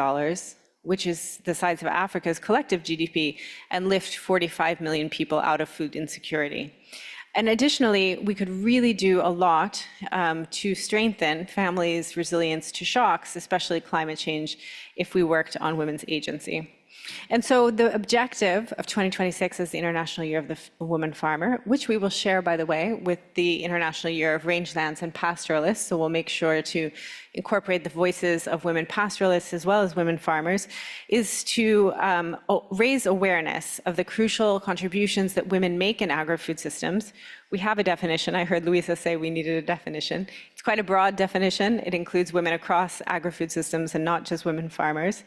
which is the size of Africa's collective GDP, and lift 45 million people out of food insecurity. And additionally, we could really do a lot to strengthen families' resilience to shocks, especially climate change, if we worked on women's agency. And so the objective of 2026 is the International Year of the Woman Farmer, which we will share, by the way, with the International Year of Rangelands and Pastoralists. So we'll make sure to incorporate the voices of women pastoralists as well as women farmers, is to raise awareness of the crucial contributions that women make in agri-food systems. We have a definition. I heard Luisa say we needed a definition. It's quite a broad definition. It includes women across agri-food systems and not just women farmers.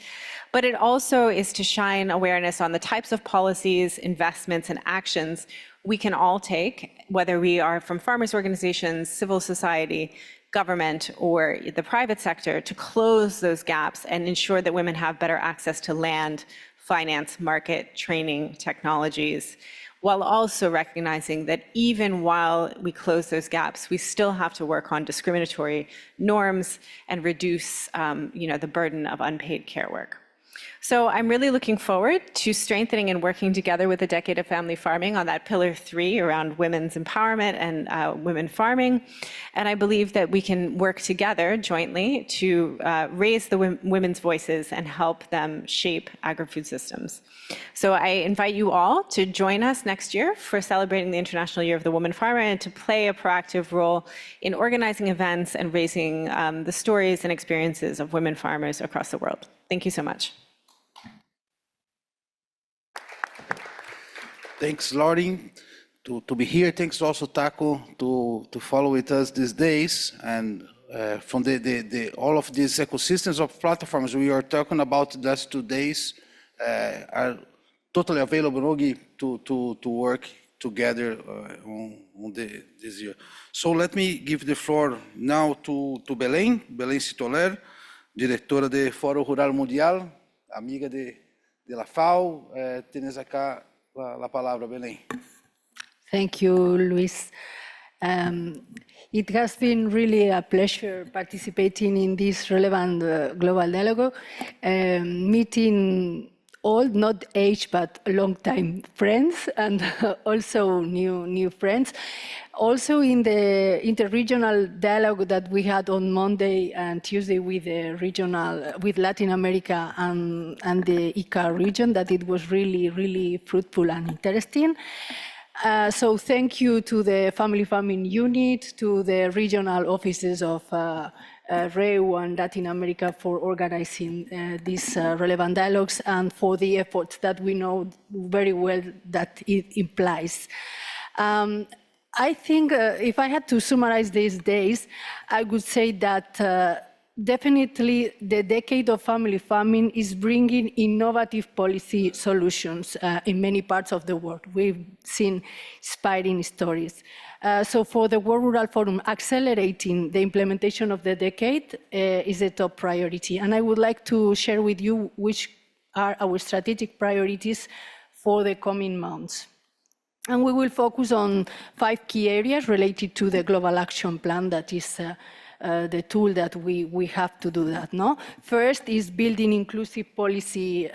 But it also is to shine awareness on the types of policies, investments, and actions we can all take, whether we are from farmers' organizations, civil society, government, or the private sector, to close those gaps and ensure that women have better access to land, finance, market, training, technologies, while also recognizing that even while we close those gaps, we still have to work on discriminatory norms and reduce the burden of unpaid care work. So I'm really looking forward to strengthening and working together with the Decade of Family Farming on that pillar 3 around women's empowerment and women farming. And I believe that we can work together jointly to raise the women's voices and help them shape agri-food systems. So I invite you all to join us next year for celebrating the International Year of the Woman Farmer and to play a proactive role in organizing events and raising the stories and experiences of women farmers across the world. Thank you so much. Thanks, Lauren, to be here. Thanks also, Taco, to follow with us these days. And from all of these ecosystems of platforms we are talking about the last 2 days are totally available, Ogi, to work together on this year. So let me give the floor now to Belém Citoler, diretora de Fórum Rural Mundial, amiga de la FAO. Tienes acá la palabra, Belém. Thank you, Luis. It has been really a pleasure participating in this relevant global dialogue, meeting old, not age, but long-time friends, and also new friends. Also in the interregional dialogue that we had on Monday and Tuesday with with Latin America and the ICA region, that it was really fruitful and interesting. So thank you to the Family Farming Unit, to the regional offices of REU and Latin America for organizing these relevant dialogues and for the efforts that we know very well that it implies. I think if I had to summarize these days, I would say that definitely the Decade of Family Farming is bringing innovative policy solutions in many parts of the world. We've seen inspiring stories. So for the World Rural Forum, accelerating the implementation of the decade is a top priority. And I would like to share with you which are our strategic priorities for the coming months. And we will focus on 5 key areas related to the Global Action Plan, that is the tool that we have to do that. No? First is building inclusive policy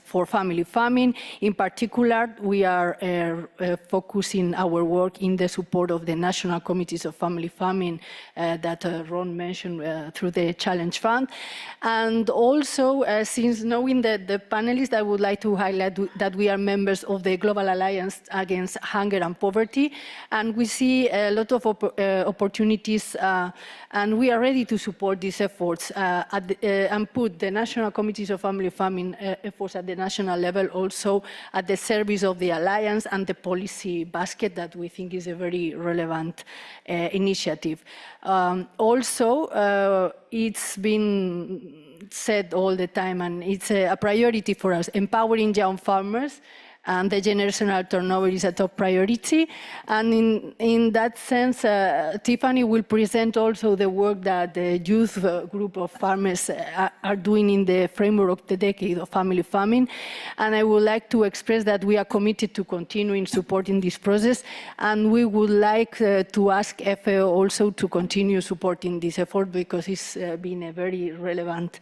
for family farming. In particular, we are focusing our work in the support of the national committees of family farming that Ron mentioned through the Challenge Fund. And also, since knowing the panelists, I would like to highlight that we are members of the Global Alliance Against Hunger and Poverty, and we see a lot of opportunities and we are ready to support these efforts and put the national committees of family farming efforts at the national level also at the service of the alliance and the policy basket that we think is a very relevant initiative. Also, it's been said all the time, and it's a priority for us, empowering young farmers, and the generational turnover is a top priority. And in that sense, Tiffany will present also the work that the youth group of farmers are doing in the framework of the Decade of Family Farming. And I would like to express that we are committed to continuing supporting this process, and we would like to ask FAO also to continue supporting this effort because it's been a very relevant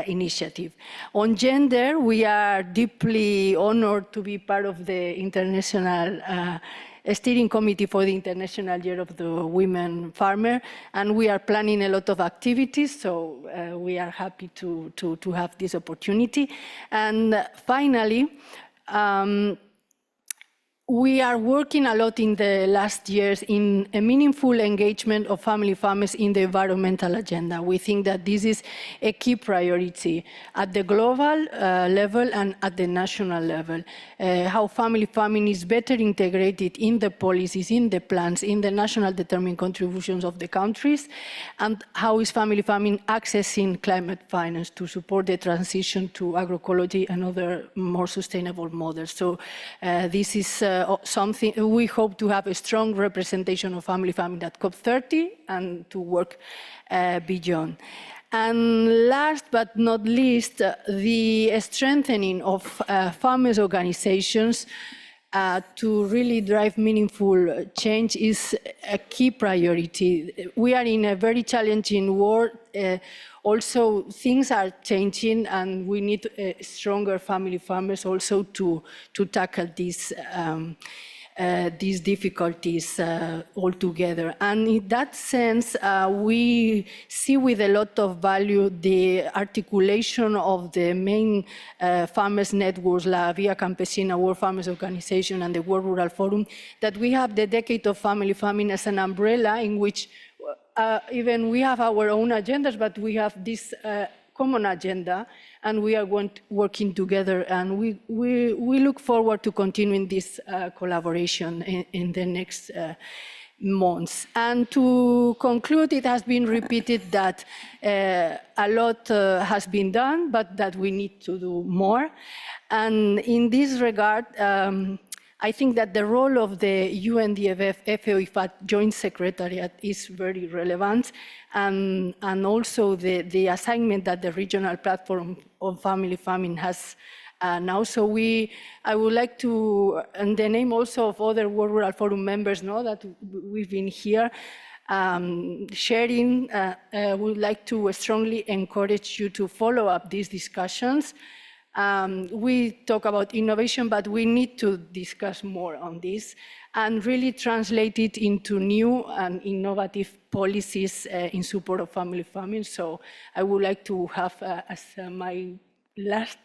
initiative. On gender, we are deeply honored to be part of the international steering committee for the International Year of the Women Farmer, and we are planning a lot of activities, so we are happy to have this opportunity. And finally, we are working a lot in the last years in a meaningful engagement of family farmers in the environmental agenda. We think that this is a key priority at the global level and at the national level. How family farming is better integrated in the policies, in the plans, in the national determined contributions of the countries, and how is family farming accessing climate finance to support the transition to agroecology and other more sustainable models. So this is something we hope to have a strong representation of family farming at COP30 and to work beyond. And last but not least, the strengthening of farmers' organizations to really drive meaningful change is a key priority. We are in a very challenging world. Also, things are changing, and we need stronger family farmers also to tackle these difficulties altogether. And in that sense, we see with a lot of value the articulation of the main farmers' networks, La Via Campesina, World Farmers Organization, and the World Rural Forum, that we have the Decade of Family Farming as an umbrella in which even we have our own agendas, but we have this common agenda, and we are working together, and we look forward to continuing this collaboration in the next months. And to conclude, it has been repeated that a lot has been done, but that we need to do more. And in this regard, I think that the role of the UNDFF FAO IFAD Joint Secretariat is very relevant, and also the assignment that the Regional Platform on Family Farming has now. So I would like to, in the name also of other World Rural Forum members, know that we've been here sharing, would like to strongly encourage you to follow up these discussions. We talk about innovation, but we need to discuss more on this and really translate it into new and innovative policies in support of family farming. So I would like to have as my last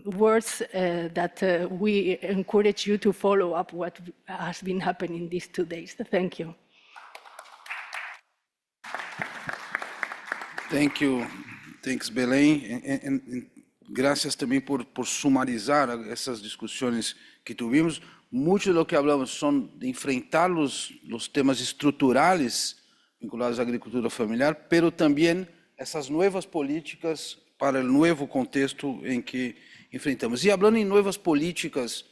words that we encourage you to follow up what has been happening these 2 days. Thank you. Thank you. Thanks, Belém. And gracias também por sumarizar essas discussões que tuvimos. Mucho de lo que hablamos son de enfrentar los temas estruturales vinculados à agricultura familiar, pero também essas novas políticas para o novo contexto em que enfrentamos. E falando em novas políticas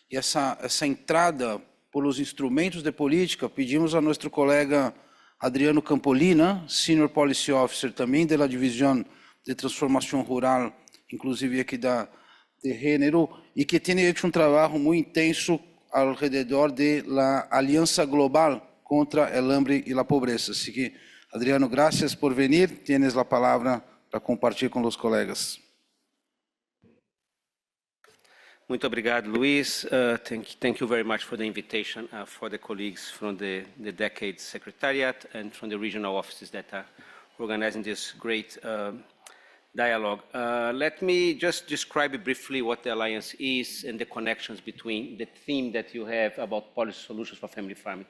e essa entrada pelos instrumentos de política, pedimos a nosso colega Adriano Campolina, Senior Policy Officer também da Divisão de Transformação Rural, inclusive aqui de Gênero, e que tem hecho trabalho muito intenso ao redor da Aliança Global contra o Hambre e a Pobreza. Así que, Adriano, gracias por venir. Tienes a palavra para compartilhar com os colegas. Muito obrigado, Luis. Thank you very much for the invitation for the colleagues from the Decade Secretariat and from the regional offices that are organizing this great dialogue. Let me just describe briefly what the Alliance is and the connections between the theme that you have about policy solutions for family farming.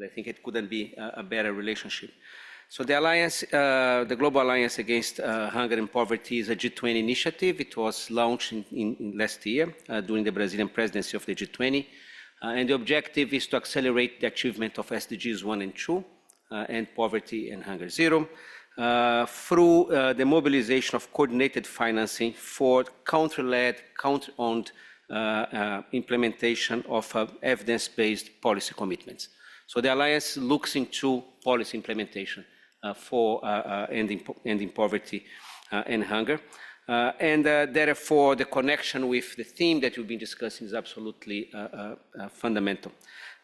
I think it couldn't be a better relationship. So the Alliance, the Global Alliance Against Hunger and Poverty is a G20 initiative. It was launched in last year during the Brazilian presidency of the G20. And the objective is to accelerate the achievement of SDGs 1 and 2, and poverty and hunger zero, through the mobilization of coordinated financing for country-led, country-owned implementation of evidence-based policy commitments. So the Alliance looks into policy implementation for ending poverty and hunger. And therefore, the connection with the theme that we've been discussing is absolutely fundamental.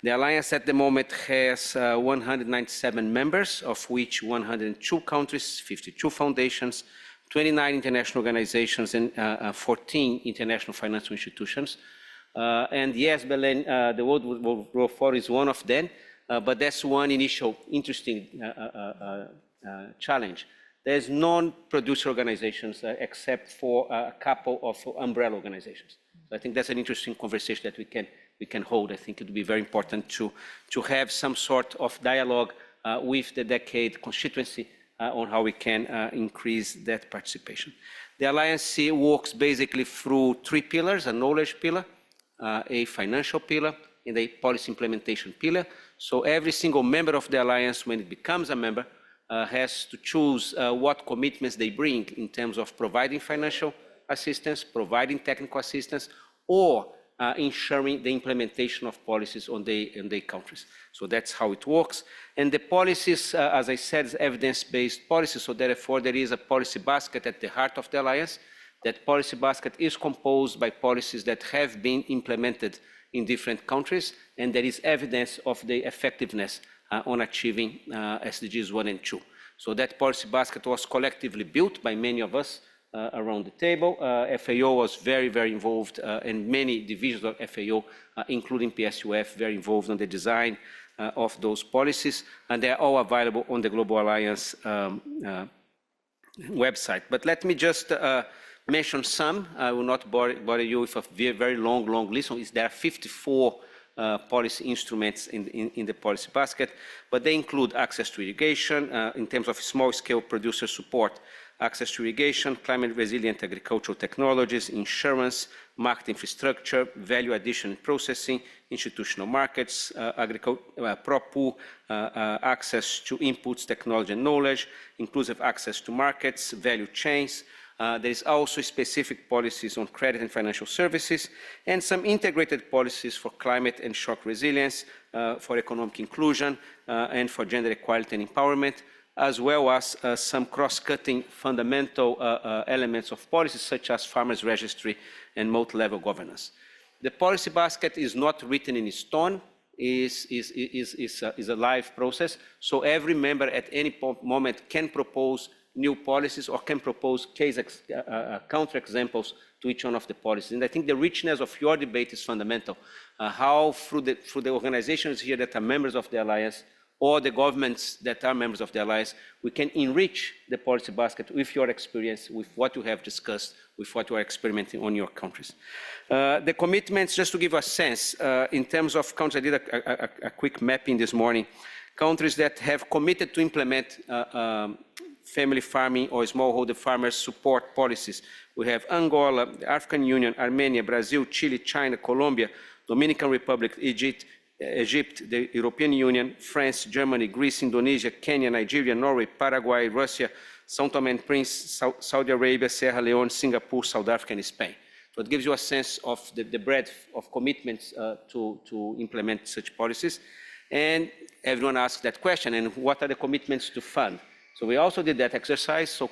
The Alliance at the moment has 197 members, of which 102 countries, 52 foundations, 29 international organizations, and 14 international financial institutions. And yes, Belén, the World Rural Forum is one of them, but that's one initial interesting challenge. There's non-producer organizations except for a couple of umbrella organizations. So I think that's an interesting conversation that we can hold. I think it would be very important to have some sort of dialogue with the Decade constituency on how we can increase that participation. The Alliance works basically through 3 pillars: a knowledge pillar, a financial pillar, and a policy implementation pillar. So every single member of the Alliance, when it becomes a member, has to choose what commitments they bring in terms of providing financial assistance, providing technical assistance, or ensuring the implementation of policies on their countries. So that's how it works. And the policies, as I said, is evidence-based policies, so therefore there is a policy basket at the heart of the Alliance, That policy basket is composed by policies that have been implemented in different countries, and there is evidence of the effectiveness on achieving SDGs 1 and 2. So that policy basket was collectively built by many of us around the table. FAO was very, very involved, and many divisions of FAO, including PSUF, very involved in the design of those policies, and they're all available on the Global Alliance website. But let me just mention some. I will not bother you with a very long list. There are 54 policy instruments in the policy basket, but they include access to irrigation in terms of small-scale producer support, access to irrigation, climate-resilient agricultural technologies, insurance, market infrastructure, value addition and processing, institutional markets, prop pool, access to inputs, technology and knowledge, inclusive access to markets, value chains. There is also specific policies on credit and financial services, and some integrated policies for climate and shock resilience, for economic inclusion, and for gender equality and empowerment, as well as some cross-cutting fundamental elements of policies such as farmers' registry and multi-level governance. The policy basket is not written in stone, is a live process, so every member at any moment can propose new policies or can propose counterexamples to each one of the policies. And I think the richness of your debate is fundamental. How through the organizations here that are members of the Alliance, or the governments that are members of the Alliance, we can enrich the policy basket with your experience, with what you have discussed, with what you are experimenting on your countries. The commitments, just to give a sense, in terms of countries, I did a quick mapping this morning, countries that have committed to implement family farming or smallholder farmers support policies. We have Angola, the African Union, Armenia, Brazil, Chile, China, Colombia, Dominican Republic, Egypt, the European Union, France, Germany, Greece, Indonesia, Kenya, Nigeria, Norway, Paraguay, Russia, São Tomé and Prince, Saudi Arabia, Sierra Leone, Singapore, South Africa, and Spain. So it gives you a sense of the breadth of commitments to implement such policies. And everyone asks that question, and what are the commitments to fund? So we also did that exercise. So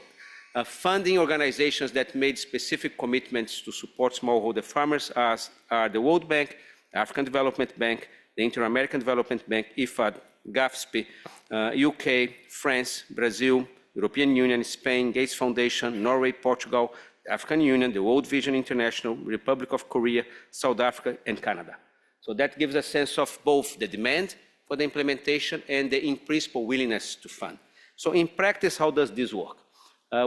funding organizations that made specific commitments to support smallholder farmers are the World Bank, African Development Bank, the Inter-American Development Bank, IFAD, GAFSP, UK, France, Brazil, European Union, Spain, Gates Foundation, Norway, Portugal, the African Union, the World Vision International, Republic of Korea, South Africa, and Canada. So that gives a sense of both the demand for the implementation and the in-principle willingness to fund. So in practice, how does this work?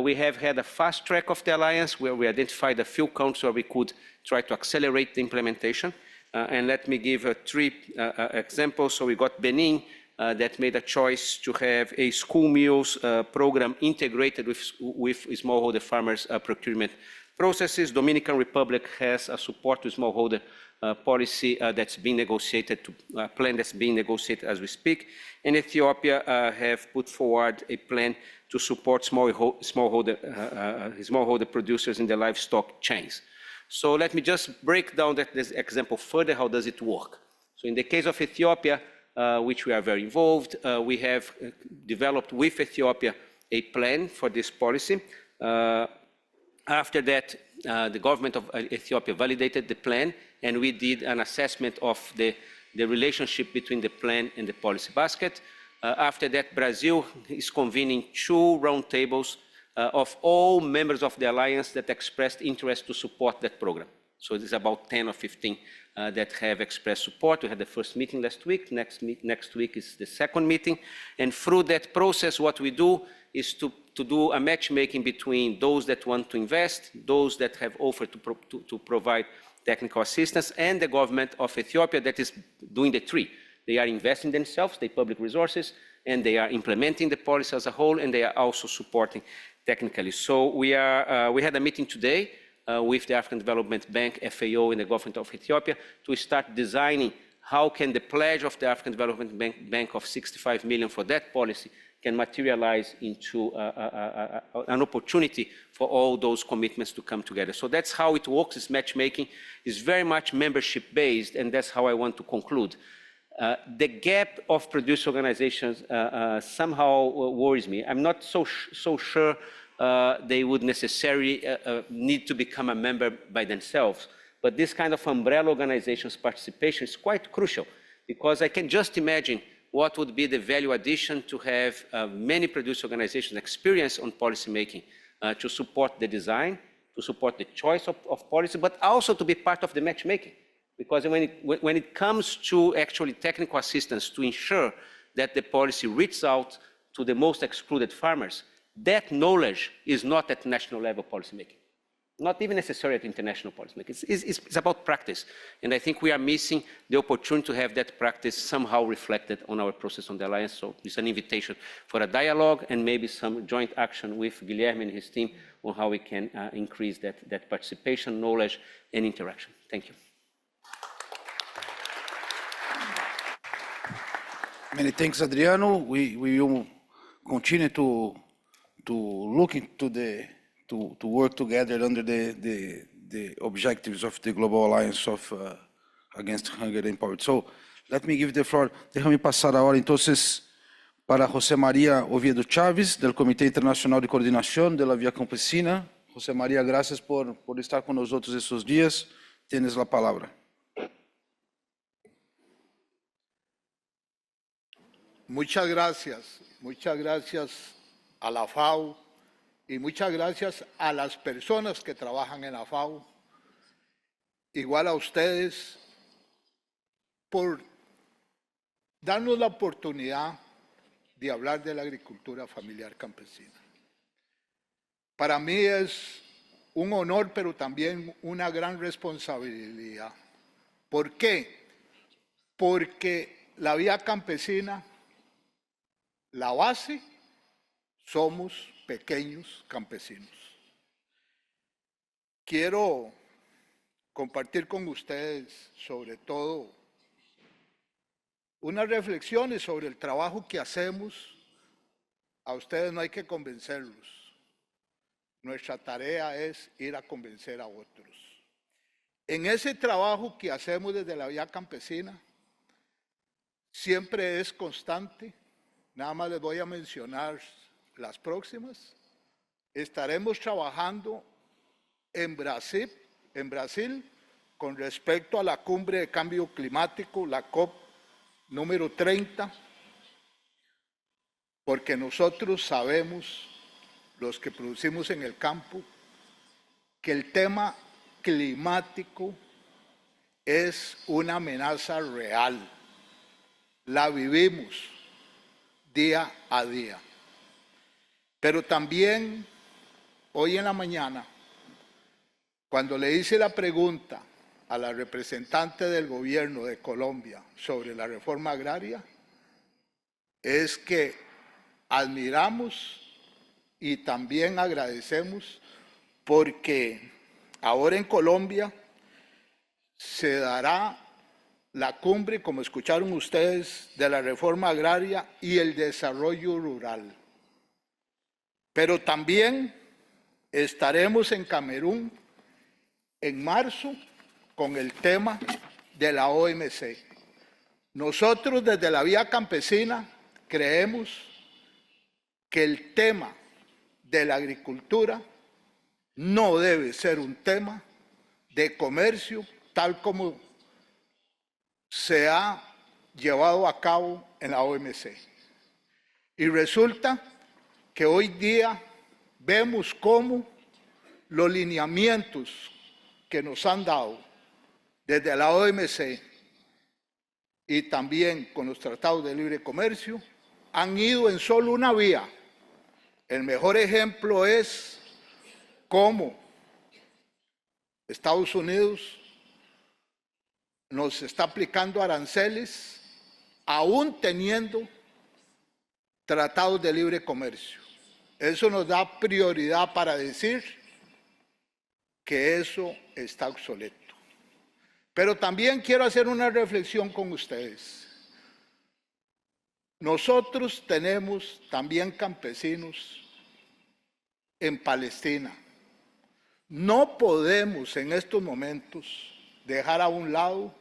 We have had a fast track of the Alliance where we identified a few countries where we could try to accelerate the implementation. And let me give 3 examples. So we got Benin that made a choice to have a school meals program integrated with smallholder farmers procurement processes. Dominican Republic has a support to smallholder policy that's being negotiated, a plan that's being negotiated as we speak. And Ethiopia have put forward a plan to support smallholder producers in the livestock chains. So let me just break down this example further. How does it work? So in the case of Ethiopia, which we are very involved, we have developed with Ethiopia a plan for this policy. After that, the government of Ethiopia validated the plan, and we did an assessment of the relationship between the plan and the policy basket. After that, Brazil is convening 2 roundtables of all members of the Alliance that expressed interest to support that program. So there's about 10 or 15 that have expressed support. We had the first meeting last week. Next week is the second meeting. And through that process, what we do is to do a matchmaking between those that want to invest, those that have offered to provide technical assistance, and the government of Ethiopia that is doing the 3. They are investing themselves, the public resources, and they are implementing the policy as a whole, and they are also supporting technically. So we had a meeting today with the African Development Bank, FAO, and the government of Ethiopia to start designing how can the pledge of the African Development Bank of 65 million for that policy can materialize into an opportunity for all those commitments to come together. So that's how it works. It's matchmaking. It's very much membership-based, and that's how I want to conclude. The gap of producer organizations somehow worries me. I'm not so sure they would necessarily need to become a member by themselves. But this kind of umbrella organizations participation is quite crucial, because I can just imagine what would be the value addition to have many producer organizations experience on policymaking to support the design, to support the choice of policy, but also to be part of the matchmaking. Because when it comes to actually technical assistance to ensure that the policy reaches out to the most excluded farmers, that knowledge is not at national level policymaking, not even necessarily at international policymaking. It's about practice. And I think we are missing the opportunity to have that practice somehow reflected on our process on the alliance. So it's an invitation for a dialogue and maybe some joint action with Guilherme and his team on how we can increase that participation, knowledge, and interaction. Thank you. Many thanks, Adriano. We will continue to look into to work together under the objectives of the Global Alliance Against Hunger and Poverty. So let me give the floor. Déjame pasar ahora entonces para José María Oviedo Chávez, del Comité Internacional de Coordinación de la Vía Campesina. José María, gracias por estar con nosotros estos días. Tienes la palabra. Muchas gracias a la FAO y muchas gracias a las personas que trabajan en la FAO, igual a ustedes, por darnos la oportunidad de hablar de la agricultura familiar campesina. Para mí es un honor, pero también una gran responsabilidad. ¿Por qué? Porque la vía campesina, la base, somos pequeños campesinos. Quiero compartir con ustedes, sobre todo, unas reflexiones sobre el trabajo que hacemos. A ustedes no hay que convencerlos. Nuestra tarea es ir a convencer a otros. En ese trabajo que hacemos desde la vía campesina, siempre es constante. Nada más les voy a mencionar las próximas. Estaremos trabajando en Brasil con respecto a la cumbre de cambio climático, la COP número 30, porque nosotros sabemos, los que producimos en el campo, que el tema climático es una amenaza real. La vivimos día a día. Pero también hoy en la mañana, cuando le hice la pregunta a la representante del gobierno de Colombia sobre la reforma agraria, es que admiramos y también agradecemos porque ahora en Colombia se dará la cumbre, como escucharon ustedes, de la reforma agraria y el desarrollo rural. Pero también estaremos en Camerún en marzo con el tema de la OMC. Nosotros desde la vía campesina creemos que el tema de la agricultura no debe ser un tema de comercio tal como se ha llevado a cabo en la OMC. Y resulta que hoy día vemos cómo los lineamientos que nos han dado desde la OMC y también con los tratados de libre comercio han ido en solo una vía. El mejor ejemplo es cómo Estados Unidos nos está aplicando aranceles aún teniendo tratados de libre comercio. Eso nos da prioridad para decir que eso está obsoleto. Pero también quiero hacer una reflexión con ustedes. Nosotros tenemos también campesinos en Palestina. No podemos en estos momentos dejar a un lado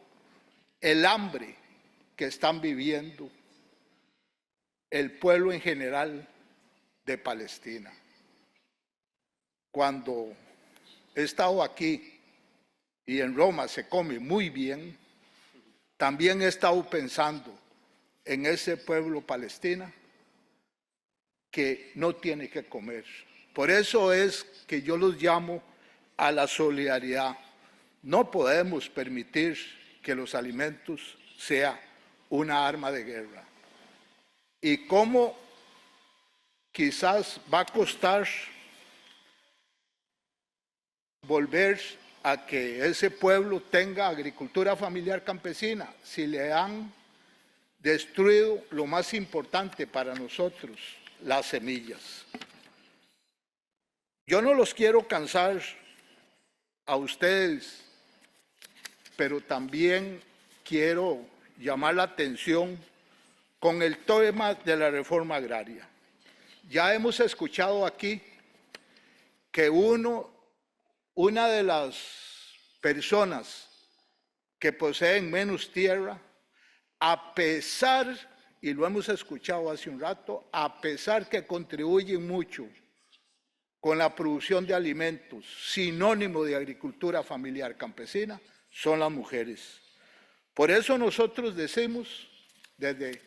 el hambre que están viviendo el pueblo en general de Palestina. cuando he estado aquí y en Roma se come muy bien, también he estado pensando en ese pueblo palestino que no tiene que comer. Por eso es que yo los llamo a la solidaridad. No podemos permitir que los alimentos sean una arma de guerra. Y cómo quizás va a costar volver a que ese pueblo tenga agricultura familiar campesina si le han destruido lo más importante para nosotros, las semillas. Yo no los quiero cansar a ustedes, pero también quiero llamar la atención con el tema de la reforma agraria. Ya hemos escuchado aquí que una de las personas que poseen menos tierra, a pesar, y lo hemos escuchado hace un rato, a pesar que contribuyen mucho con la producción de alimentos, sinónimo de agricultura familiar campesina, son las mujeres. Por eso nosotros decimos desde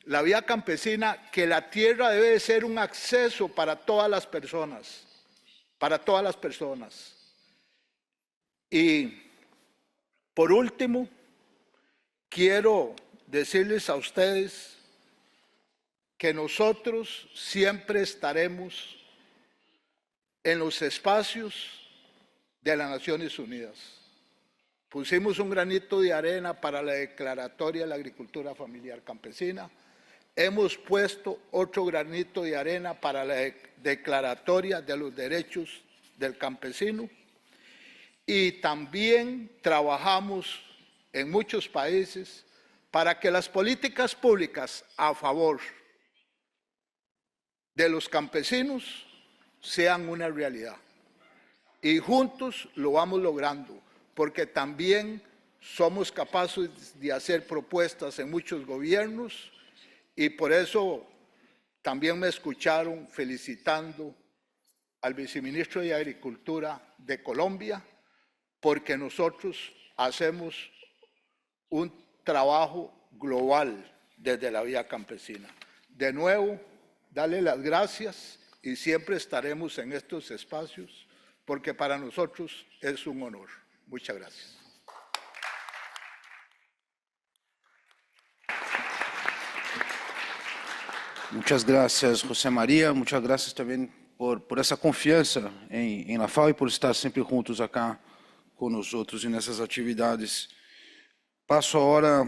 la vía campesina que la tierra debe ser un acceso para todas las personas, Y por último, quiero decirles a ustedes que nosotros siempre estaremos en los espacios de las Naciones Unidas. Pusimos un granito de arena para la declaratoria de la agricultura familiar campesina. Hemos puesto otro granito de arena para la declaratoria de los derechos del campesino. Y también trabajamos en muchos países para que las políticas públicas a favor de los campesinos sean una realidad. Y juntos lo vamos logrando, porque también somos capaces de hacer propuestas en muchos gobiernos y por eso también me escucharon felicitando al viceministro de Agricultura de Colombia, porque nosotros hacemos un trabajo global desde la vía campesina. De nuevo, darle las gracias y siempre estaremos en estos espacios porque para nosotros es un honor. Muchas gracias. Muchas gracias, José María. Muchas gracias também por essa confiança em la FAO e por estar sempre juntos acá com nós outros e nessas atividades. Passo agora,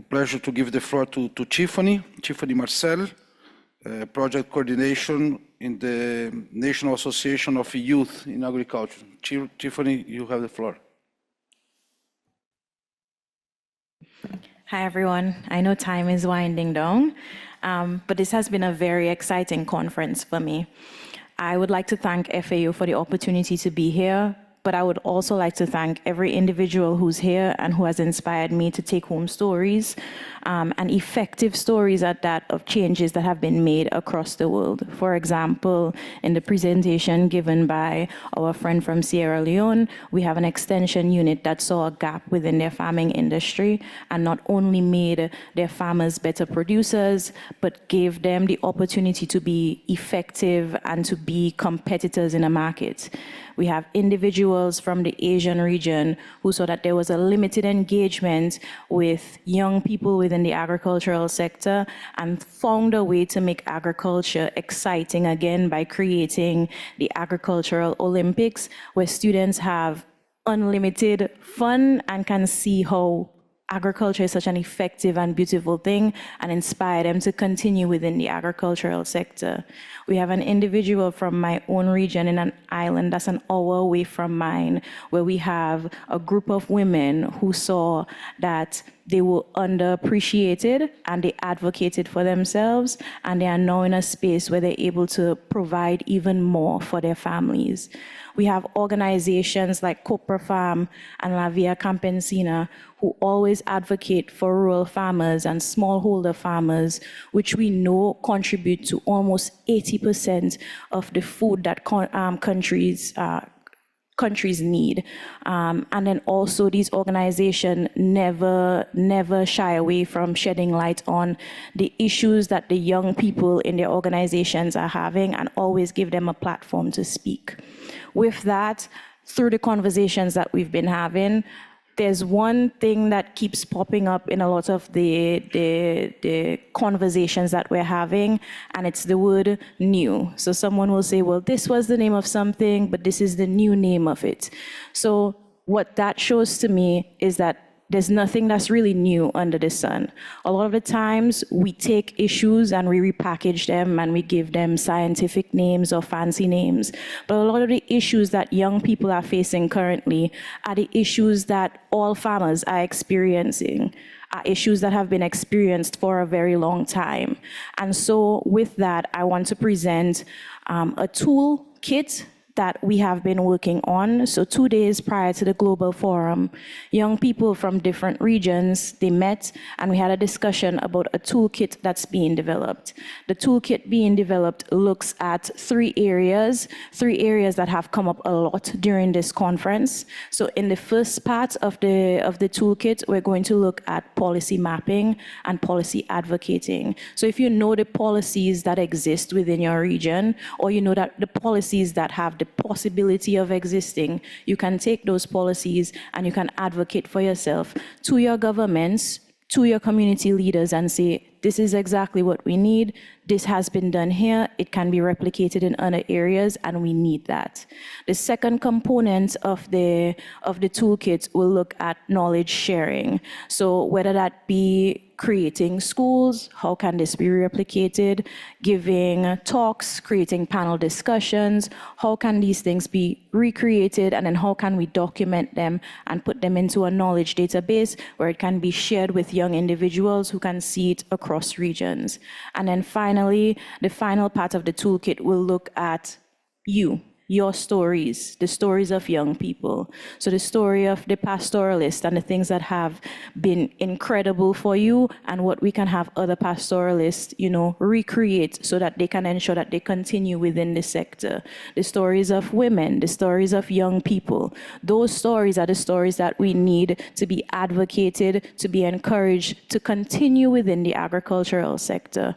pleasure to give the floor to Tiffany Marcel, Project Coordination in the National Association of Youth in Agriculture. Tiffany, you have the floor. Hi, everyone. I know time is winding down, but this has been a very exciting conference for me. I would like to thank FAO for the opportunity to be here, but I would also like to thank every individual who's here and who has inspired me to take home stories, and effective stories at that of changes that have been made across the world. For example, in the presentation given by our friend from Sierra Leone, we have an extension unit that saw a gap within their farming industry and not only made their farmers better producers, but gave them the opportunity to be effective and to be competitors in a market. We have individuals from the Asian region who saw that there was a limited engagement with young people within the agricultural sector and found a way to make agriculture exciting again by creating the Agricultural Olympics, where students have unlimited fun and can see how agriculture is such an effective and beautiful thing and inspire them to continue within the agricultural sector. We have an individual from my own region in an island that's an hour away from mine, where we have a group of women who saw that they were underappreciated and they advocated for themselves, and they are now in a space where they're able to provide even more for their families. We have organizations like Copra Farm and La Via Campesina who always advocate for rural farmers and smallholder farmers, which we know contribute to almost 80% of the food that countries need. And then also these organizations never shy away from shedding light on the issues that the young people in their organizations are having and always give them a platform to speak. With that, through the conversations that we've been having, there's one thing that keeps popping up in a lot of the conversations that we're having, and it's the word new. So someone will say, well, this was the name of something, but this is the new name of it. So what that shows to me is that there's nothing that's really new under the sun. A lot of the times we take issues and we repackage them and we give them scientific names or fancy names. But a lot of the issues that young people are facing currently are the issues that all farmers are experiencing, are issues that have been experienced for a very long time. And so with that, I want to present a toolkit that we have been working on. So 2 days prior to the Global Forum, young people from different regions, they met and we had a discussion about a toolkit that's being developed. The toolkit being developed looks at three areas that have come up a lot during this conference. So in the first part of the toolkit, we're going to look at policy mapping and policy advocating. So if you know the policies that exist within your region, or you know that the policies that have the possibility of existing, you can take those policies and you can advocate for yourself to your governments, to your community leaders, and say, this is exactly what we need. This has been done here. It can be replicated in other areas, and we need that. The second component of the toolkit will look at knowledge sharing. So whether that be creating schools, how can this be replicated, giving talks, creating panel discussions, how can these things be recreated, and then how can we document them and put them into a knowledge database where it can be shared with young individuals who can see it across regions. And then finally, the final part of the toolkit will look at your stories, the stories of young people. So the story of the pastoralist and the things that have been incredible for you, and what we can have other pastoralists, recreate so that they can ensure that they continue within the sector. The stories of women, the stories of young people. Those stories are the stories that we need to be advocated, to be encouraged to continue within the agricultural sector.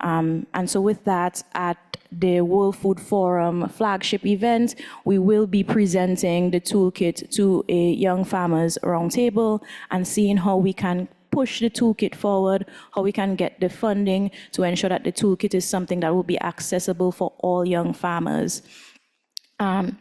And so with that, at the World Food Forum flagship event, we will be presenting the toolkit to a young farmers roundtable and seeing how we can push the toolkit forward, how we can get the funding to ensure that the toolkit is something that will be accessible for all young farmers.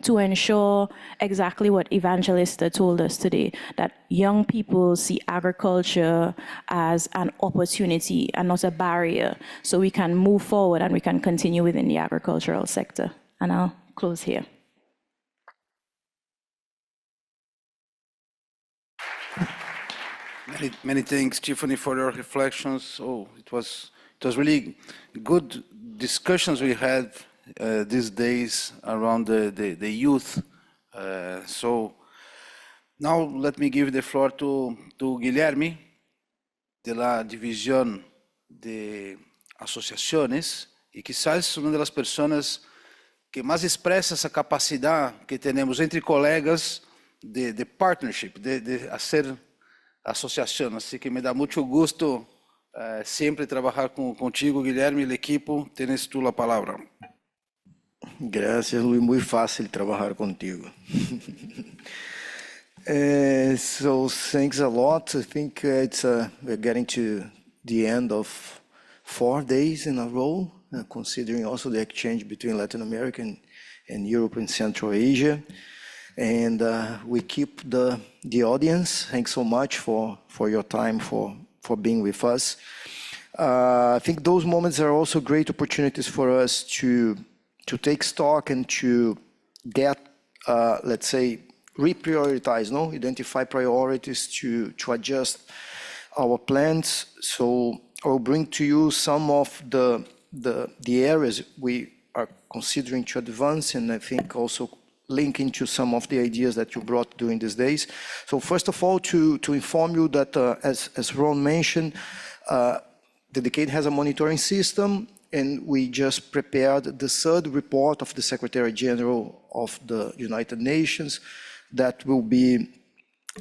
To ensure exactly what Evangelista told us today, that young people see agriculture as an opportunity and not a barrier, so we can move forward and we can continue within the agricultural sector. And I'll close here. Many thanks, Tiffany, for your reflections. Oh, it was really good discussions we had these days around the youth. So now let me give the floor to Guilherme, de la División de Asociaciones, y quizás una de las personas que más expresa essa capacidade que temos entre colegas de partnership, de hacer associação. Assim que me dá muito gusto sempre trabalhar contigo, Guilherme, e o equipo. Tienes tú a palavra. Gracias, Luis. Muy fácil trabajar contigo. So thanks a lot. I think we're getting to the end of 4 days in a row, considering also the exchange between Latin America and Europe and Central Asia. And we keep the audience. Thanks so much for your time, for being with us. I think those moments are also great opportunities for us to take stock and to get, let's say, reprioritize, identify priorities to adjust our plans. So I'll bring to you some of the areas we are considering to advance, and I think also linking to some of the ideas that you brought during these days. So first of all, to inform you that, as Ron mentioned, the decade has a monitoring system, and we just prepared the third report of the Secretary General of the United Nations that will be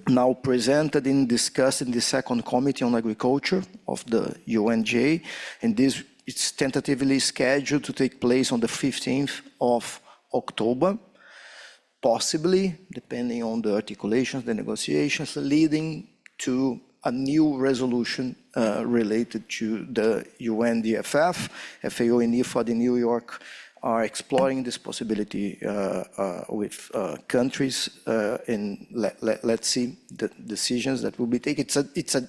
now presented and discussed in the second Committee on Agriculture of the UNJ, and this is tentatively scheduled to take place on the 15th of October, possibly, depending on the articulations, the negotiations, leading to a new resolution related to the UNDFF. FAO and IFAD in New York are exploring this possibility with countries, and let's see the decisions that will be taken. It's a,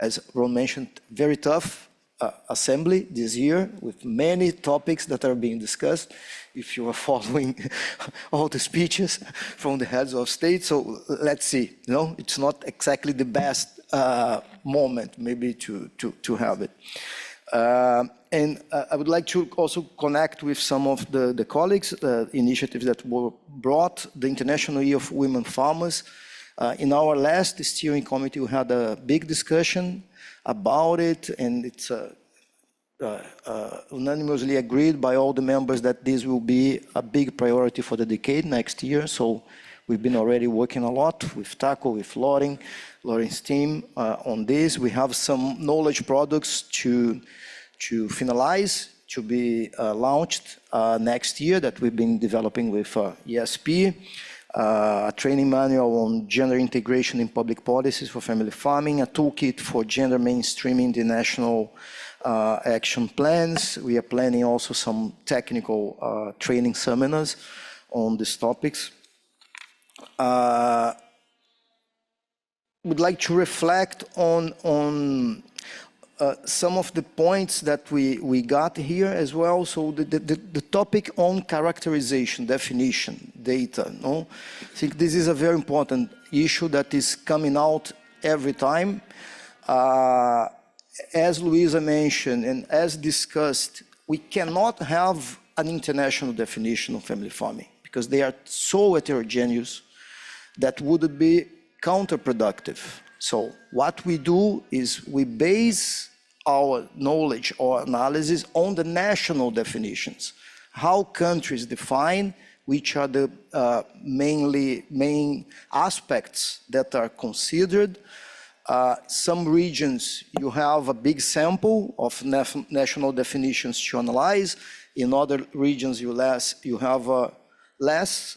as Ron mentioned, very tough assembly this year with many topics that are being discussed, if you are following all the speeches from the heads of state. So let's see, you know, it's not exactly the best moment maybe to have it. And I would like to also connect with some of the colleagues, initiatives that were brought, the International Year of Women Farmers. In our last steering committee, we had a big discussion about it, and it's unanimously agreed by all the members that this will be a big priority for the decade next year. So we've been already working a lot with TACO, with Lauren's team on this. We have some knowledge products to finalize, to be launched next year that we've been developing with ESP, a training manual on gender integration in public policies for family farming, a toolkit for gender mainstreaming in the national action plans. We are planning also some technical training seminars on these topics. Would like to reflect on some of the points that we got here as well. So the topic on characterization, definition, data. No? I think this is a very important issue that is coming out every time. As Luisa mentioned and as discussed, we cannot have an international definition of family farming because they are so heterogeneous that would be counterproductive. So what we do is we base our knowledge or analysis on the national definitions, how countries define which are the main aspects that are considered. Some regions, you have a big sample of national definitions to analyze. In other regions, you have less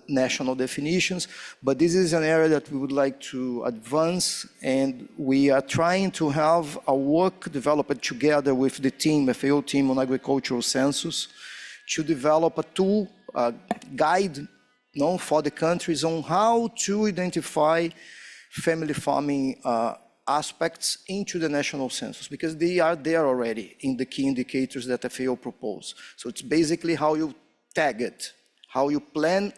national definitions, but this is an area that we would like to advance, and we are trying to have a work developed together with the team, FAO team on agricultural census, to develop a tool, a guide for the countries on how to identify family farming aspects into the national census, because they are there already in the key indicators that FAO proposed. So it's basically how you tag it, how you plan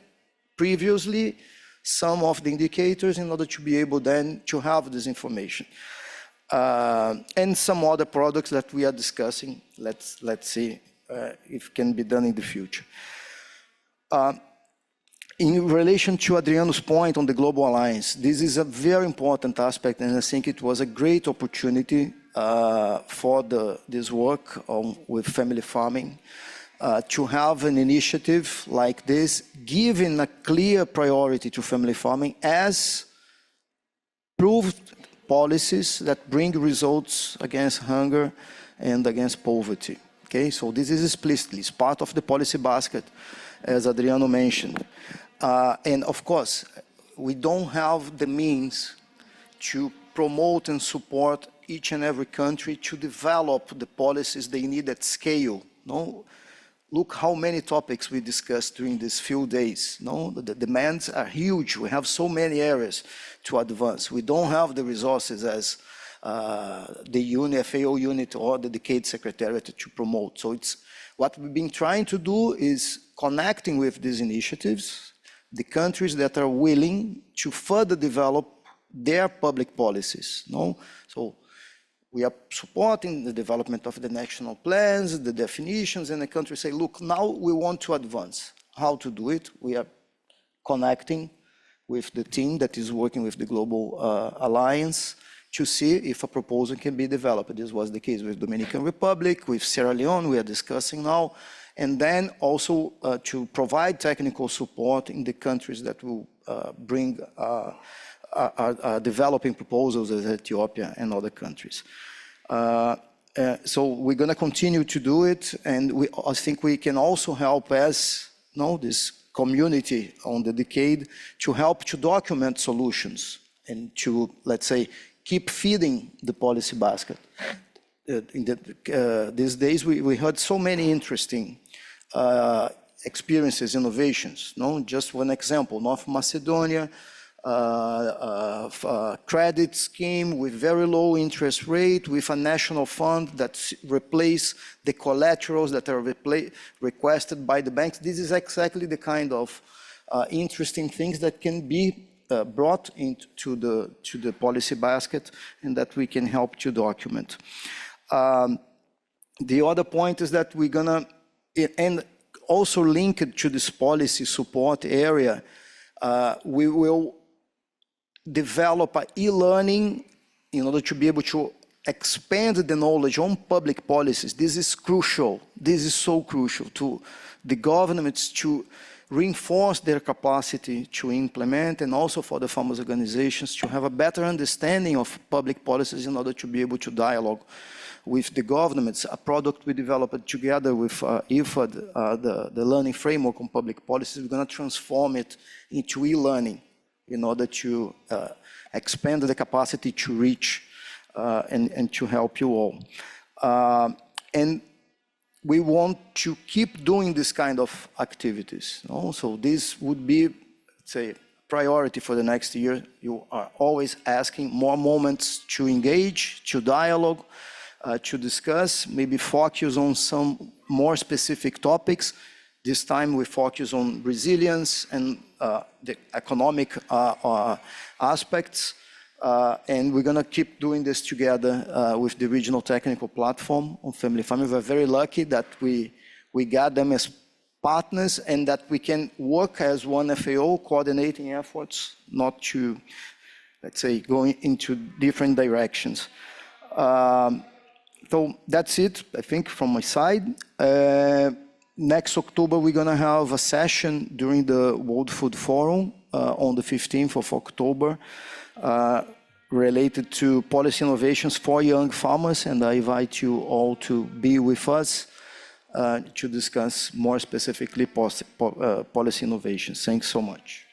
previously some of the indicators in order to be able then to have this information. And some other products that we are discussing. Let's see if it can be done in the future. In relation to Adriano's point on the Global Alliance, this is a very important aspect, and I think it was a great opportunity for this work with family farming. To have an initiative like this, giving a clear priority to family farming as proved policies that bring results against hunger and against poverty. Okay, so this is explicitly, it's part of the policy basket, as Adriano mentioned. And of course, we don't have the means to promote and support each and every country to develop the policies they need at scale. No? Look how many topics we discussed during these few days. No? The demands are huge. We have so many areas to advance. We don't have the resources as the FAO unit or the Decade Secretariat to promote. So it's what we've been trying to do is connecting with these initiatives, the countries that are willing to further develop their public policies. No? So we are supporting the development of the national plans, the definitions, and the country say, look, now we want to advance. How to do it? We are connecting with the team that is working with the Global Alliance to see if a proposal can be developed. This was the case with Dominican Republic, with Sierra Leone, we are discussing now, and then also to provide technical support in the countries that will bring developing proposals as Ethiopia and other countries. So we're going to continue to do it, and I think we can also help as this community on the decade to help to document solutions and to, let's say, keep feeding the policy basket. These days we heard so many interesting experiences, innovations. Just one example, North Macedonia, credit scheme with very low interest rate, with a national fund that replace the collaterals that are requested by the banks. This is exactly the kind of interesting things that can be brought into the policy basket and that we can help to document. The other point is that we're gonna, and also linked to this policy support area, we will develop an e-learning in order to be able to expand the knowledge on public policies. This is crucial. This is so crucial to the governments to reinforce their capacity to implement, and also for the farmers' organizations to have a better understanding of public policies in order to be able to dialogue with the governments. A product we developed together with IFAD, the learning framework on public policies, we're going to transform it into e-learning in order to expand the capacity to reach and to help you all. And we want to keep doing this kind of activities. So this would be, let's say, priority for the next year. You are always asking more moments to engage, to dialogue, to discuss, maybe focus on some more specific topics. This time we focus on resilience and the economic aspects. And we're going to keep doing this together with the regional technical platform on family farming. We're very lucky that we got them as partners and that we can work as one FAO, coordinating efforts, not to, let's say, going into different directions. So that's it, I think, from my side. Next October, we're going to have a session during the World Food Forum on the 15th of October. Related to policy innovations for young farmers, and I invite you all to be with us to discuss more specifically policy innovations. Thanks so much.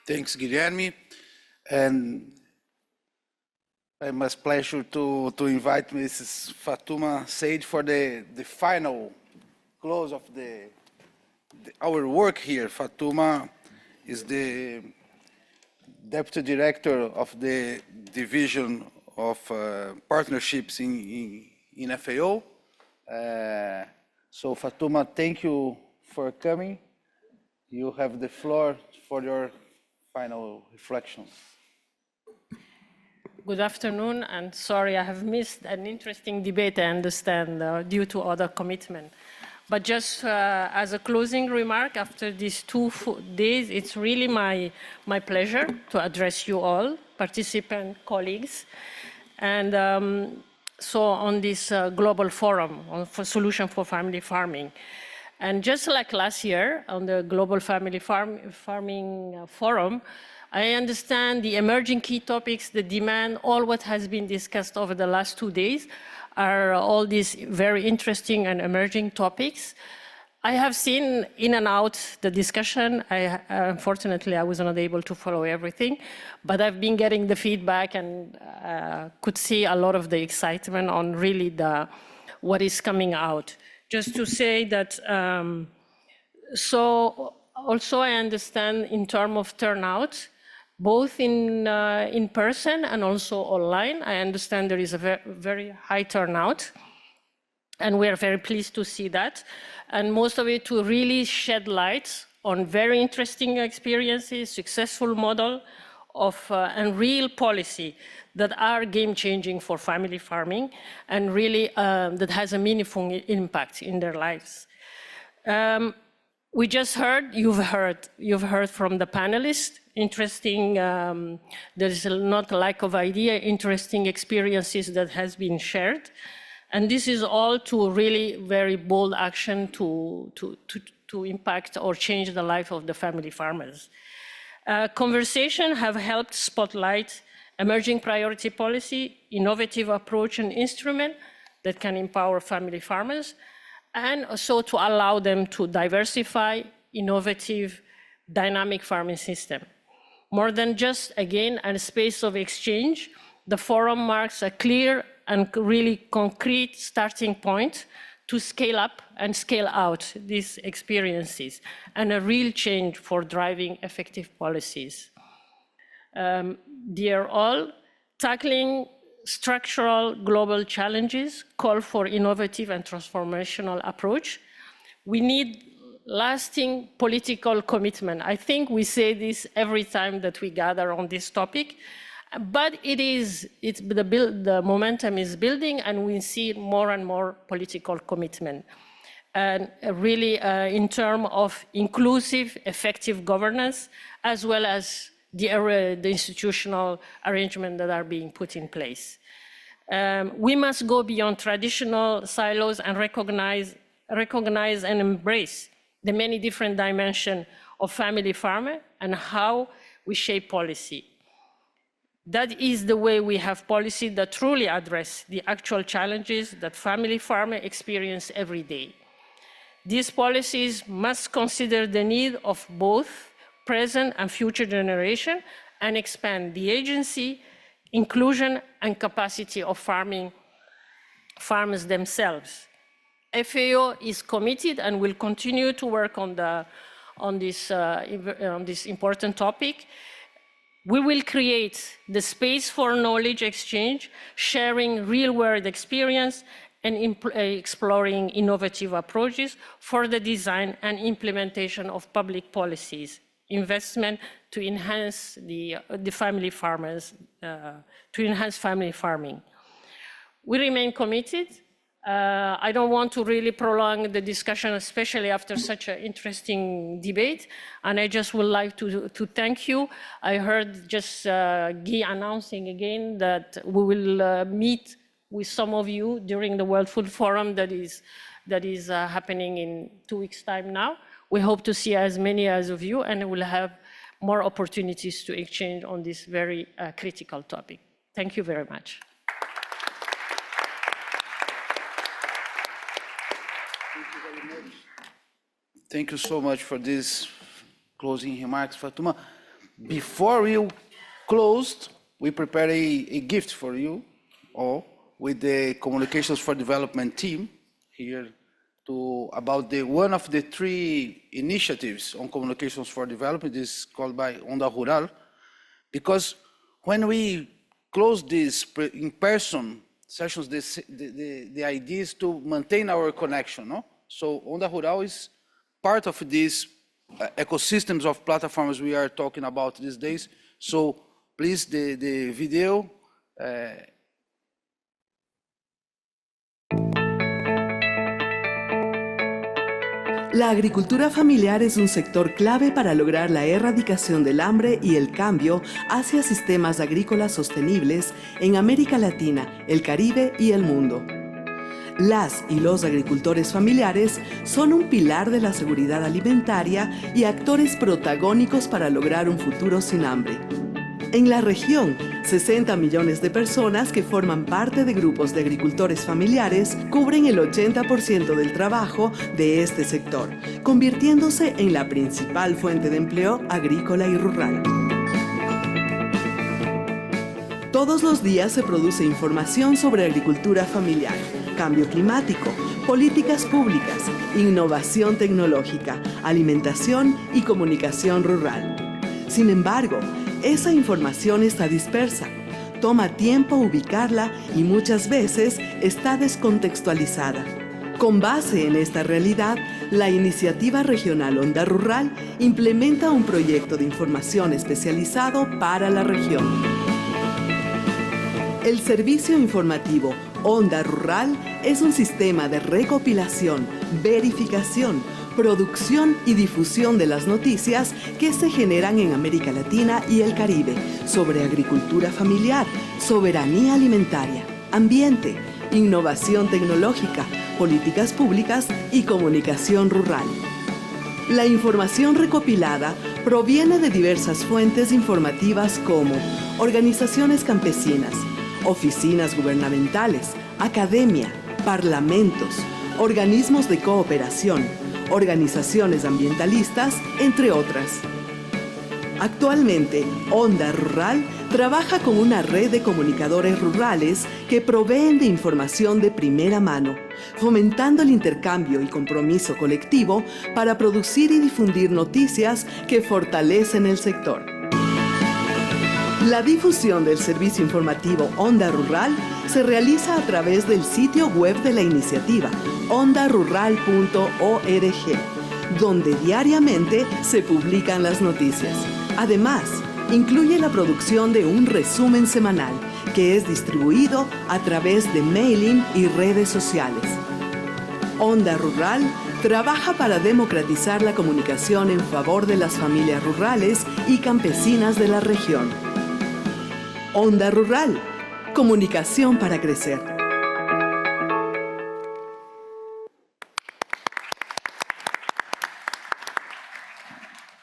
Thanks, Guilherme. And I must pleasure to invite Mrs. Fatuma Said for the final close of our work here. Fatuma is the Deputy Director of the Division of Partnerships in FAO. So Fatuma, thank you for coming. You have the floor for your final reflections. Good afternoon, and sorry I have missed an interesting debate, I understand, due to other commitment. But just as a closing remark, after these 2 days, it's really my pleasure to address you all, participant colleagues, and so on this global forum for solution for family farming. And just like last year on the Global Family Farming Forum, I understand the emerging key topics, the demand, all what has been discussed over the last 2 days are all these very interesting and emerging topics. I have seen in and out the discussion. Unfortunately, I was not able to follow everything, but I've been getting the feedback and could see a lot of the excitement on really what is coming out. Just to say that, so also I understand in terms of turnout, both in person and also online, I understand there is a very high turnout. And we are very pleased to see that. And most of it to really shed light on very interesting experiences, successful model of, and real policy that are game-changing for family farming and really that has a meaningful impact in their lives. We just heard, you've heard from the panelists, interesting, there's not a lack of idea, interesting experiences that has been shared. And this is all to really very bold action to impact or change the life of the family farmers. Conversation have helped spotlight emerging priority policy, innovative approach and instrument that can empower family farmers, and also to allow them to diversify innovative, dynamic farming system. More than just, again, a space of exchange, the forum marks a clear and really concrete starting point to scale up and scale out these experiences and a real change for driving effective policies. Dear all, tackling structural global challenges call for innovative and transformational approach. We need lasting political commitment. I think we say this every time that we gather on this topic, but the momentum is building and we see more and more political commitment. And really in terms of inclusive, effective governance, as well as the institutional arrangements that are being put in place. We must go beyond traditional silos and recognize and embrace the many different dimensions of family farming and how we shape policy. That is the way we have policy that truly address the actual challenges that family farmers experience every day. These policies must consider the need of both present and future generation and expand the agency, inclusion, and capacity of farmers themselves. FAO is committed and will continue to work on this important topic. We will create the space for knowledge exchange, sharing real-world experience, and exploring innovative approaches for the design and implementation of public policies, investment to enhance the family farmers, to enhance family farming. We remain committed. I don't want to really prolong the discussion, especially after such an interesting debate, and I just would like to thank you. I heard just Guy announcing again that we will meet with some of you during the World Food Forum that is happening in 2 weeks' time now. We hope to see as many as of you, and we'll have more opportunities to exchange on this very critical topic. Thank you very much. Thank you so much for these closing remarks, Fatuma. Before we closed, we prepared a gift for you all with the Communications for Development team here about one of the 3 initiatives on Communications for Development. This is called by Onda Rural, because when we close these in-person sessions, the idea is to maintain our connection, no? So Onda Rural is part of these ecosystems of platforms we are talking about these days. So please, the video. La agricultura familiar es un sector clave para lograr la erradicación del hambre y el cambio hacia sistemas agrícolas sostenibles en América Latina, el Caribe y el mundo. Las y los agricultores familiares son un pilar de la seguridad alimentaria y actores protagónicos para lograr un futuro sin hambre. En la región, 60 millones de personas que forman parte de grupos de agricultores familiares cubren el 80% del trabajo de este sector, convirtiéndose en la principal fuente de empleo agrícola y rural. Todos los días se produce información sobre agricultura familiar, cambio climático, políticas públicas, innovación tecnológica, alimentación y comunicación rural. Sin embargo, esa información está dispersa, toma tiempo ubicarla y muchas veces está descontextualizada. Con base en esta realidad, la Iniciativa Regional Onda Rural implementa un proyecto de información especializado para la región. El servicio informativo Onda Rural es un sistema de recopilación, verificación, producción y difusión de las noticias que se generan en América Latina y el Caribe sobre agricultura familiar, soberanía alimentaria, ambiente, innovación tecnológica, políticas públicas y comunicación rural. La información recopilada proviene de diversas fuentes informativas como organizaciones campesinas, oficinas gubernamentales, academia, parlamentos, organismos de cooperación, organizaciones ambientalistas, entre otras. Actualmente, Onda Rural trabaja con una red de comunicadores rurales que proveen de información de primera mano, fomentando el intercambio y compromiso colectivo para producir y difundir noticias que fortalecen el sector. La difusión del servicio informativo Onda Rural se realiza a través del sitio web de la iniciativa, ondarural.org, donde diariamente se publican las noticias. Además, incluye la producción de un resumen semanal que es distribuido a través de mailing y redes sociales. Onda Rural trabaja para democratizar la comunicación en favor de las familias rurales y campesinas de la región. Onda Rural, comunicación para crecer.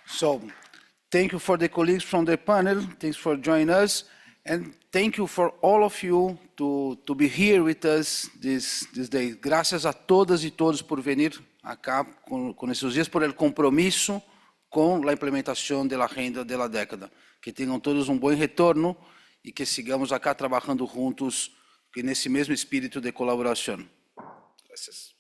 So, thank you for the colleagues from the panel. Thanks for joining us. And thank you for all of you to be here with us this day. Gracias a todas y todos por venir acá con esses dias, por el compromisso com a implementação da agenda da década. Que tenham todos um bom retorno e que sigamos acá trabalhando juntos nesse mesmo espírito de colaboração. Gracias.